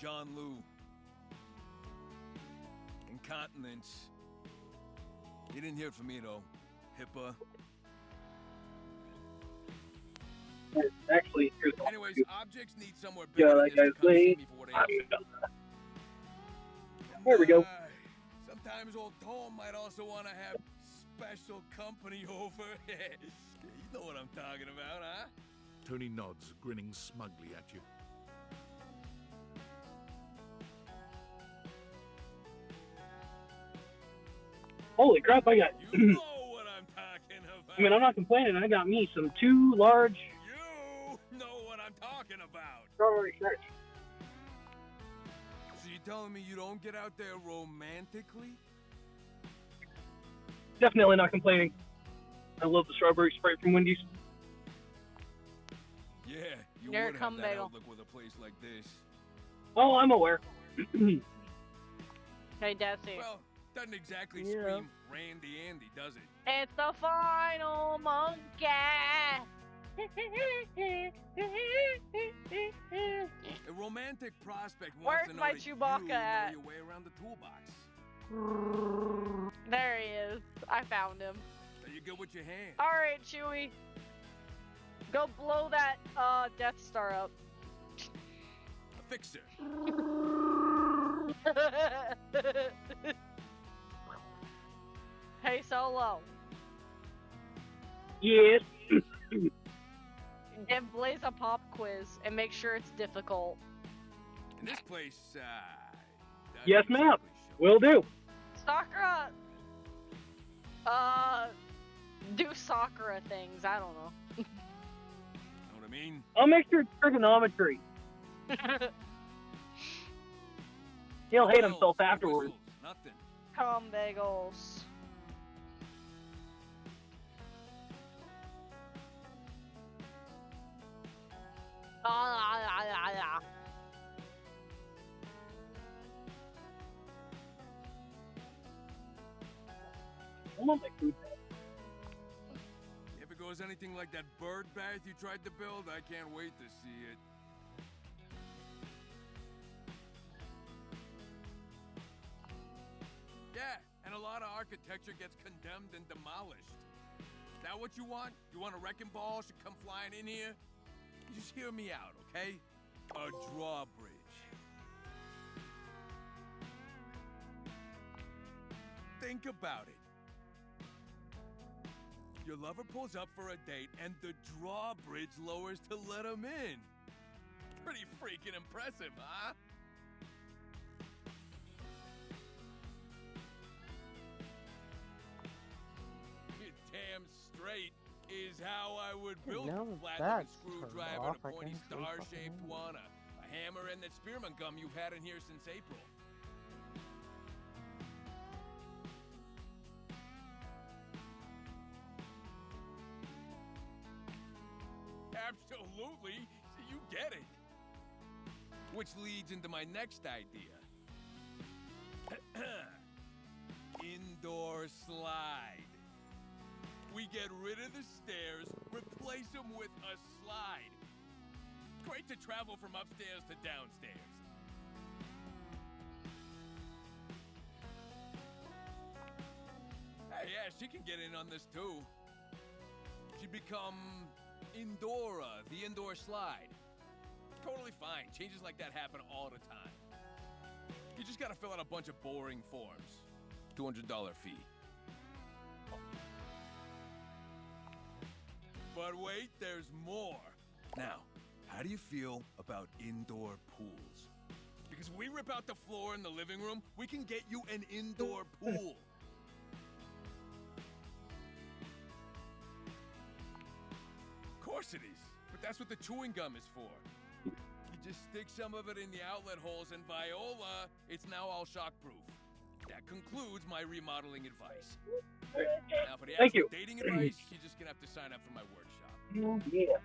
Jean-Loup. Incontinence. You didn't hear it from me though. HIPAA. Actually, here's the Anyways, objects need somewhere yeah, bigger that than this guy's to come see late. me for what they are. There we go. Sometimes old Tom might also want to have special company over. You know what I'm talking about, huh? Tony nods, grinning smugly at you. Holy crap, I got... You know what I'm talking about. I mean, I'm not complaining. I got me some 2 large... You know what I'm talking about. strawberry shirts. So you telling me you don't get out there romantically? Definitely not complaining. I love the strawberry Sprite from Wendy's. Yeah, you Here would come have that Bagel. outlook with a place like this. Oh, I'm aware. Hey, Desi. Well, doesn't exactly Yeah. scream Randy Andy, does it? It's the final monkey. A romantic prospect wants Where's to know my that Chewbacca you know at? your way around the toolbox. There he is. I found him. Are you good with your hands? All right, Chewie. Go blow that Death Star up. A fixer. Hey, Solo. Yes. Give Blaze a pop quiz and make sure it's difficult. In this place, Yes, ma'am. Will do. Sakura. Do Sakura things. I don't know. Know what I mean? I'll make sure it's trigonometry. He'll hate himself afterwards. Nothing. Come, bagels. I want my food. If it goes anything like that bird bath you tried to build, I can't wait to see it. Yeah, and a lot of architecture gets condemned and demolished. Is that what you want? You want a wrecking ball should come flying in here? Just hear me out, okay? A drawbridge. Think about it. Your lover pulls up for a date and the drawbridge lowers to let him in. Pretty freaking impressive, huh? You're damn straight is how I would build now a that flat that's screwdriver turned off, and a I pointy can actually star-shaped fucking one, a hammer, and that spearmint gum you've had in here since April. Absolutely, so you get it. Which leads into my next idea. Indoor slide. We get rid of the stairs, replace them with a slide. Great to travel from upstairs to downstairs. Hey, yeah, she can get in on this too. She'd become Indora, the indoor slide. Totally fine. Changes like that happen all the time. You just gotta fill out a bunch of boring forms. $200 fee. But wait, there's more. Now, how do you feel about indoor pools? Because if we rip out the floor in the living room, we can get you an indoor pool. Of course it is, but that's what the chewing gum is for. You just stick some of it in the outlet holes, and Viola, it's now all shockproof. That concludes my remodeling advice. Now for the Thank actual you. dating advice, you're just gonna have to sign up for my workshop. Yeah.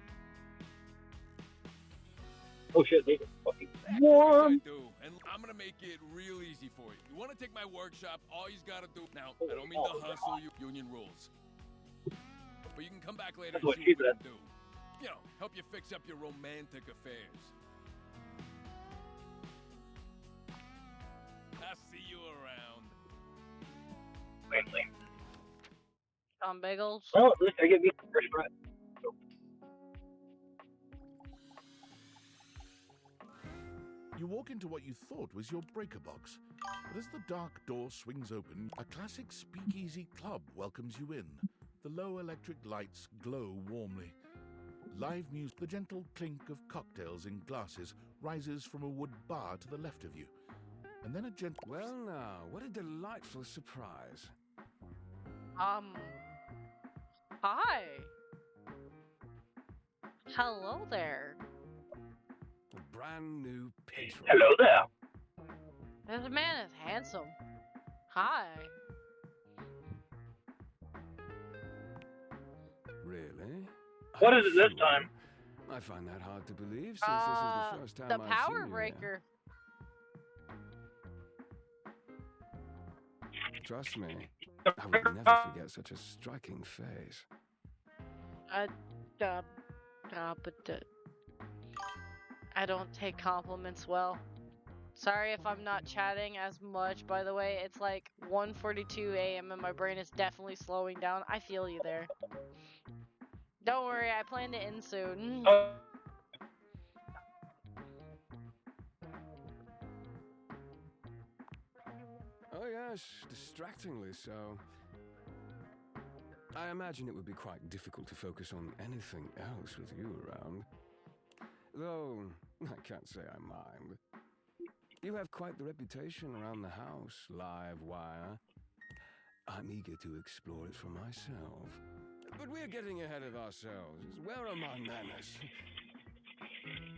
Oh shit, they fucking warm. I do, and I'm gonna make it real easy for you. You want to take my workshop? All you gotta do now. I don't mean to hustle you. Union rules. But you can come back later That's and what see she what we said. can do. You know, help you fix up your romantic affairs. I'll see you around. Wait. Bagels. Well, at least I get me some fresh bread. You walk into what you thought was your breaker box, but as the dark door swings open, a classic speakeasy club welcomes you in. The low electric lights glow warmly. Live music, the gentle clink of cocktails in glasses rises from a wood bar to the left of you. And then a gentle... Well now, what a delightful surprise. Hi. Hello there. A brand new patron. Hello there. This man is handsome. Hi. Really? What Are is it you this sure? time? I find that hard to believe since this is the first time The I've power seen you here. breaker. Trust me, I would never forget such a striking face. I don't take compliments well. Sorry if I'm not chatting as much, by the way. It's like 1:42 a.m. and my brain is definitely slowing down. I feel you there. Don't worry, I plan to end soon. Oh yes, distractingly so. I imagine it would be quite difficult to focus on anything else with you around. Though, I can't say I mind. You have quite the reputation around the house, live wire. I'm eager to explore it for myself. But we're getting ahead of ourselves. Where are my manners?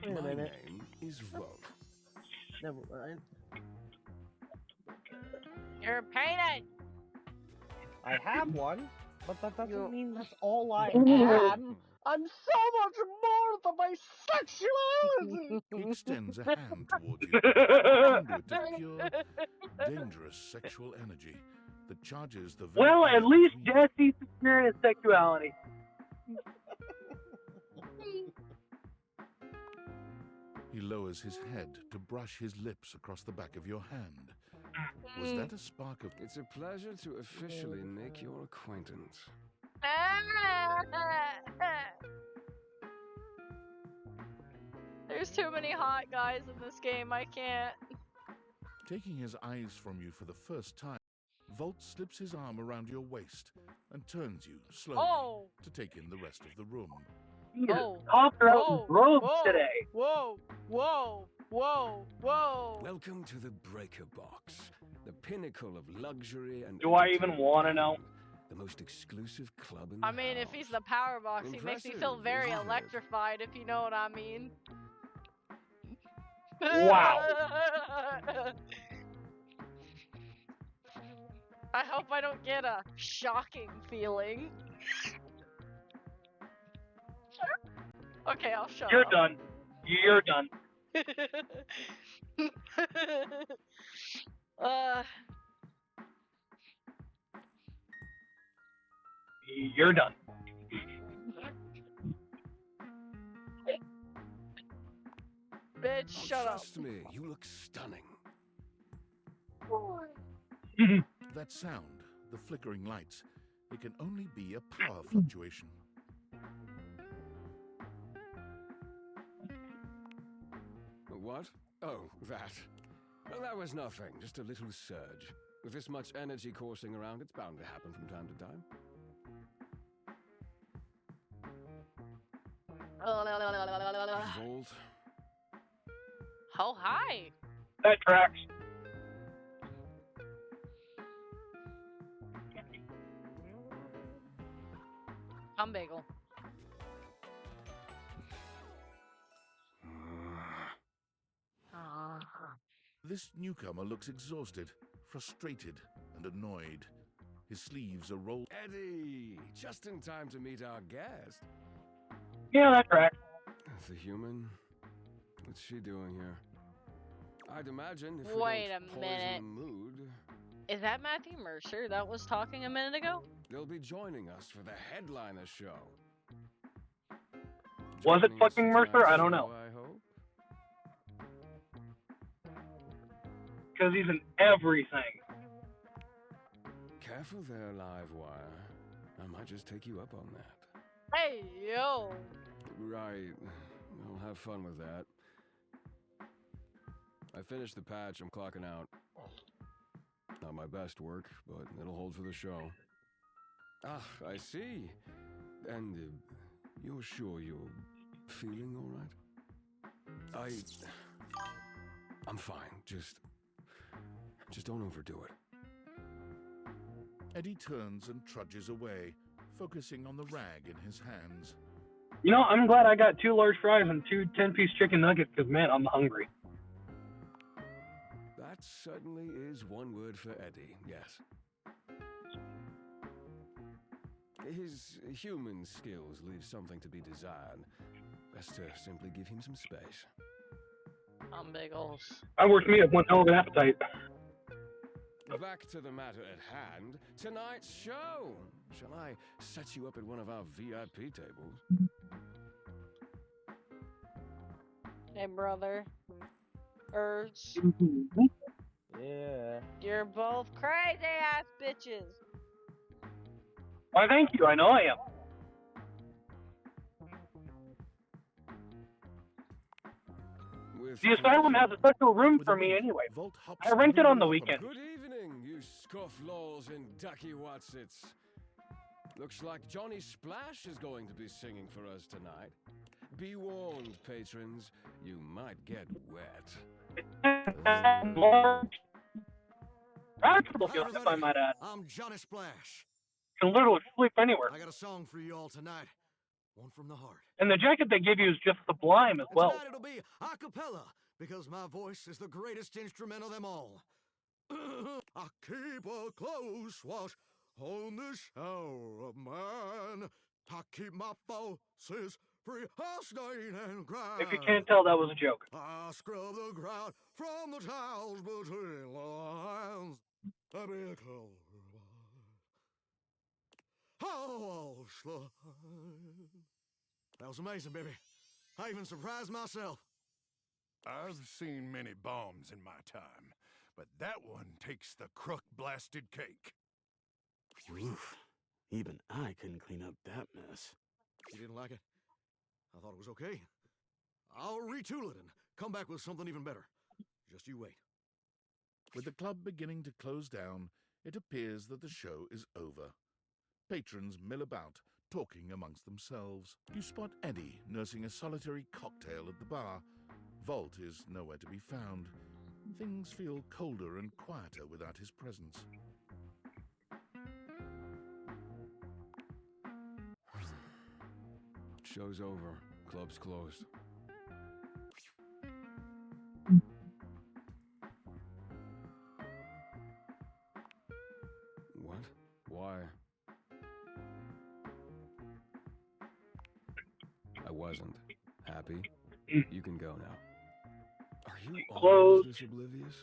Wait a My minute. name is Volk. Never mind. You're painted! I have one, but that doesn't mean that's all I Ooh. am. I'm so much more than my sexuality! He extends a hand towards you, a conduit of pure, dangerous sexual energy that charges the very Well, air at least between you. Jesse's experienced sexuality. He lowers his head to brush his lips across the back of your hand. Was that a spark of... It's a pleasure to officially make your acquaintance. There's too many hot guys in this game, I can't. Taking his eyes from you for the first time, Volt slips his arm around your waist and turns you slowly to take in the rest of the room. Tossed her out in robes today. Whoa, whoa, whoa, whoa. Welcome to the Breaker Box, the pinnacle of luxury and Do I even want to know? the most exclusive club in the I mean, if he's the power box, he makes me feel Impressive, very isn't it? electrified, if you know what I mean. Wow. I hope I don't get a shocking feeling. Okay, I'll shut You're up. done. You're done. You're done. Bitch, shut up. Trust me, you look stunning. That sound, the flickering lights, it can only be a power fluctuation. What? Oh, that. Well, that was nothing, just a little surge. With this much energy coursing around, it's bound to happen from time to time. Volt. Oh, hi. That tracks. I'm bagel. This newcomer looks exhausted, frustrated, and annoyed. His sleeves are rolled. Eddie, just in time to meet our guest. Yeah, that tracks. The human? What's she doing here? I'd imagine if Wait we a don't poison minute. the mood, Is that Matthew Mercer that was talking a minute ago? they'll be joining us for the headliner show. Was it Joining us fucking for Mercer? tonight's I don't show, know. I hope. Because he's in everything. Careful there, Livewire. I might just take you up on that. Hey, yo. Right. I'll have fun with that. I finished the patch. I'm clocking out. Not my best work, but it'll hold for the show. Ah, I see. And you're sure you're feeling all right? I'm fine. Just don't overdo it. Eddie turns and trudges away, focusing on the rag in his hands. You know, I'm glad I got 2 large fries and 2 10-piece chicken nuggets because, man, I'm hungry. That certainly is one word for Eddie, yes. His human skills leave something to be desired. Best to simply give him some space. I'm big old. I worked me up one hell of an appetite. Back to the matter at hand. Tonight's show. Shall I set you up at one of our VIP tables? Hey, brother. Urge. Yeah. You're both crazy ass bitches. Why, thank you. I know I am. The asylum has a special room for me anyway. I rented on the weekend. Good evening, you scofflaws and ducky watsits. Looks like Johnny Splash is going to be singing for us tonight. Be warned, patrons, you might get wet. If I might add. I'm Johnny Splash. Can literally sleep anywhere. I got a song for you all tonight. One from the heart. And the jacket they give you is just sublime as well. Tonight it'll be a cappella, because my voice is the greatest instrument of them all. I keep a close watch on this hour of mine. I keep my forces free of stain and grime. If you can't tell, that was a joke. I scrub the ground from the tiles between lines. I be a clover. Oh, that was amazing, baby. I even surprised myself. I've seen many bombs in my time, but that one takes the crook-blasted cake. Oof. Even I couldn't clean up that mess. You didn't like it? I thought it was okay. I'll retool it and come back with something even better. Just you wait. With the club beginning to close down, it appears that the show is over. Patrons mill about, talking amongst themselves. You spot Eddie nursing a solitary cocktail at the bar. Volt is nowhere to be found. Things feel colder and quieter without his presence. Show's over. Club's closed. What? Why? I wasn't happy. You can go now. Are you always this oblivious?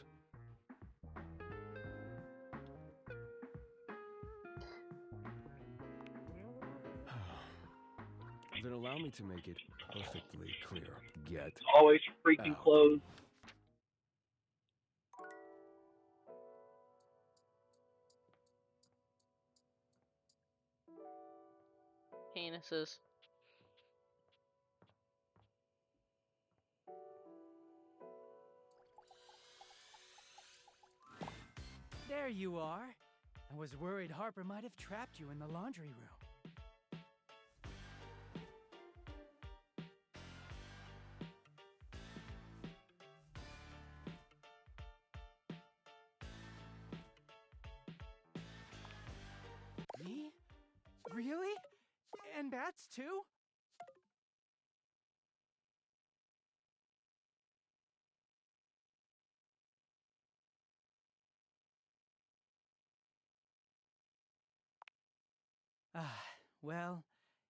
Then allow me to make it perfectly clear. Get Always freaking out. clothes. Penises. There you are. I was worried Harper might have trapped you in the laundry room. Me? Really? And bats too? Ah, well,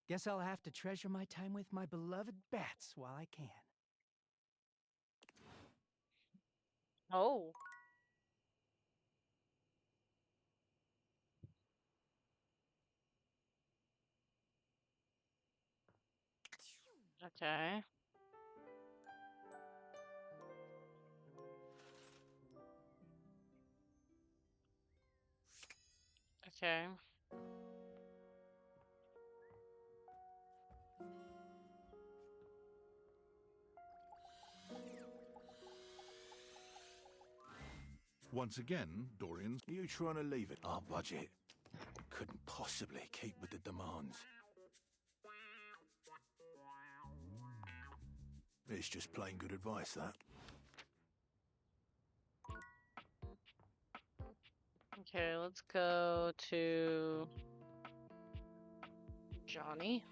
guess I'll have to treasure my time with my beloved bats while I can. Oh. Okay. Okay. Once again, Dorian's... You trying to leave it? Our budget couldn't possibly keep with the demands. It's just plain good advice, that. Okay, let's go to Johnny.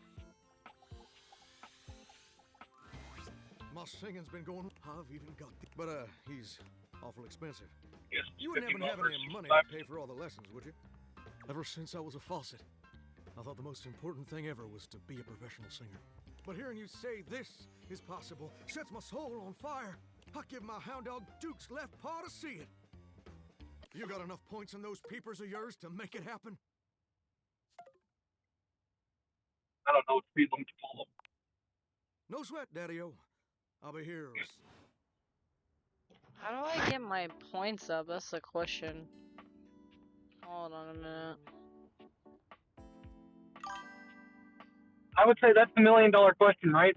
My singing's been going. I've even got the... But, he's awful expensive. Yes, You wouldn't happen to have any money to pay for all the lessons, would you? Ever since I was a faucet, I thought the most important thing ever was to be a professional singer. But hearing you say this is possible sets my soul on fire. I give my hound dog Duke's left paw to see it. You got enough points in those peepers of yours to make it happen? I don't know what speed limit to follow. No sweat, Daddy-O. I'll be here. How do I get my points up? That's the question. Hold on a minute. I would say that's the $1 million question, right?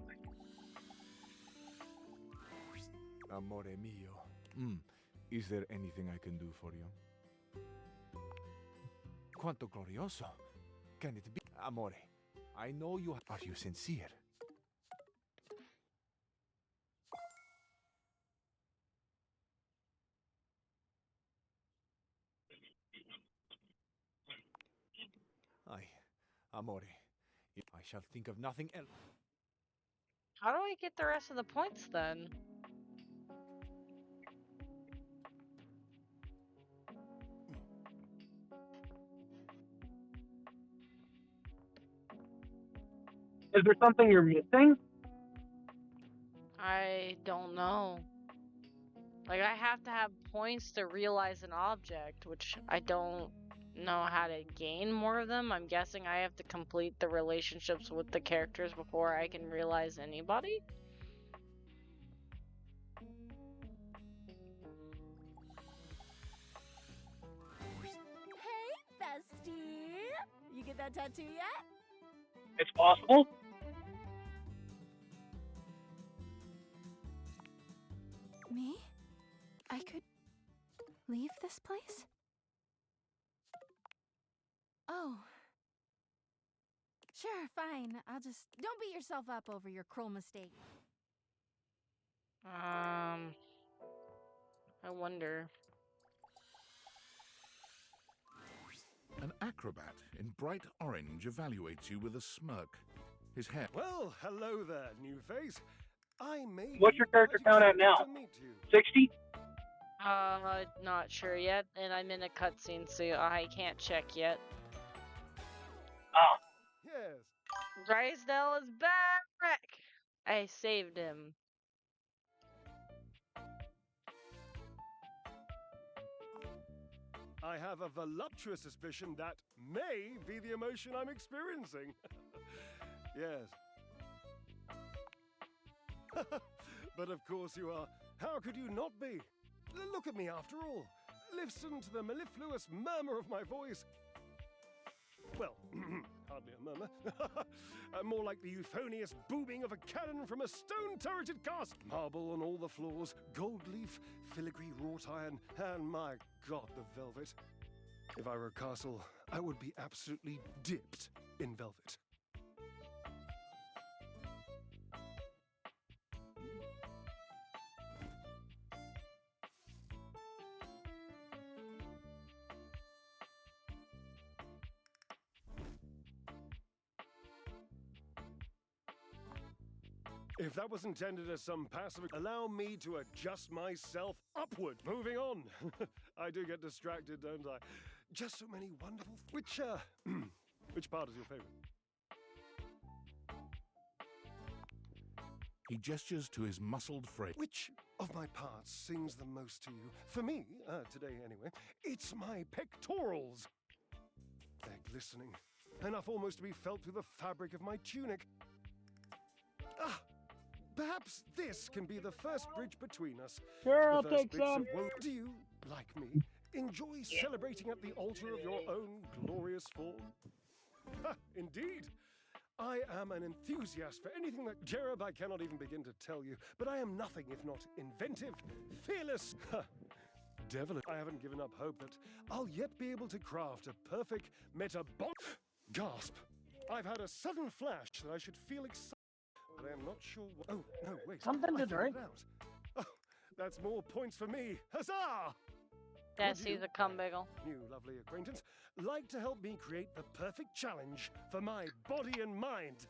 Amore mio. Is there anything I can do for you? Quanto glorioso. Can it be? Amore, I know you... Are you sincere? Amore, I shall think of nothing else. How do I get the rest of the points then? Is there something you're missing? I don't know. Like, I have to have points to realize an object, which I don't know how to gain more of them. I'm guessing I have to complete the relationships with the characters before I can realize anybody. Hey, bestie! You get that tattoo yet? It's possible. Me? I could leave this place? Oh. Sure, fine. I'll just... Don't beat yourself up over your cruel mistake. I wonder. An acrobat in bright orange evaluates you with a smirk. His hair... Well, hello there, new face. I may... What's your character count at now? 60? Not sure yet, and I'm in a cutscene, so I can't check yet. Ah. Yes. Drysdale is back! I saved him. I have a voluptuous suspicion that may be the emotion I'm experiencing. Yes. But of course you are. How could you not be? Look at me after all. Listen to the mellifluous murmur of my voice. Well, hardly a murmur. More like the euphonious booming of a cannon from a stone-turreted castle. Marble on all the floors, gold leaf, filigree wrought iron, and my god, the velvet. If I were a castle, I would be absolutely dipped in velvet. If that was intended as some passive, allow me to adjust myself upward. Moving on. I do get distracted, don't I? Just so many wonderful... Which part is your favorite? He gestures to his muscled frame. Which of my parts sings the most to you? For me, today anyway, it's my pectorals. They're glistening, enough almost to be felt through the fabric of my tunic. Ah, perhaps this can be the first bridge between us. Sure, The I'll first take bits of some. Do you, like me, enjoy celebrating at the altar of your own glorious form? Ha, indeed. I am an enthusiast for anything that Jerub I cannot even begin to tell you, but I am nothing if not inventive, fearless, devilish. I haven't given up hope that I'll yet be able to craft a perfect metabolic. Gasp! I've had a sudden flash that I should feel excited, but I am not sure what. Oh, no, wait. Something to I figured drink. it out. Oh, that's more points for me. Huzzah! Yes, Would he's you, a cumbaggle. new lovely acquaintance, like to help me create the perfect challenge for my body and mind?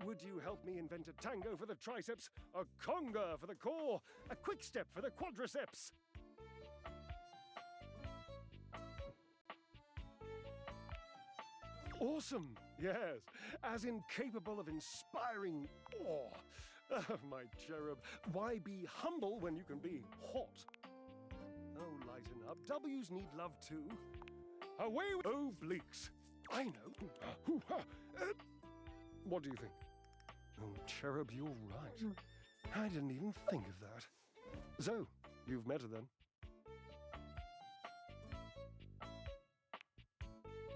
Would you help me invent a tango for the triceps, a conga for the core, a quick step for the quadriceps? Awesome, yes, as incapable of inspiring awe. Oh, my cherub, why be humble when you can be hot? Oh, lighten up. W's need love too. Away with obliques. I know. What do you think? Oh, cherub, you're right. I didn't even think of that. So, you've met her then?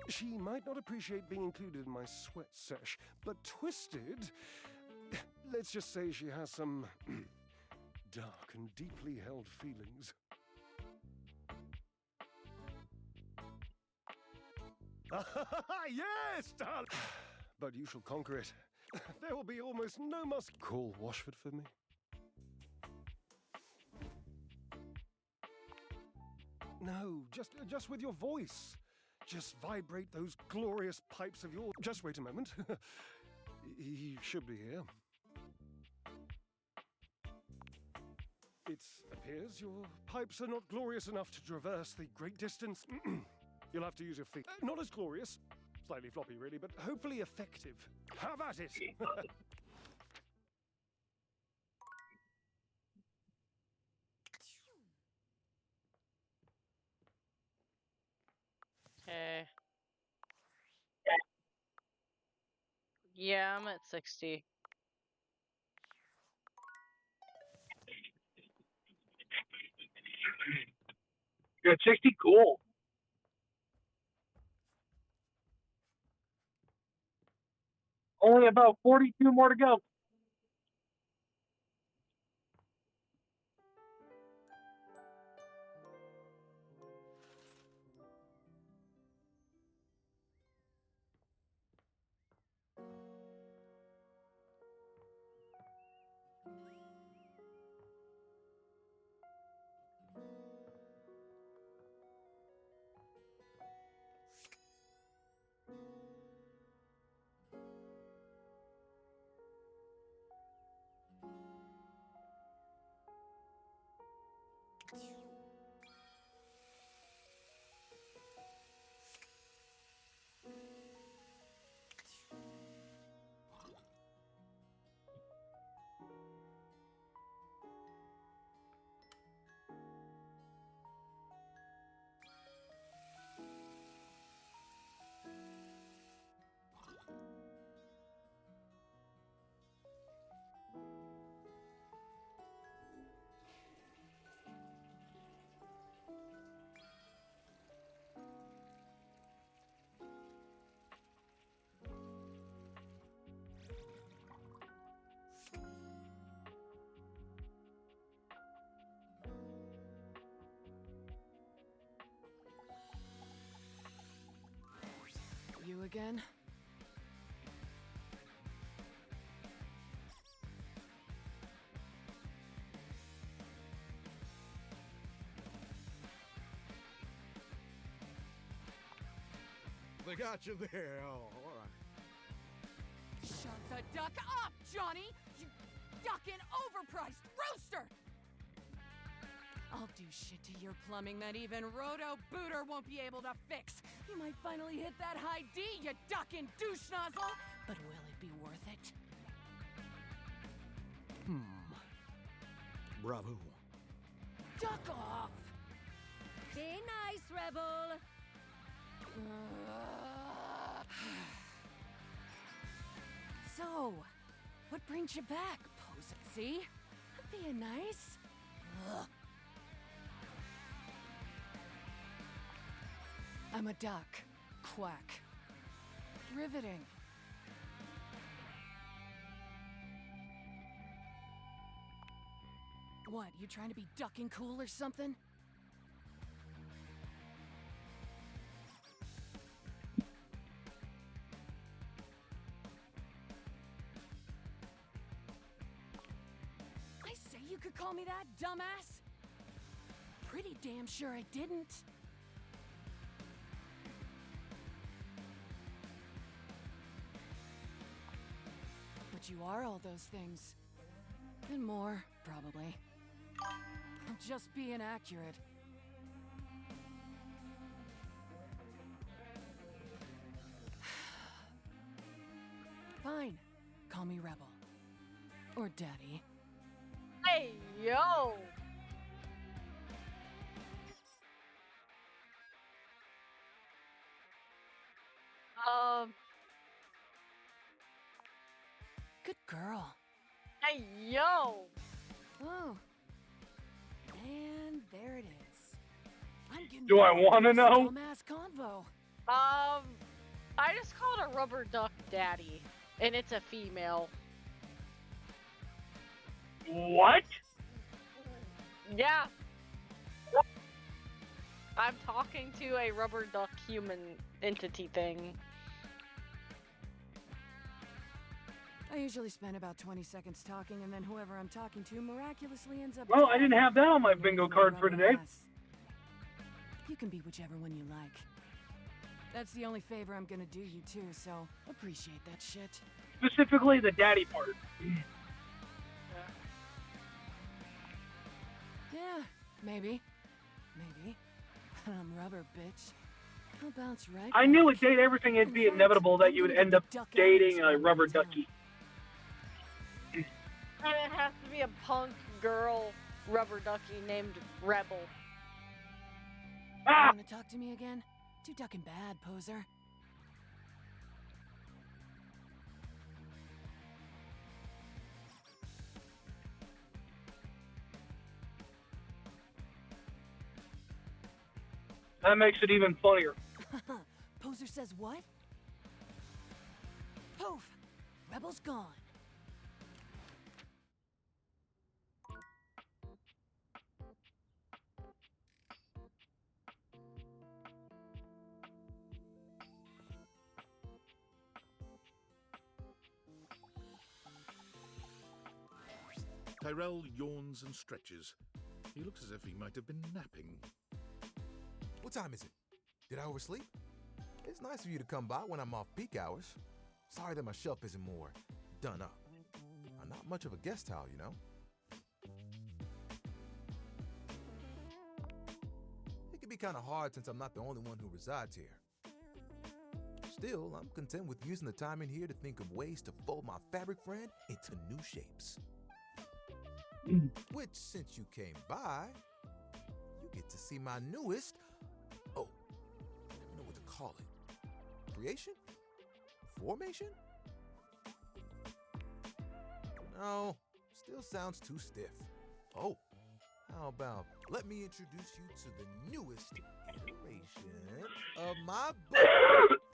She might not appreciate being included in my sweat sesh, but Twisted, let's just say she has some dark and deeply held feelings. Yes, darling! But you shall conquer it. There will be almost no must. Call Washford for me. No, just with your voice. Just vibrate those glorious pipes of yours. Just wait a moment. He should be here. It appears your pipes are not glorious enough to traverse the great distance. You'll have to use your feet. Not as glorious. Slightly floppy, really, but hopefully effective. Have at it! Okay. Yeah, I'm at 60. You're at 60? Cool. Only about 42 more to go. You again? They got you there. Oh, all right. Shut the duck up, Johnny! You ducking overpriced rooster! I'll do shit to your plumbing that even Roto Booter won't be able to fix. You might finally hit that high D, you ducking douche nozzle! But will it be worth it? Bravo. Duck off! Be nice, Rebel. So, what brings you back, poser? See? I'm being nice. Ugh. I'm a duck. Quack. Riveting. What, you trying to be ducking cool or something? I say you could call me that, dumbass? Pretty damn sure I didn't. But you are all those things. And more, probably. I'm just being accurate. Fine. Call me Rebel. Or Daddy. Hey, yo! Good girl. Hey, yo! Whoa. And there it is. I'm getting Do I want to know? Dumbass convo. I just called a rubber duck daddy, and it's a female. What? Yeah. I'm talking to a rubber duck human entity thing. I usually spend about 20 seconds talking, and then whoever I'm talking to miraculously ends up... Well, I didn't have that on my bingo card for today. You can be whichever one you like. That's the only favor I'm gonna do you too, so appreciate that shit. Specifically the daddy part. Yeah, maybe. Maybe. I'm rubber, bitch. I'll bounce right I back. knew with Date Everything it'd be inevitable that you would end up dating a rubber ducky. And it has to be a punk girl rubber ducky named Rebel. Ah! Wanna talk to me again? Too ducking bad, poser. That makes it even funnier. Poser says what? Poof! Rebel's gone. Tyrell yawns and stretches. He looks as if he might have been napping. What time is it? Did I oversleep? It's nice of you to come by when I'm off peak hours. Sorry that my shelf isn't more done up. I'm not much of a guest towel, you know? It can be kind of hard since I'm not the only one who resides here. Still, I'm content with using the time in here to think of ways to fold my fabric friend into new shapes. Which, since you came by, you get to see my newest, I don't know what to call it. Creation? Formation? No, still sounds too stiff. Oh, how about let me introduce you to the newest iteration of my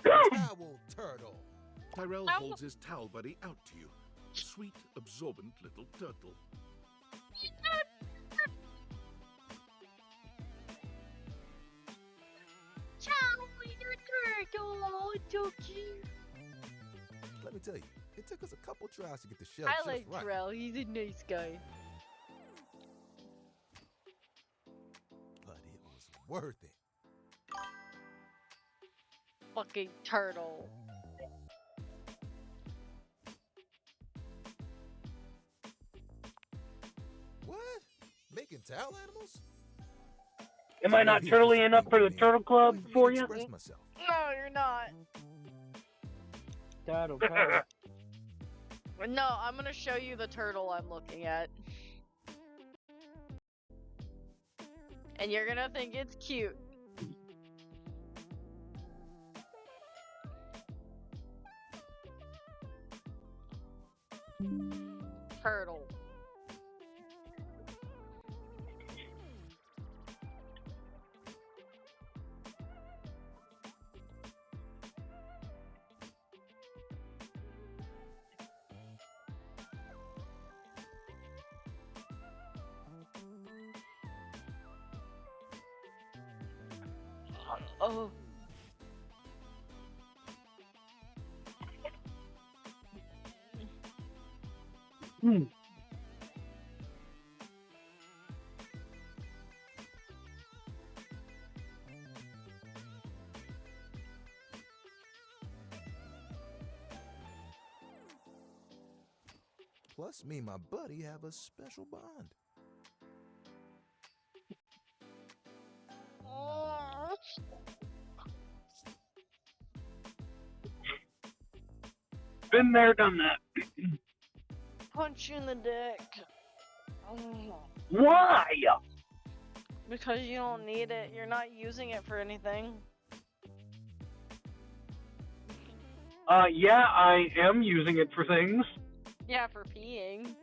towel turtle. Tyrell holds his towel buddy out to you. A sweet, absorbent little turtle. Let me tell you, it took us a couple tries to get the shell I just like right. Tyrell. He's a nice guy. But it was worth it. Fucking turtle. What? Making towel animals? Am I not turtly enough for the turtle club for you? No, you're not. Turtle. No, I'm gonna show you the turtle I'm looking at. And you're gonna think it's cute. Turtle. Oh. Plus, me and my buddy have a special bond. Been there, done that. Punch you in the dick. Why? Because you don't need it. You're not using it for anything. Yeah, I am using it for things. Yeah, for peeing.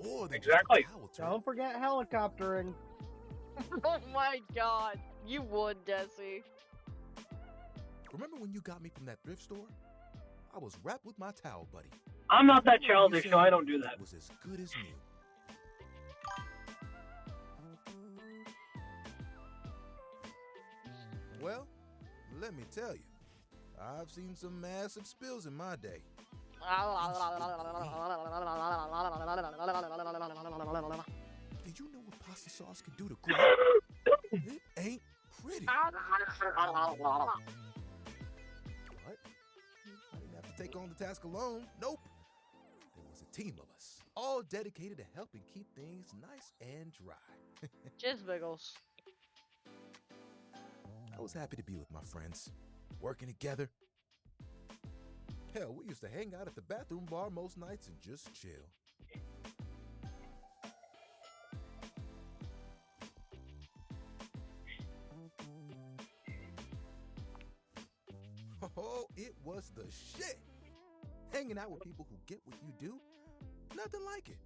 More than exactly. Don't forget helicoptering. Oh my god. You would, Desi. Remember when you got me from that thrift store? I was wrapped with my towel, buddy. I'm not that childish, so I don't do that. It was as good as new. Well, let me tell you, I've seen some massive spills in my day. Did you know what pasta sauce can do to grape? It ain't pretty. What? I didn't have to take on the task alone. Nope. There was a team of us, all dedicated to helping keep things nice and dry. Just Biggles. I was happy to be with my friends, working together. Hell, we used to hang out at the bathroom bar most nights and just chill. Oh, it was the shit. Hanging out with people who get what you do, nothing like it.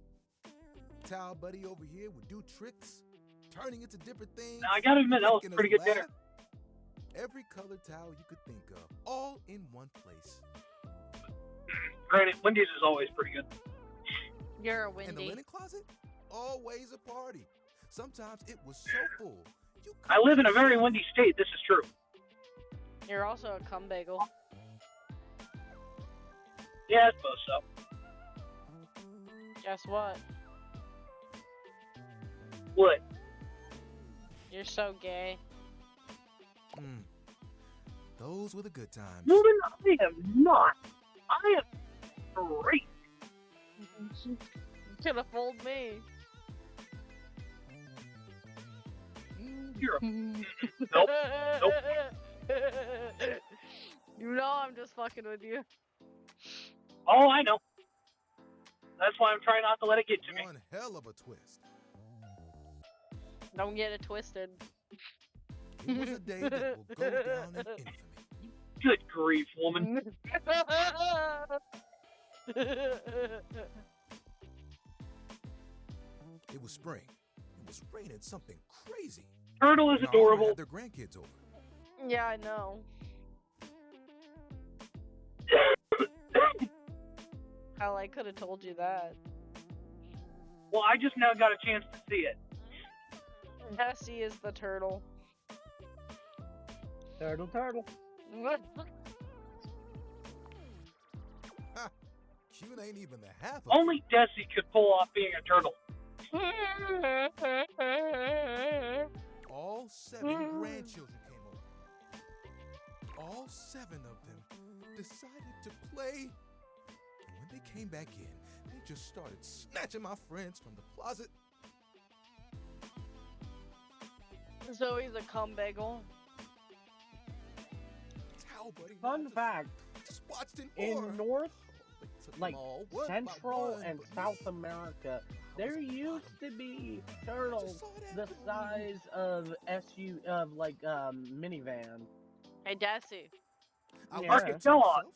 Towel buddy over here would do tricks, turning into different things. Now, I gotta admit, that was pretty good dinner. Every colored towel you could think of, all in one place. Granted, Wendy's is always pretty good. You're a And the Wendy. linen closet? Always a party. Sometimes it was so full. I live in a very windy state. This is true. You're also a cum bagel. Yeah, I suppose so. Guess what? What? You're so gay. Those were the good times. Woman, I am not. I am great. You could have fooled me. You're a... Nope. Nope. You know I'm just fucking with you. Oh, I know. That's why I'm trying not to let it get to me. One hell of a twist. Don't get it twisted. It was a day that will go down in infamy. Good grief, woman. It was spring. It was raining something crazy. Turtle is And our adorable. had their grandkids over. Yeah, I know. Hell, I could have told you that. Well, I just now got a chance to see it. Nessie is the turtle. Turtle. Ha! Cute ain't even the half of Only Desi could pull off being a turtle. All 7 grandchildren came over. All 7 of them decided to play. And when they came back in, they just started snatching my friends from the closet. Zoe's a cum bagel. Towel Fun fact, Just watched in in North, like, all, one by Central one, and South America, there used to be turtles the size of minivan. Hey, Desi. Yeah. Archipelago.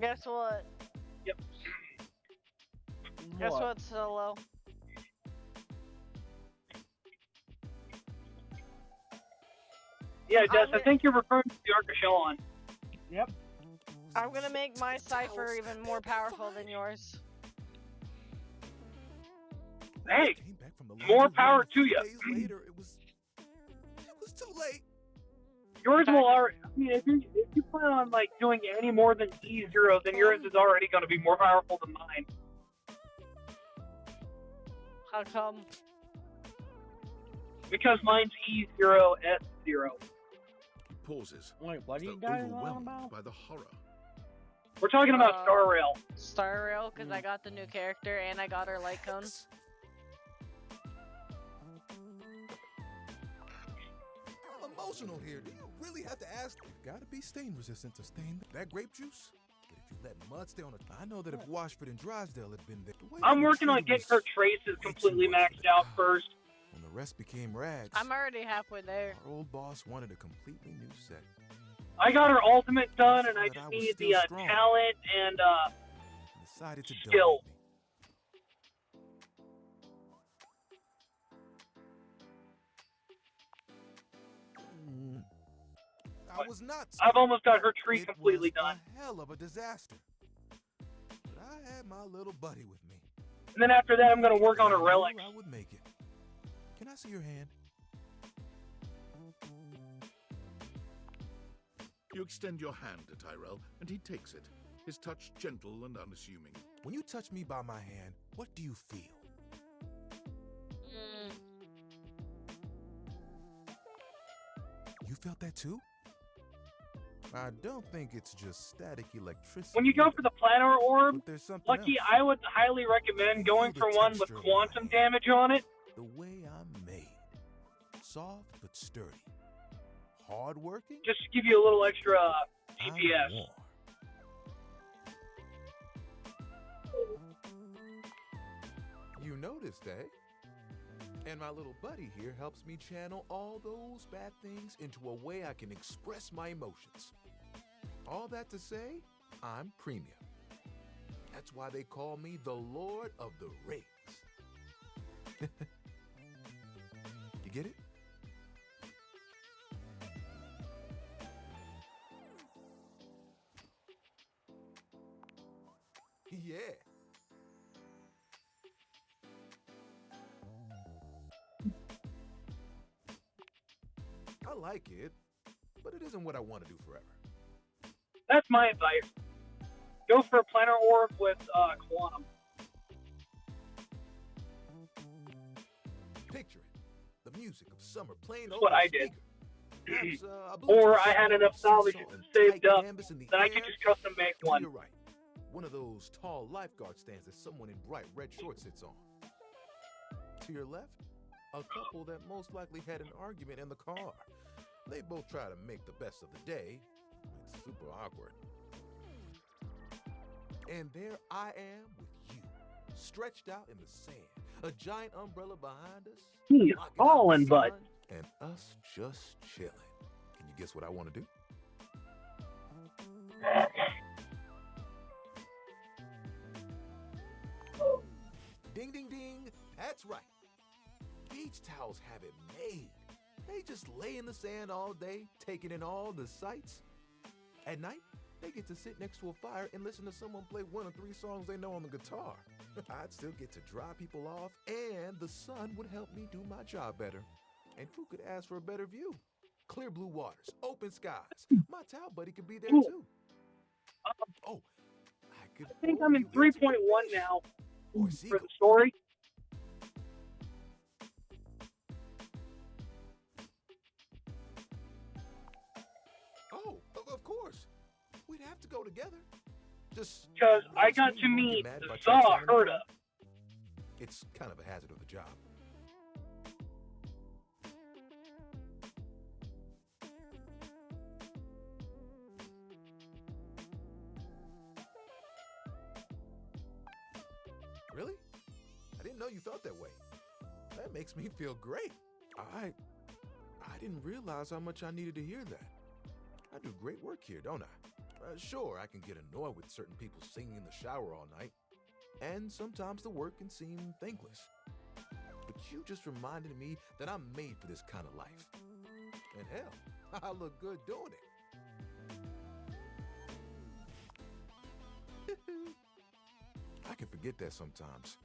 Guess what? Yep. Guess what, Solo? Yeah, Des, I think you're referring to the Archipelago. Yep. I'm gonna make my cipher even more powerful than yours. Hey, more power to you. Later, it was too late. Yours will already. I mean, if you plan on like doing any more than E0, then yours is already going to be more powerful than mine. How come? Because mine's E0 S0. Pauses. Wait, what are as you though guys on overwhelmed about? by the horror. We're talking about Star Rail. Star Rail, because I got the new character and I got her light cone. I'm emotional here. Do you really have to ask? You've got to be stain resistant to stain that grape juice. But if you let mud stay on it, I know that if Washford and Drysdale had been there, the way I'm they working on treated getting her was traces completely maxed out first. when the rest became rags. I'm already halfway there. Our old boss wanted a completely new set. I got her ultimate done, and I But just I was need still the strong. talent and Decided to skill. I was not. I've almost got her tree It completely was done. A hell of a disaster. But I had my little buddy with me. And then after that, I'm going to work on her I knew relics. I would make it. Can I see your hand? You extend your hand to Tyrell, and he takes it, his touch gentle and unassuming. When you touch me by my hand, what do you feel? You felt that too? I don't think it's just static electricity. When you go for the planar orb, But there's something Lucky, else. I would highly recommend going for one with quantum damage on it. The way I'm made. Soft but sturdy. Hardworking. Just to give you a little extra DPS. warm. You noticed, eh? And my little buddy here helps me channel all those bad things into a way I can express my emotions. All that to say, I'm premium. That's why they call me the Lord of the Rings. You get it? Yeah. I like it, but it isn't what I want to do forever. That's my advice. Go for a planar orb with quantum. Picture it. The music of summer playing That's over what a I did. speaker. Perhaps, a Or Bluetooth I had speaker enough with salvage seesaw and saved tight up canvas in the that I air. could just custom make To one. your right. One of those tall lifeguard stands that someone in bright red shorts sits on. To your left, a couple that most likely had an argument in the car. They both try to make the best of the day. It's super awkward. And there I am with you, stretched out in the sand, a giant umbrella behind us. He's blocking out the falling, bud. sun, and us just chilling. Can you guess what I want to do? Ding, ding, ding. That's right. Beach towels have it made. They just lay in the sand all day, taking in all the sights. At night, they get to sit next to a fire and listen to someone play one of 3 songs they know on the guitar. I'd still get to dry people off, and the sun would help me do my job better. And who could ask for a better view? Clear blue waters, open skies. My towel buddy could be there too. Oh, I think I'm in 3.1 now for the story. Oh, of course. We'd have to go together. Just Because I promise got me to you won't meet get mad if I Zaw try selling the Herda. car. It's kind of a hazard of the job. way. That makes me feel great. I didn't realize how much I needed to hear that. I do great work here, don't I? Sure, I can get annoyed with certain people singing in the shower all night, and sometimes the work can seem thankless. But you just reminded me that I'm made for this kind of life. And hell, I look good doing it. I can forget that sometimes.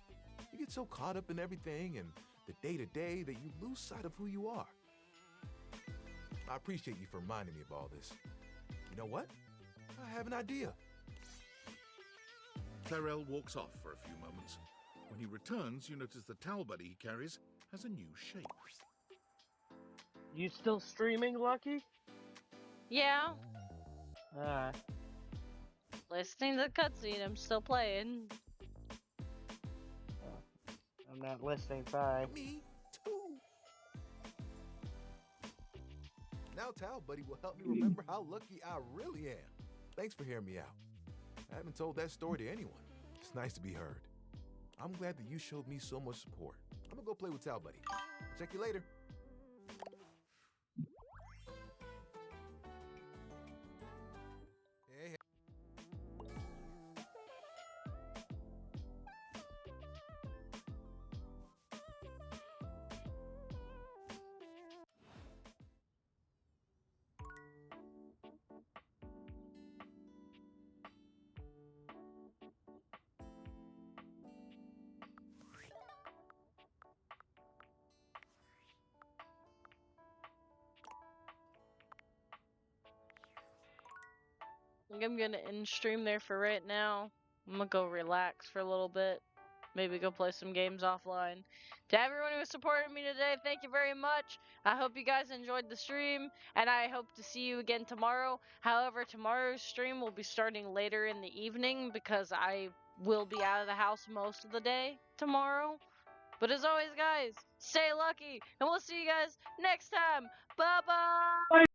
You get so caught up in everything and the day-to-day that you lose sight of who you are. I appreciate you for reminding me of all this. You know what? I have an idea. Tyrell walks off for a few moments. When he returns, you notice the towel buddy he carries has a new shape. You still streaming, Lucky? Yeah. Listening to the cutscene, I'm still playing. I'm not listening, sorry. Me too. Now Towel Buddy will help me remember how lucky I really am. Thanks for hearing me out. I haven't told that story to anyone. It's nice to be heard. I'm glad that you showed me so much support. I'm gonna go play with Towel Buddy. Check you later. Hey. I think I'm gonna end stream there for right now. I'm gonna go relax for a little bit. Maybe go play some games offline. To everyone who supported me today, thank you very much. I hope you guys enjoyed the stream, and I hope to see you again tomorrow. However, tomorrow's stream will be starting later in the evening because I will be out of the house most of the day tomorrow. But as always, guys, stay lucky, and we'll see you guys next time. Bye-bye!